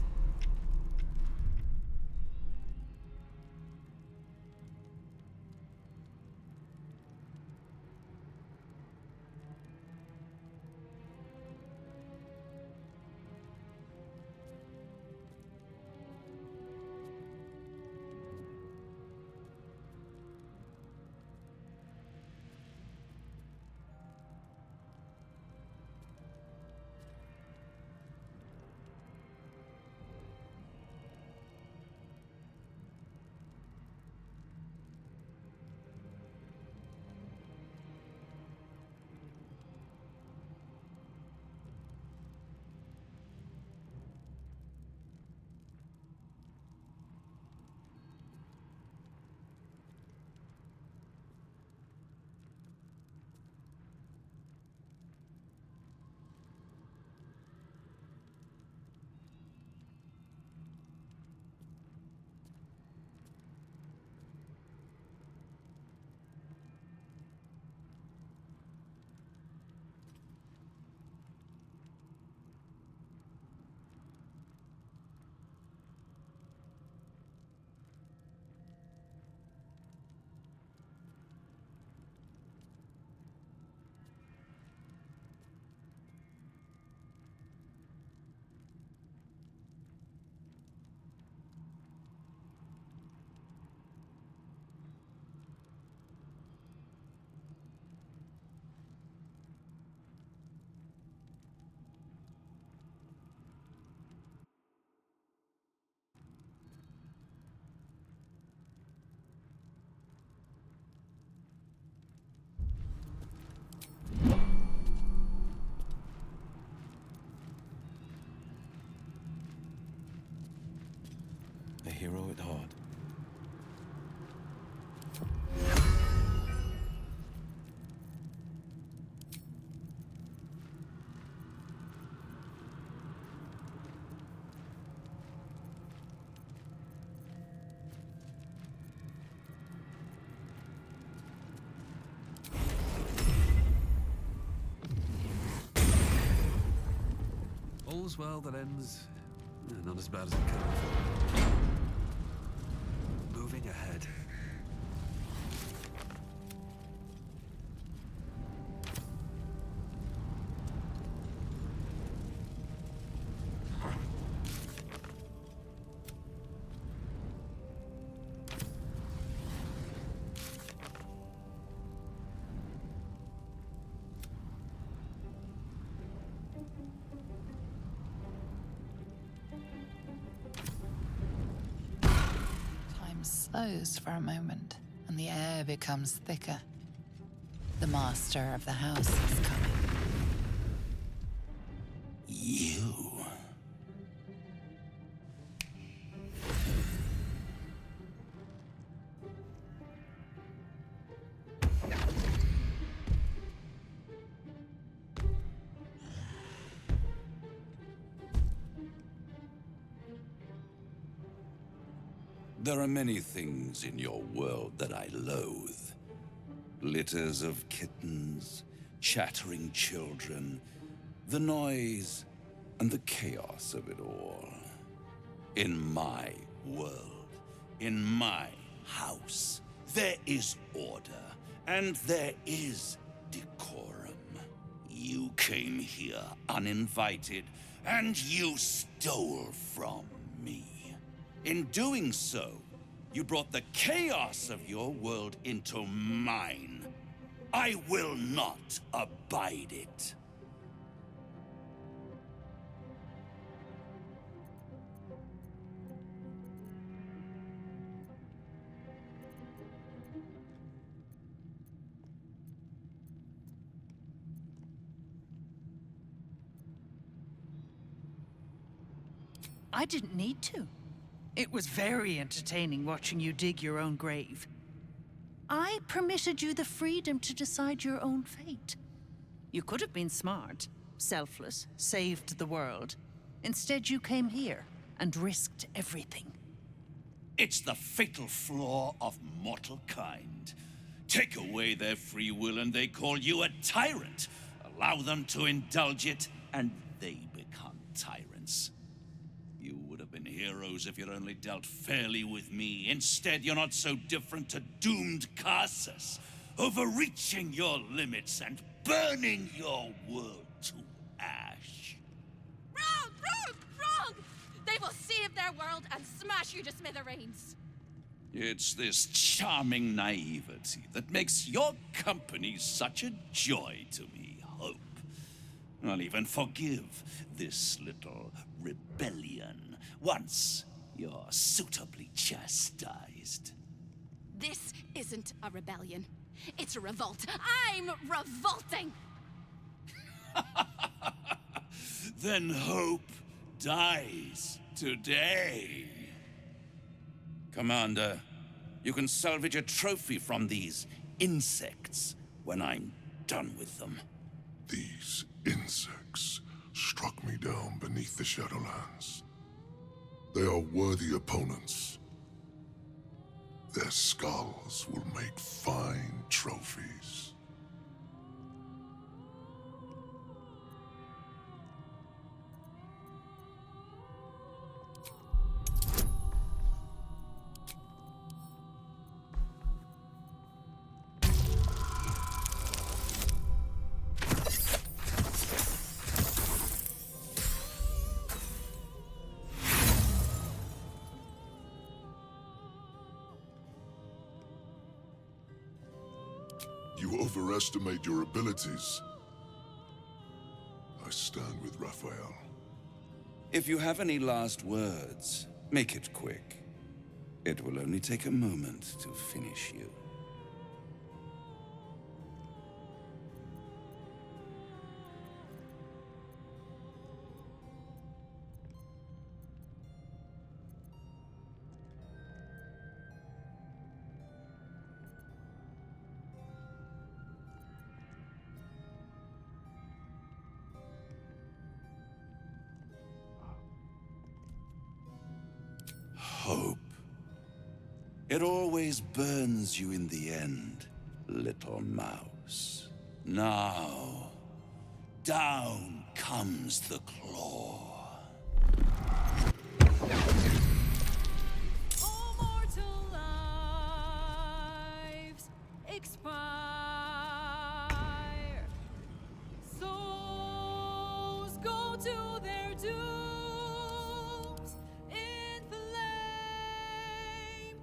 A hero at heart. All's well that ends. Not as bad as it could have. Moving ahead. Slows for a moment, and the air becomes thicker. The master of the house is coming. You. There are many things in your world that I loathe. Litters of kittens, chattering children, the noise and the chaos of it all. In my world, in my house, there is order, and there is decorum. You came here uninvited, and you stole from me. In doing so, you brought the chaos of your world into mine. I will not abide it. I didn't need to. It was very entertaining watching you dig your own grave. I permitted you the freedom to decide your own fate. You could have been smart, selfless, saved the world. Instead, you came here and risked everything. It's the fatal flaw of mortal kind. Take away their free will and they call you a tyrant. Allow them to indulge it and they become tyrants. You would have been heroes if you'd only dealt fairly with me. Instead, you're not so different to doomed Carsus, overreaching your limits and burning your world to ash. Wrong! Wrong! Wrong! They will save their world and smash you to smithereens. It's this charming naivety that makes your company such a joy to me, Hope. I'll even forgive this little rebellion once you're suitably chastised. This isn't a rebellion. It's a revolt. I'm revolting! Then Hope dies today. Commander, you can salvage a trophy from these insects when I'm done with them. These insects struck me down beneath the Shadowlands. They are worthy opponents. Their skulls will make fine trophies. You overestimate your abilities. I stand with Raphael. If you have any last words, make it quick. It will only take a moment to finish you. Hope. It always burns you in the end, little mouse. Now, down comes the claw. All mortal lives expire. Souls go to their dooms in flame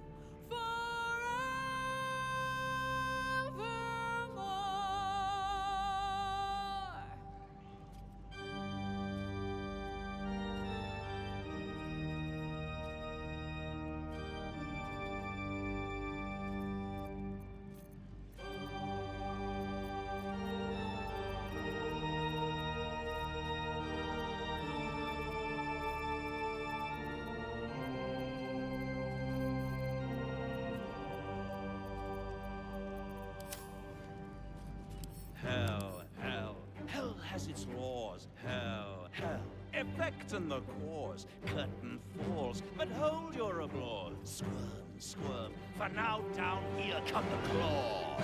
forevermore. Hell, hell, hell has its laws. Hell, hell, effect and the cause. Curtain falls, but hold your applause. Squirm, squirm, for now down here come the claws.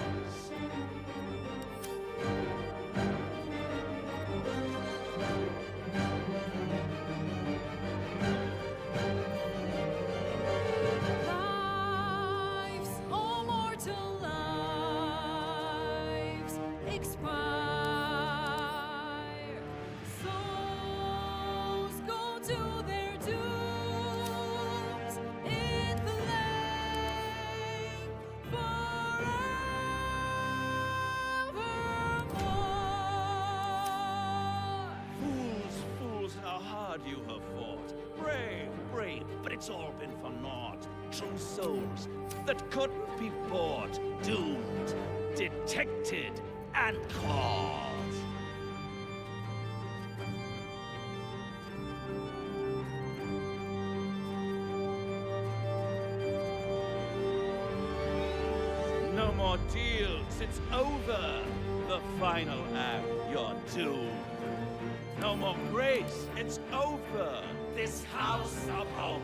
it's all been for naught. True souls that couldn't be bought, doomed, detected, and caught. No more deals, it's over. The final act, you're doomed. No more grace, it's over. This house of hope.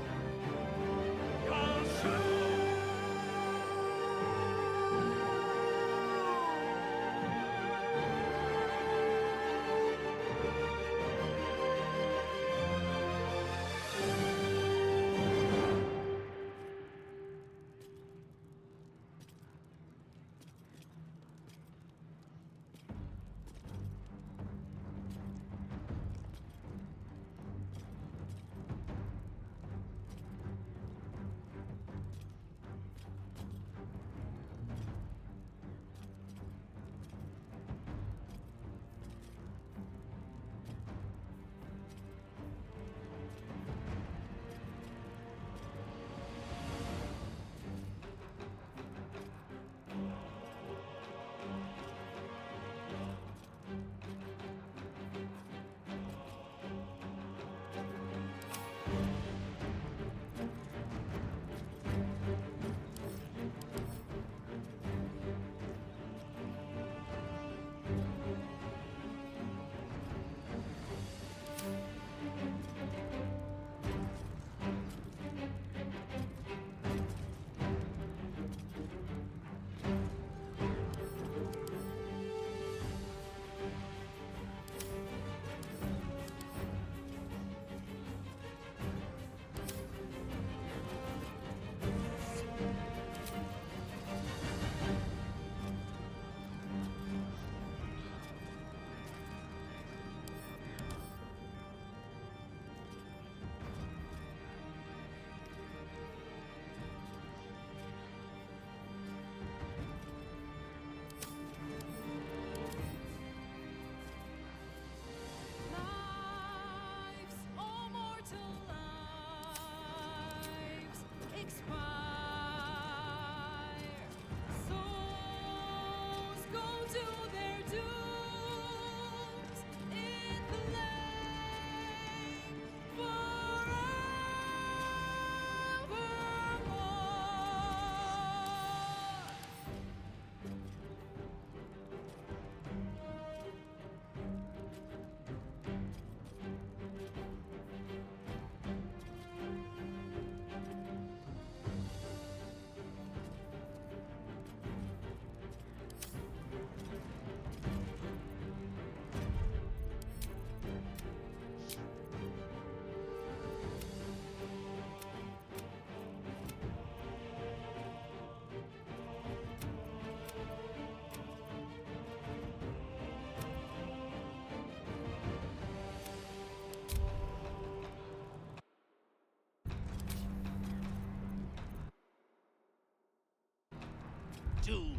You're doomed,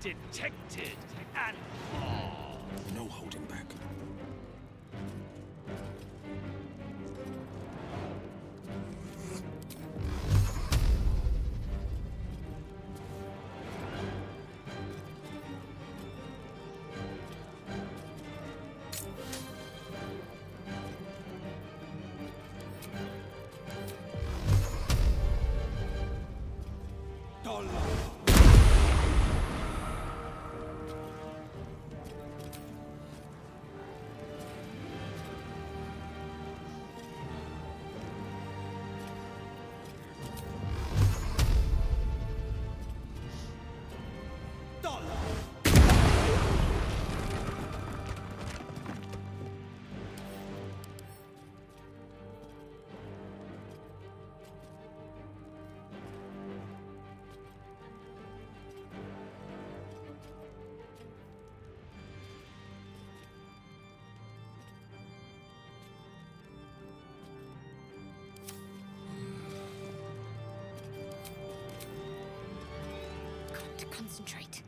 detected, and caught. No holding back. Got to concentrate.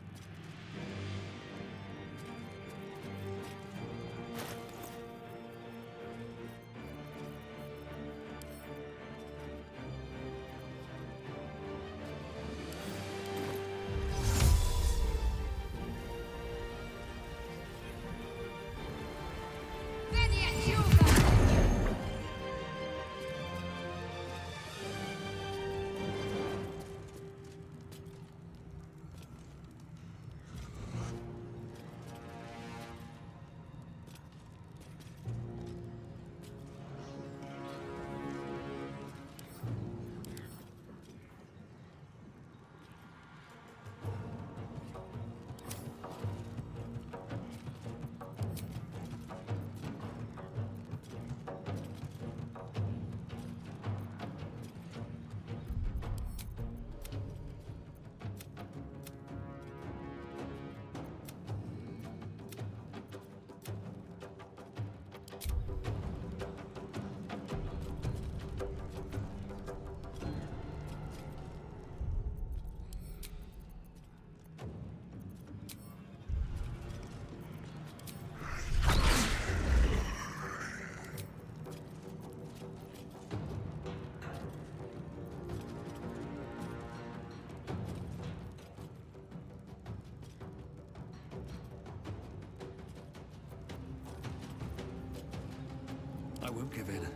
won't give in.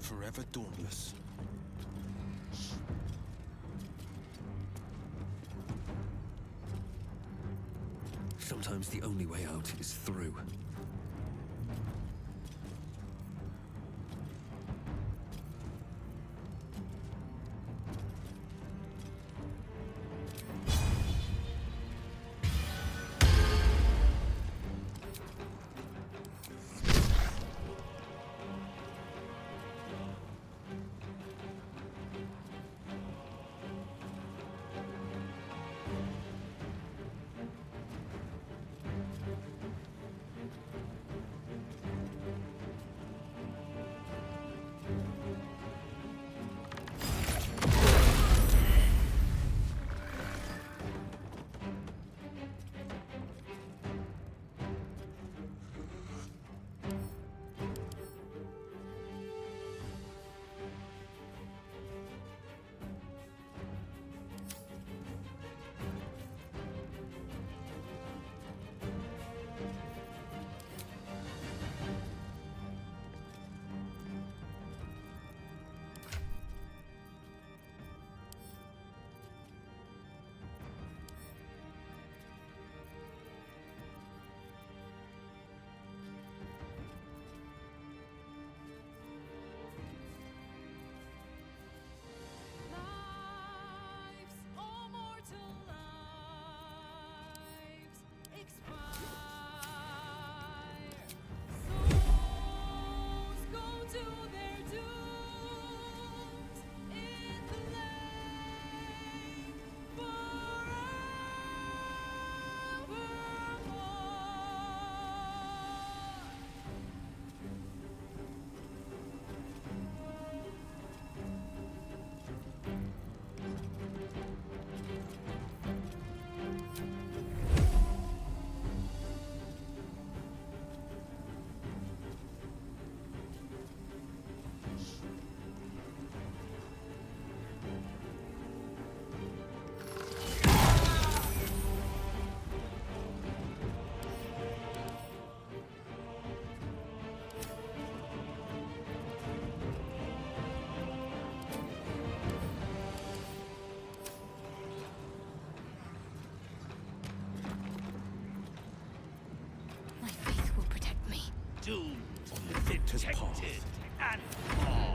Forever dauntless. Sometimes the only way out is through. Lives, all mortal lives, expire. Souls go to their dooms in the lake My faith will protect me. Doomed, detected, and lost.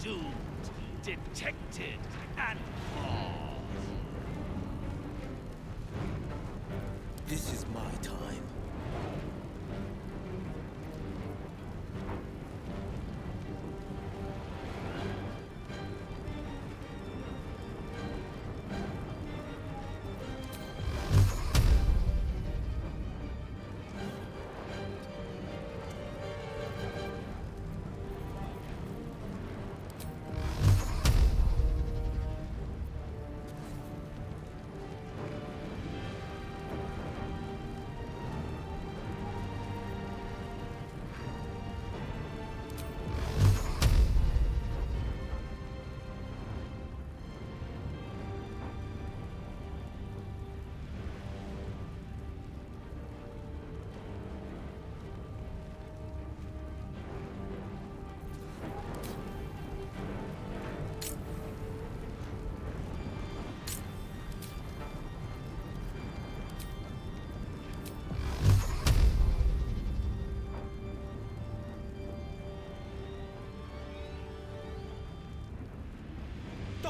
Doomed, detected, and lost. This is my time.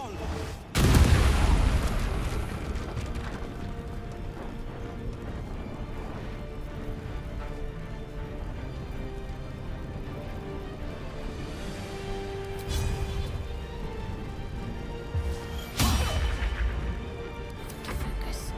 Sol! Focus.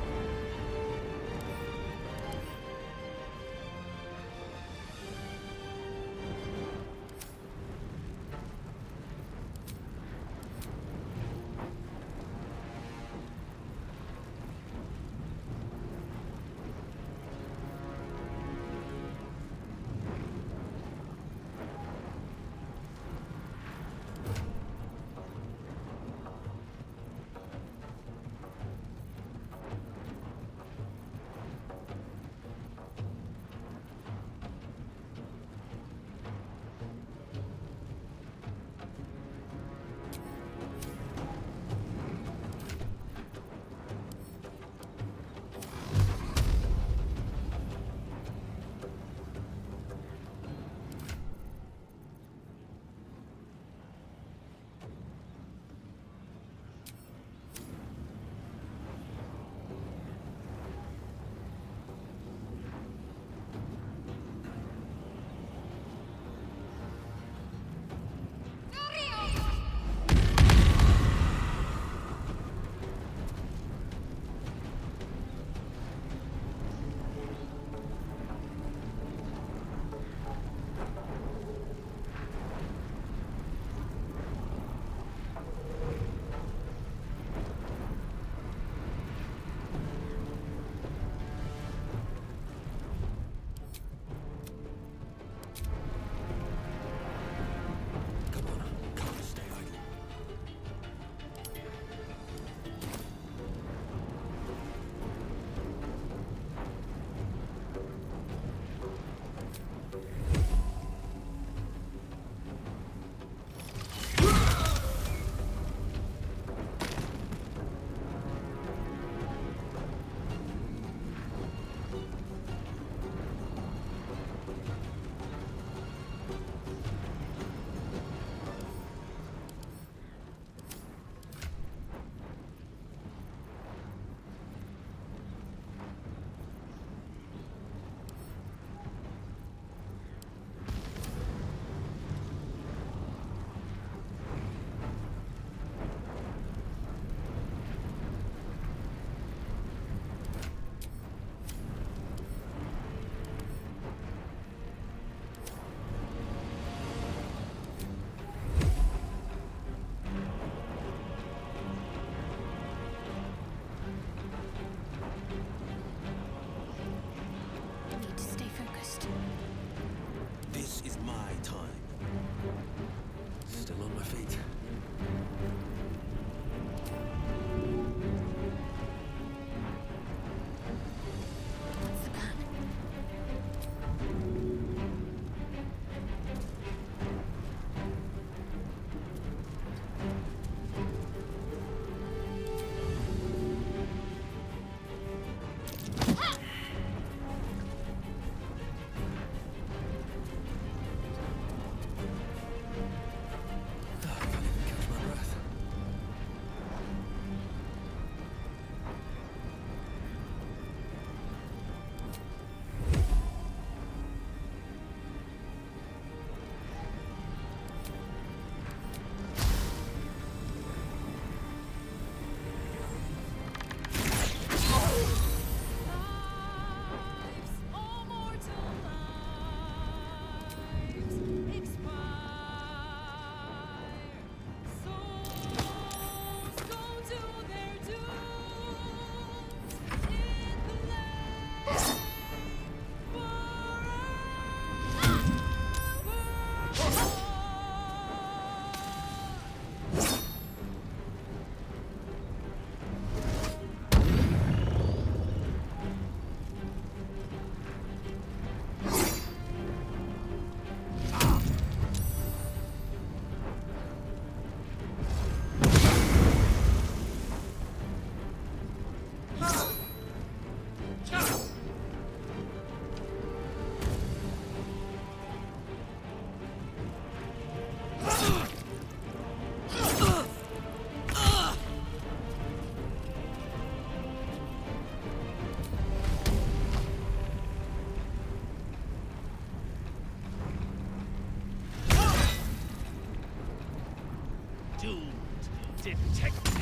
Take this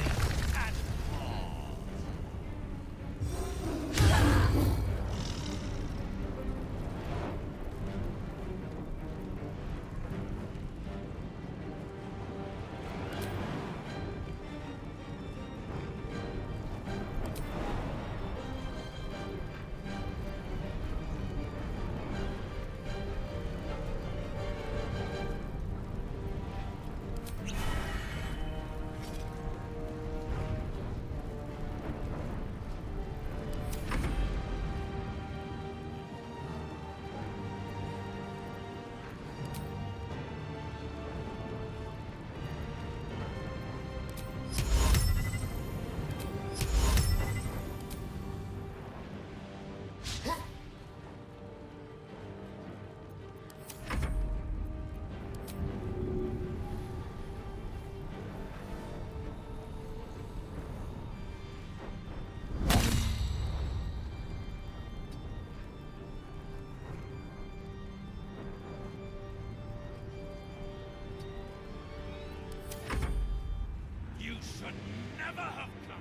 and fall. You should never have come.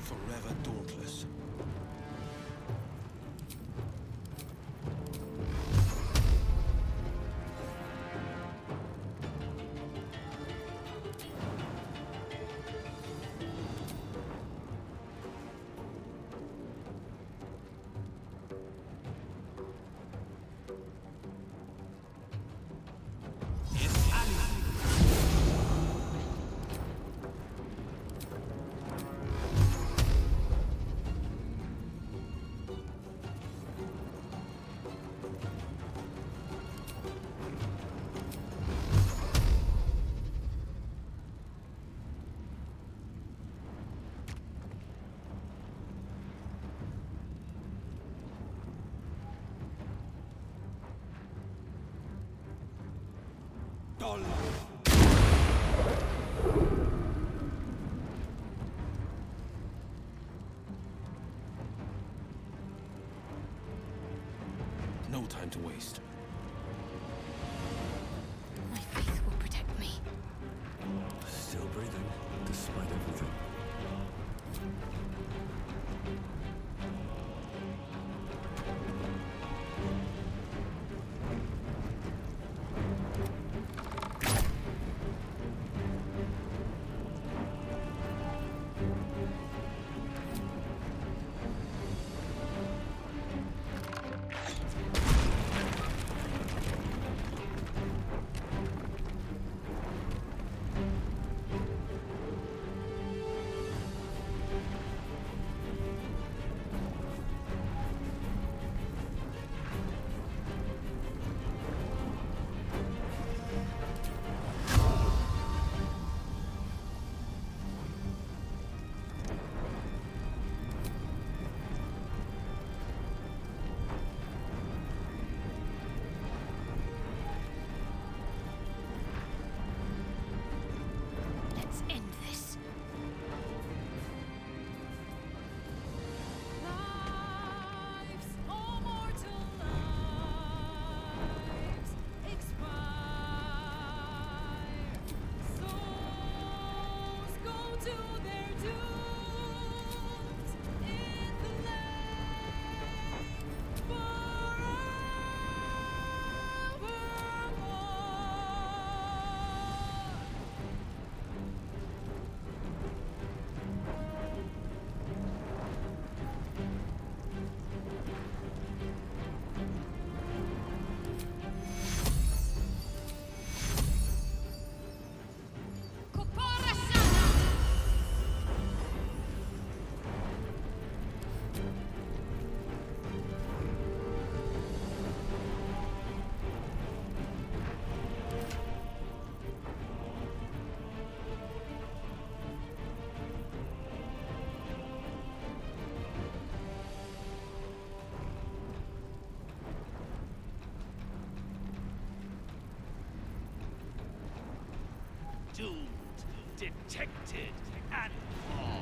Forever dauntless. No time to waste. My faith will protect me. Still breathing, despite everything. to their dooms in the lake forevermore. Doomed, detected, and caught.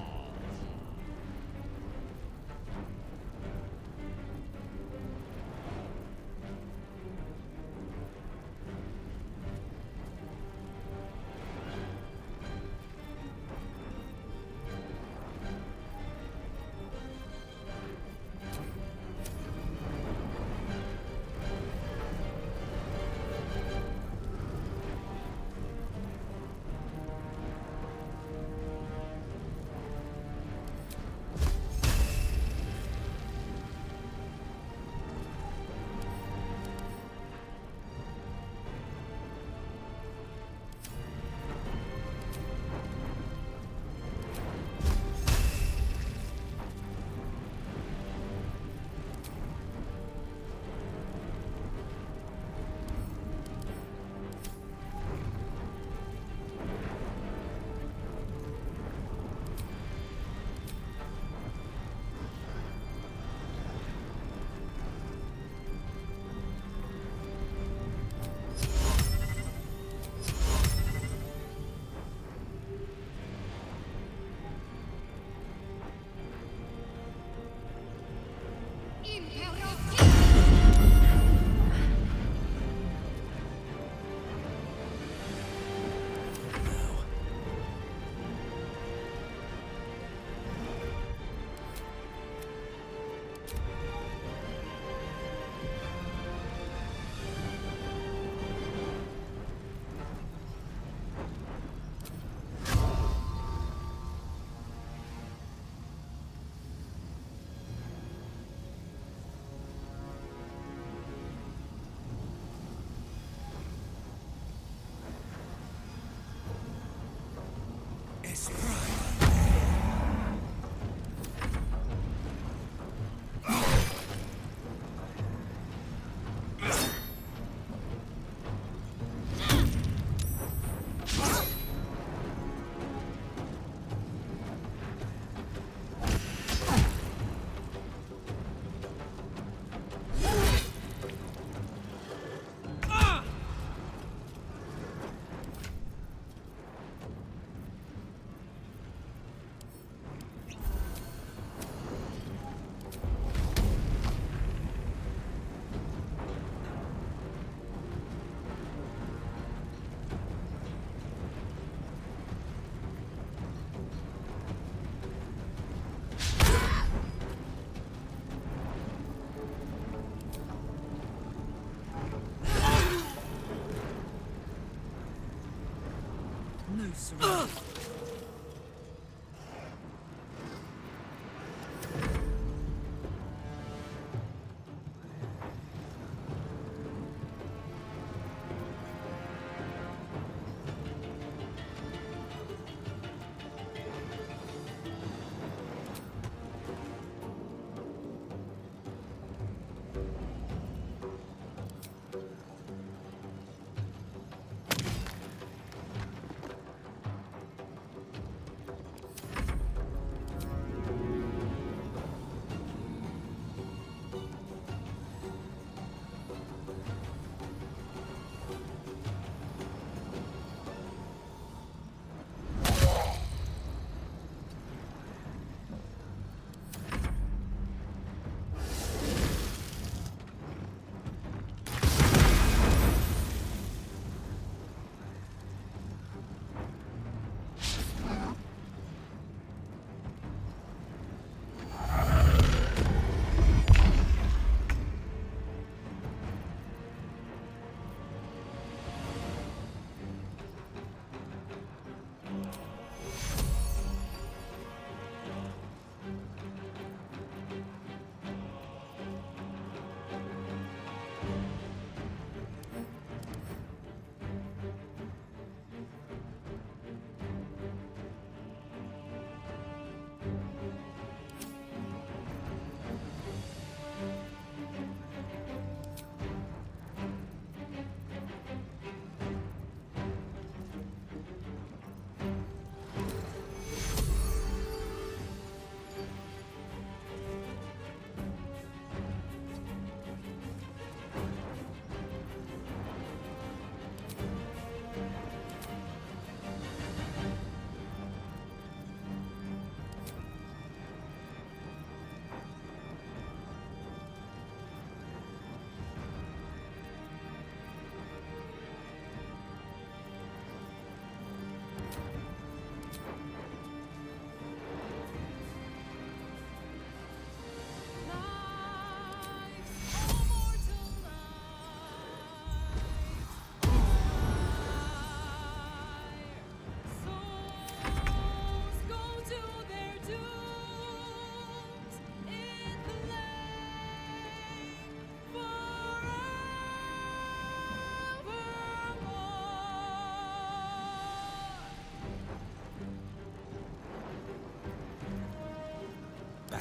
No surrender.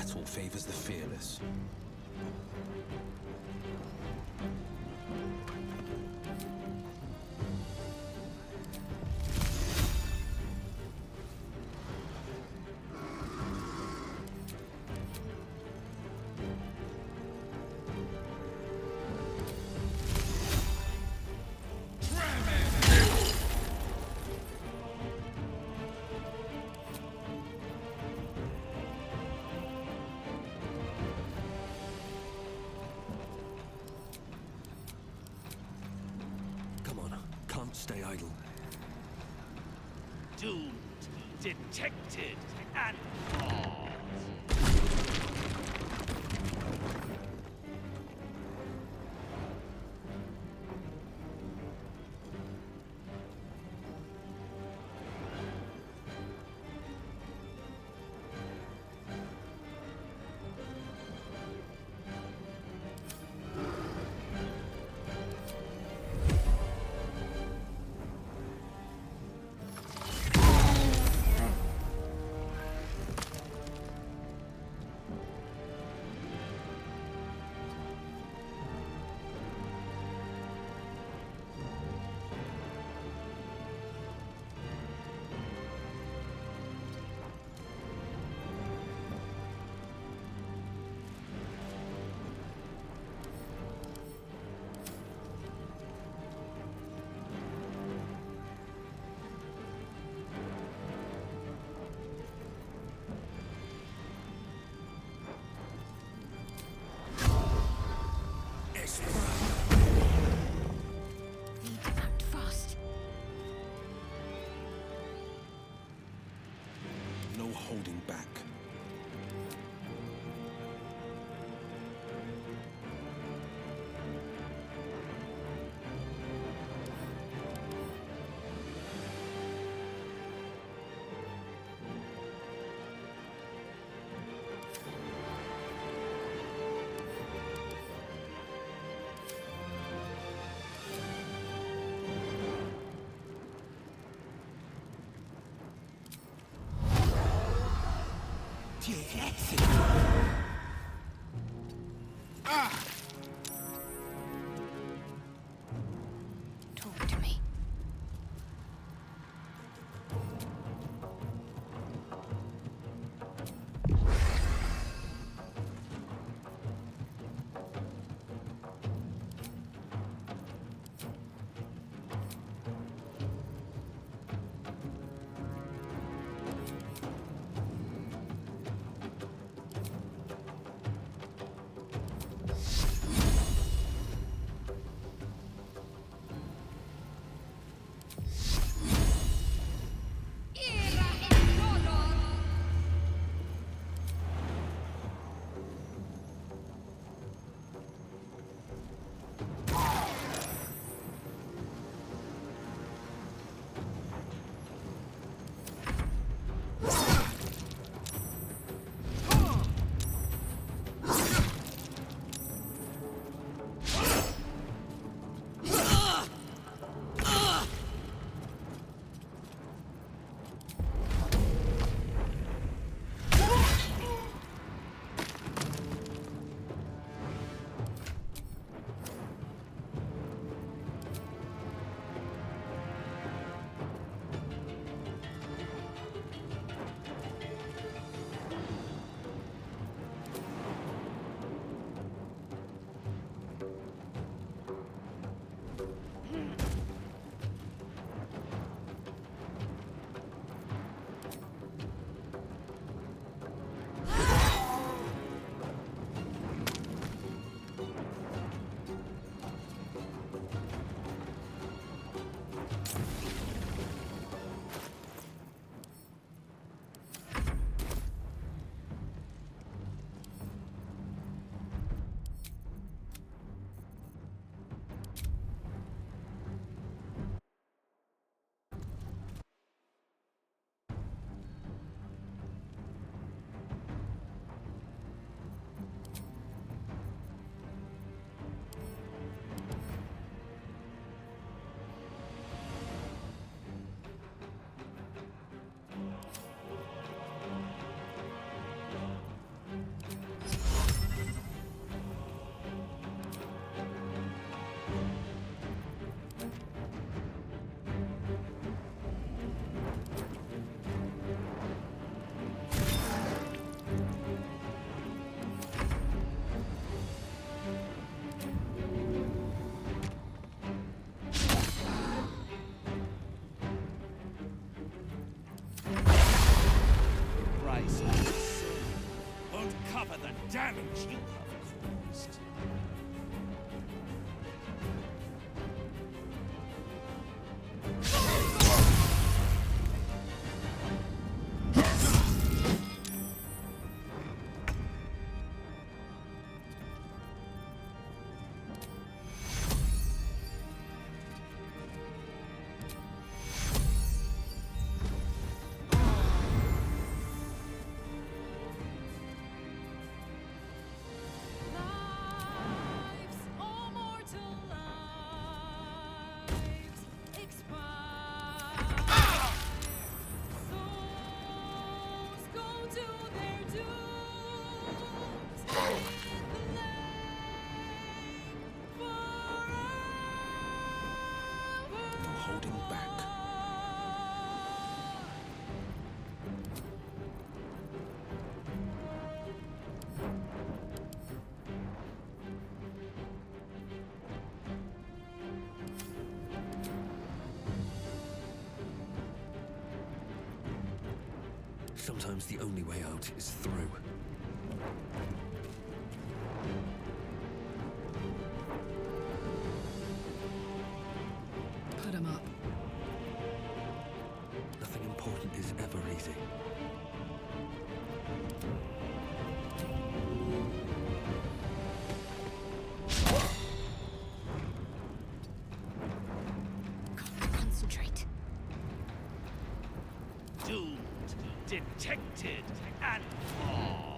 Battle favors the fearless. Can't stay idle. Doomed, detected, and lost. Need to act fast. No holding back. Talk to me. recover the damage you have caused. Lives, all mortal lives, expire. Souls go to their dooms in the lake forever. No holding back. Sometimes the only way out is through. Put him up. Nothing important is ever easy. Concentrate. Doomed, detected, and lost.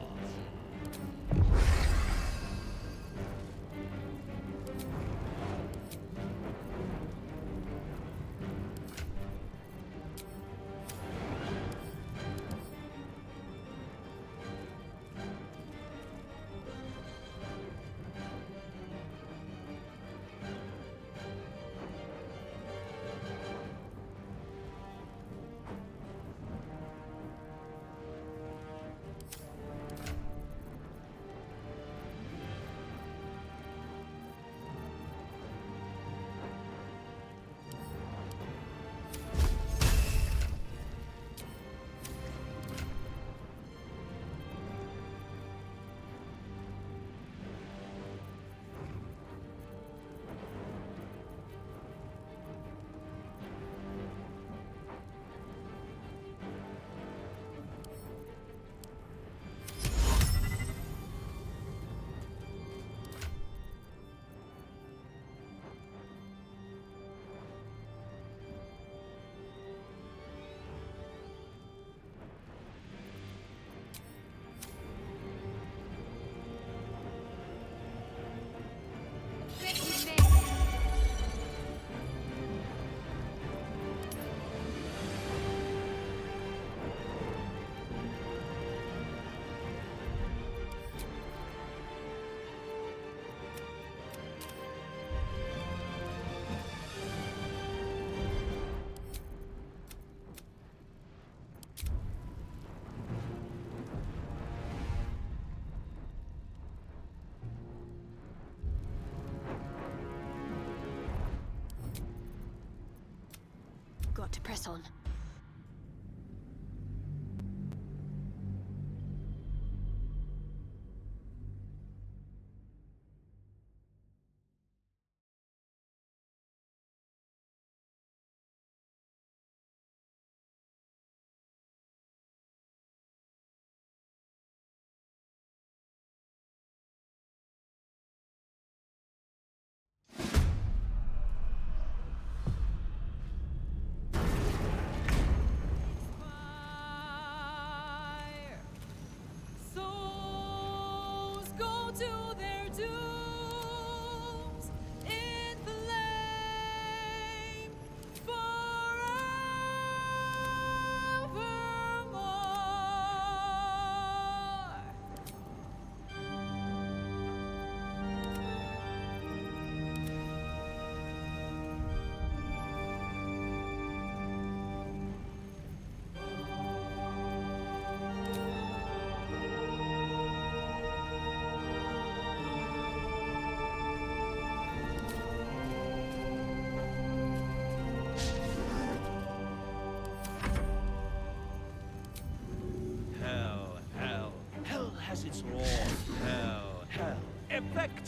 Got to press on.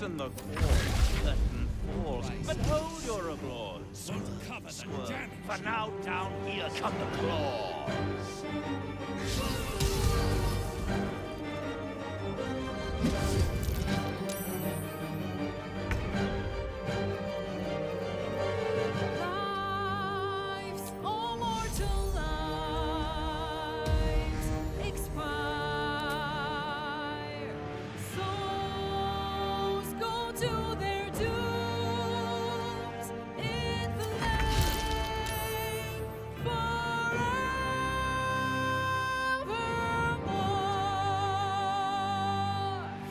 effecting the cause, curtain falls, but hold your applause. Don't cover the damage. For now, down here come the claws. Lives, all mortal lives, expire. Souls go to their dooms in the lake forevermore.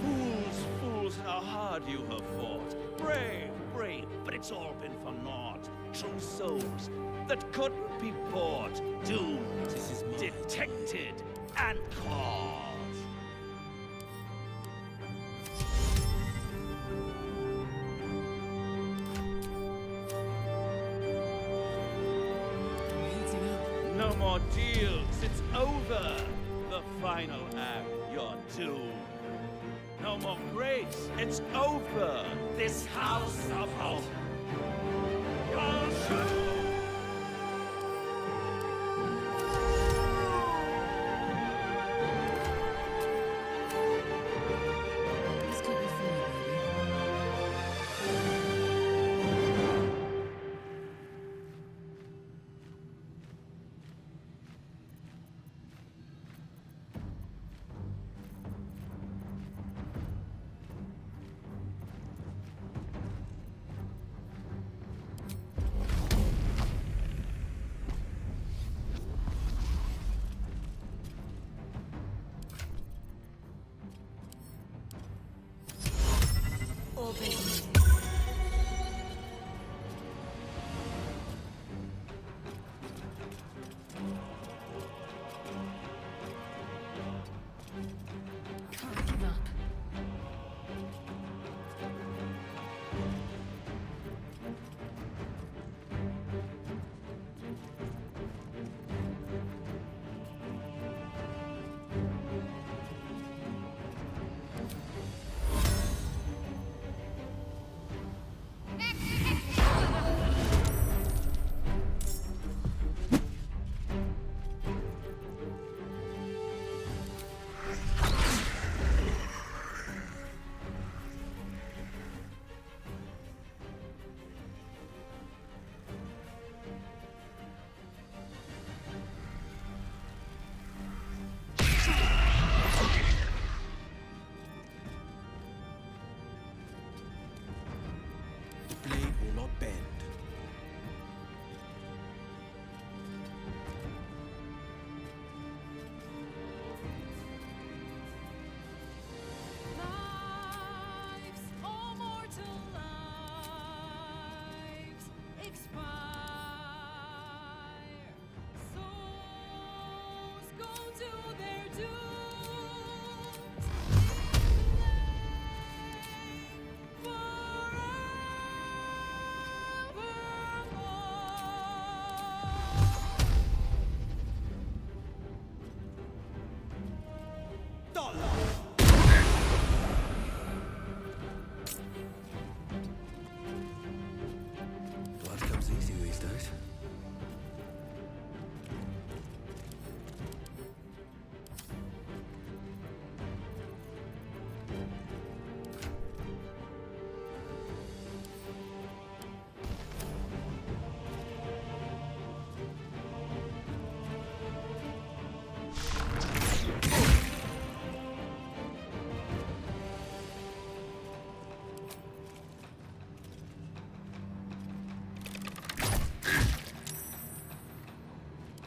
Fools, fools, how hard you have fought. Brave, brave, but it's all been for naught. True souls that couldn't be bought. Doomed, detected, and caught. No more deals, it's over. The final act, you're doomed. No more grace, it's over. This house of hope. Can't give up. The blade will not bend. Lives, all mortal lives, expire. Souls go to their dooms in the lake Blood comes easy these days.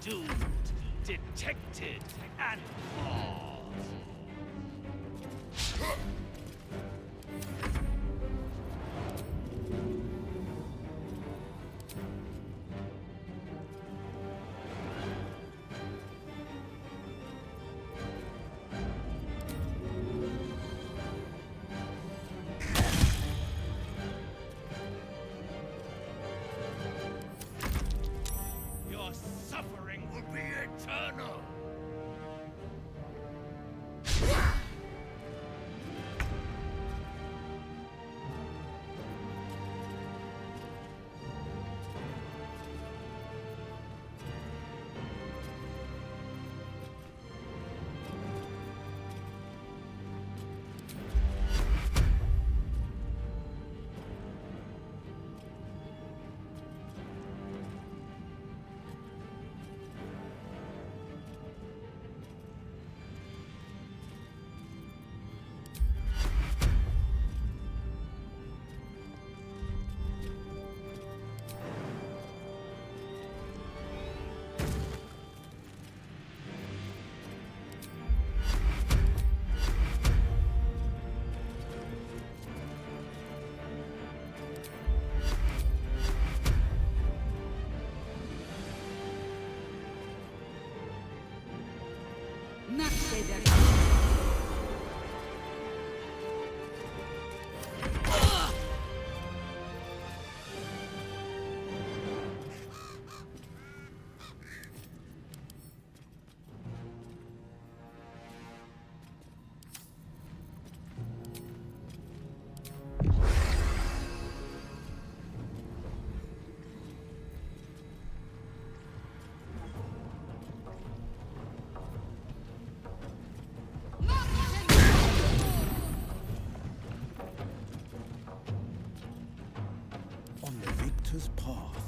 Doomed, detected, and caught. Your suffering will be eternal. On the victor's path.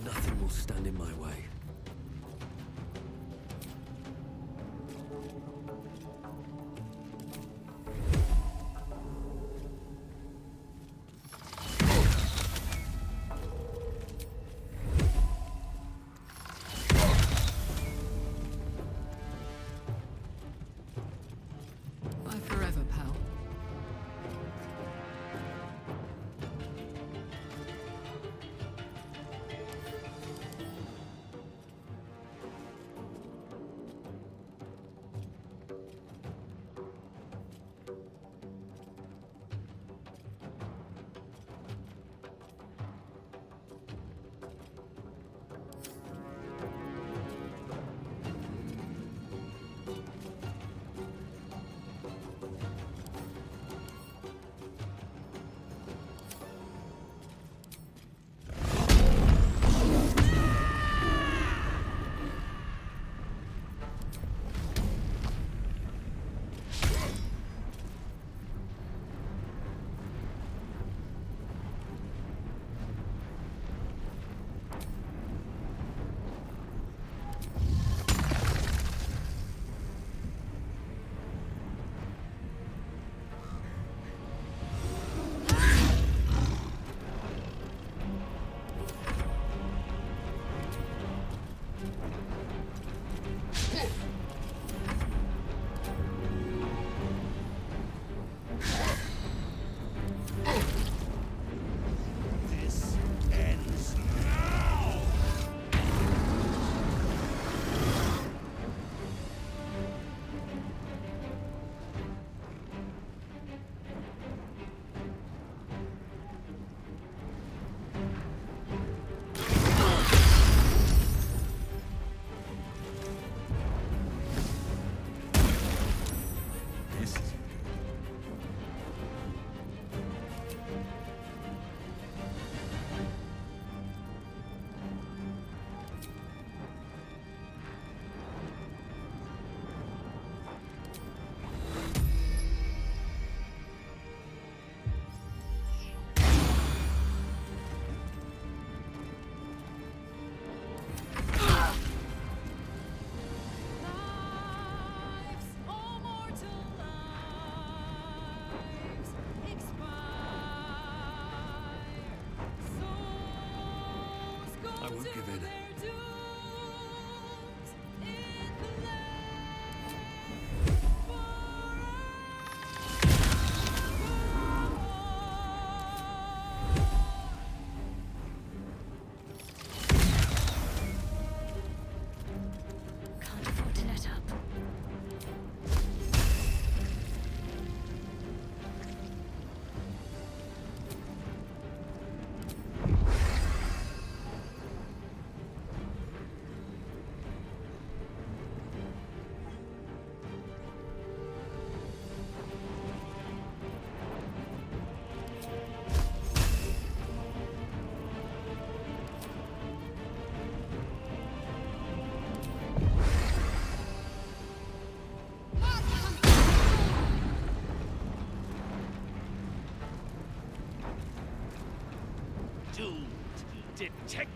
Nothing will stand in my way. Bye forever, pal. I won't give in. Can't afford to let up.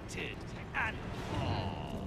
protected at all.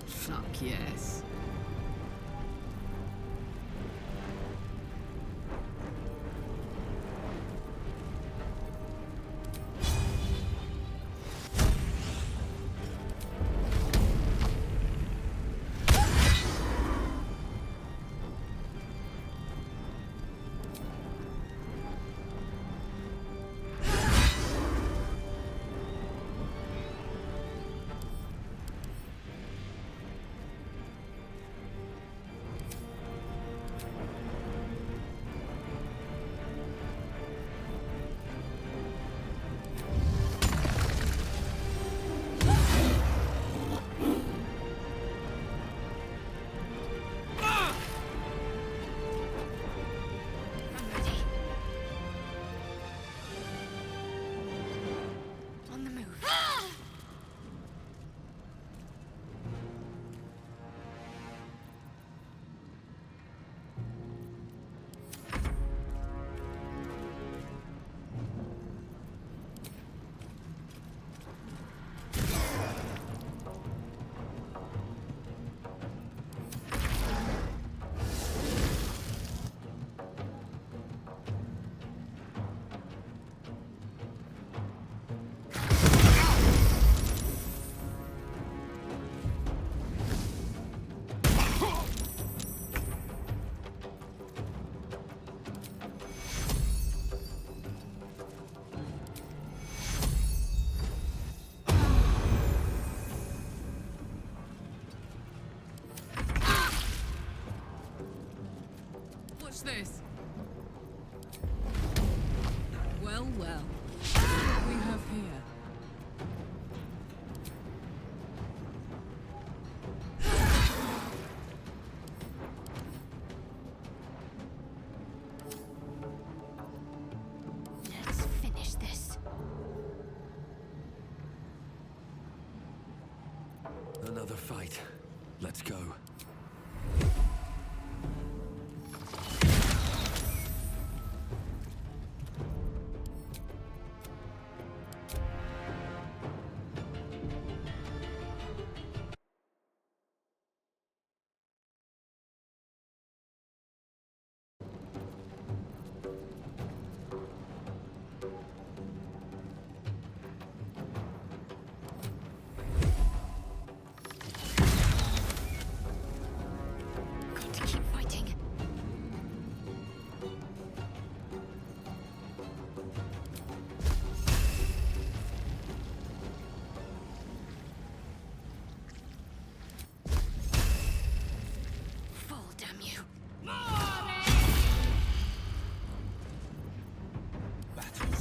Fuck yes. What's this? Well, well. What we have here? Let's finish this. Another fight. Let's go.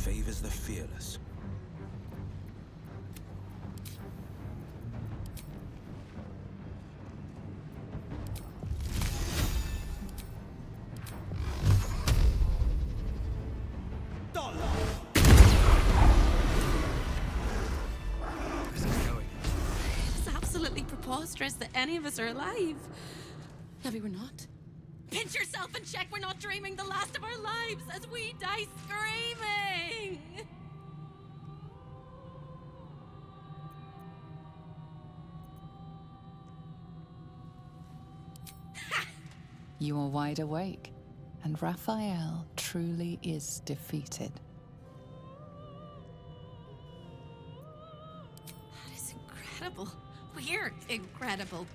Favors the fearless. It's absolutely preposterous that any of us are alive. Maybe we're not. Pinch yourself and check we're not dreaming the last of our lives as we die screaming! You are wide awake, and Raphael truly is defeated. That is incredible. We're incredible.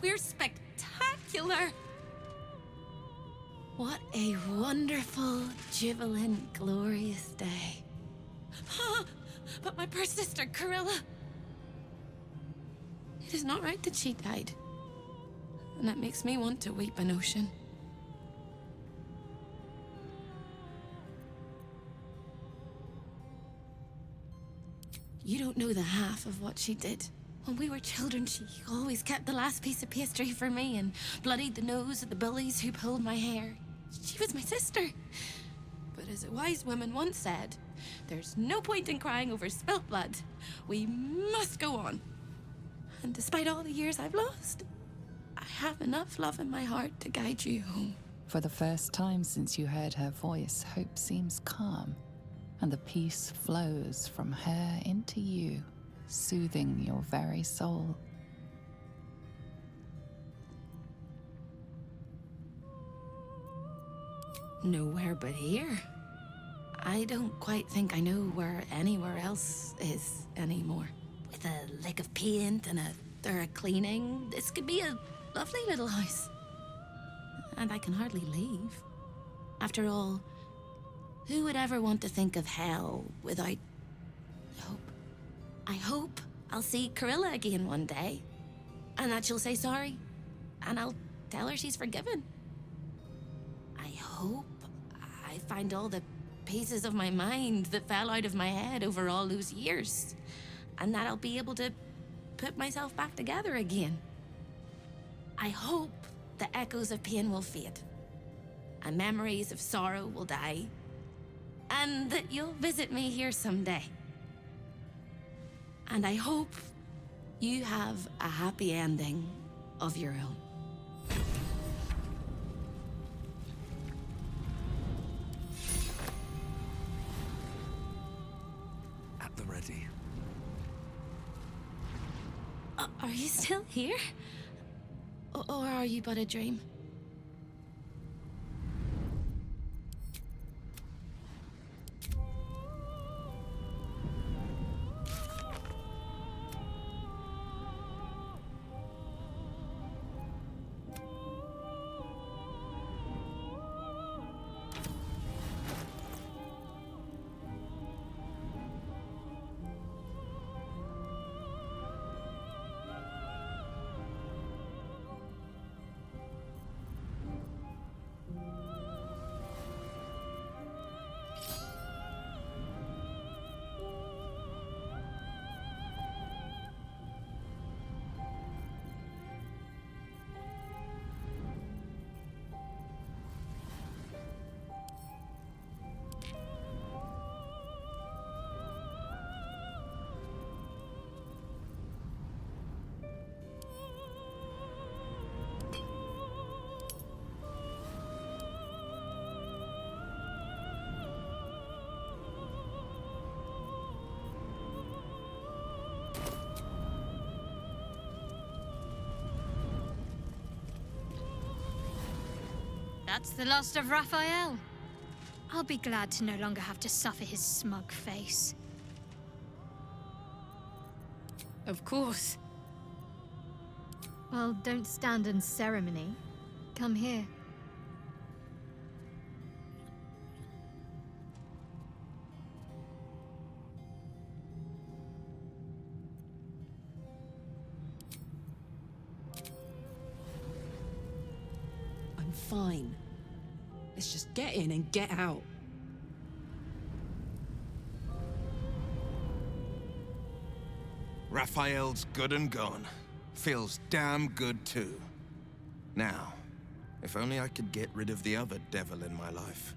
We're spectacular. What a wonderful, jubilant, glorious day. But my poor sister, Corilla. It is not right that she died. And that makes me want to weep an ocean. You don't know the half of what she did. When we were children, she always kept the last piece of pastry for me and bloodied the nose of the bullies who pulled my hair. She was my sister. But as a wise woman once said, there's no point in crying over spilt blood. We must go on. And despite all the years I've lost, I have enough love in my heart to guide you home. For the first time since you heard her voice, hope seems calm, and the peace flows from her into you, soothing your very soul. Nowhere but here. I don't quite think I know where anywhere else is anymore. With a lick of paint and a thorough cleaning, this could be a lovely little house. And I can hardly leave. After all, who would ever want to think of hell without hope? I hope I'll see Corilla again one day, and that she'll say sorry, and I'll tell her she's forgiven. I hope I find all the pieces of my mind that fell out of my head over all those years, and that I'll be able to put myself back together again. I hope the echoes of pain will fade, and memories of sorrow will die, and that you'll visit me here someday. And I hope you have a happy ending of your own. At the ready. Are you still here? Or are you but a dream? That's the last of Raphael. I'll be glad to no longer have to suffer his smug face. Of course. Well, don't stand in ceremony. Come here. I'm fine. Let's just get in and get out. Raphael's good and gone. Feels damn good too. Now, if only I could get rid of the other devil in my life.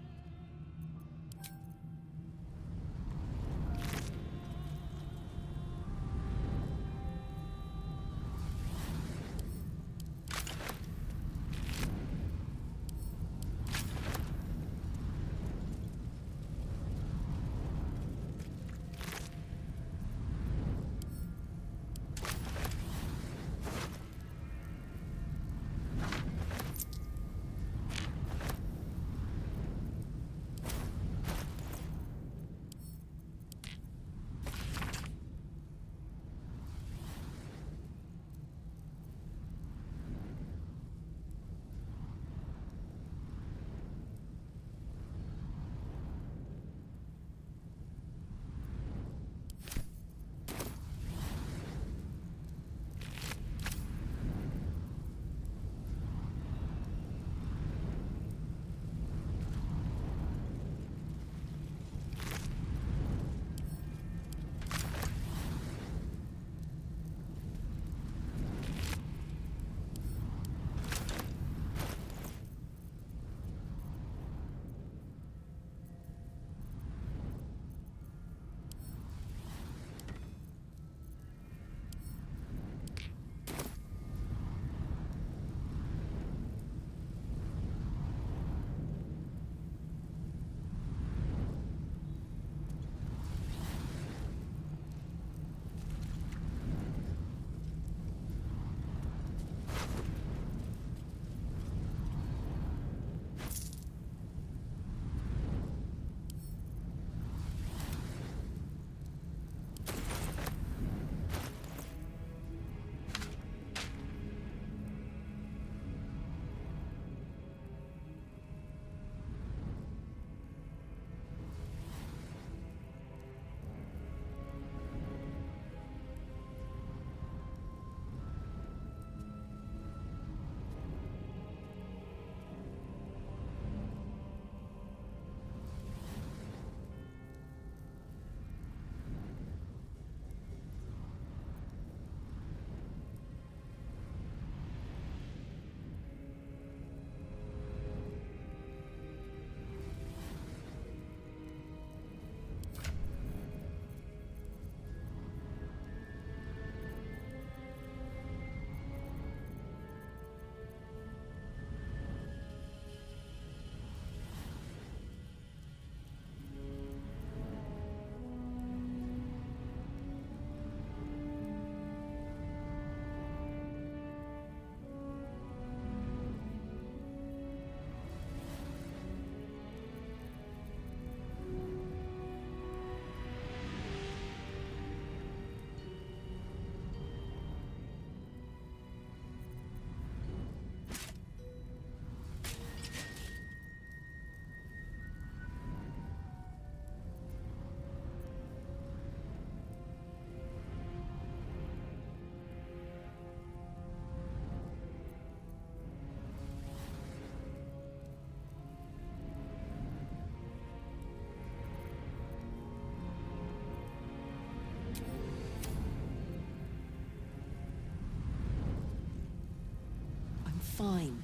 fine.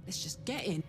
Let's just get in.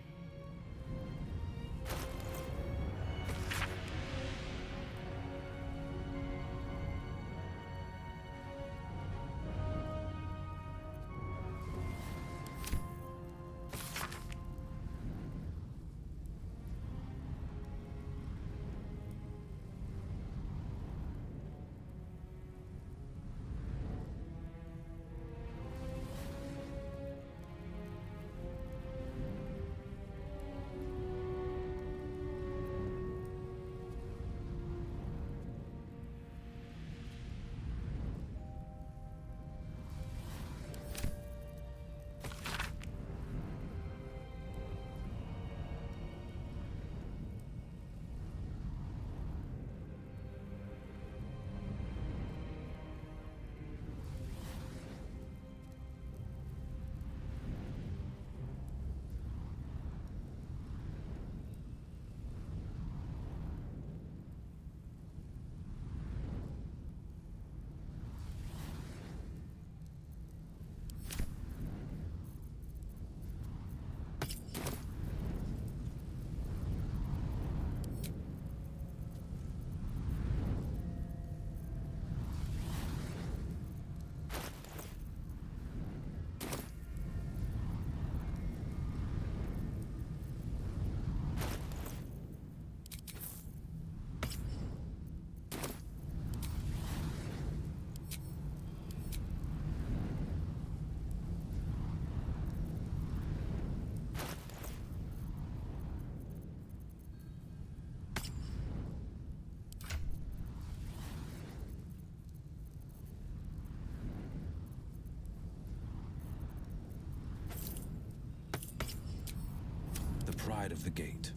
The pride of the gate.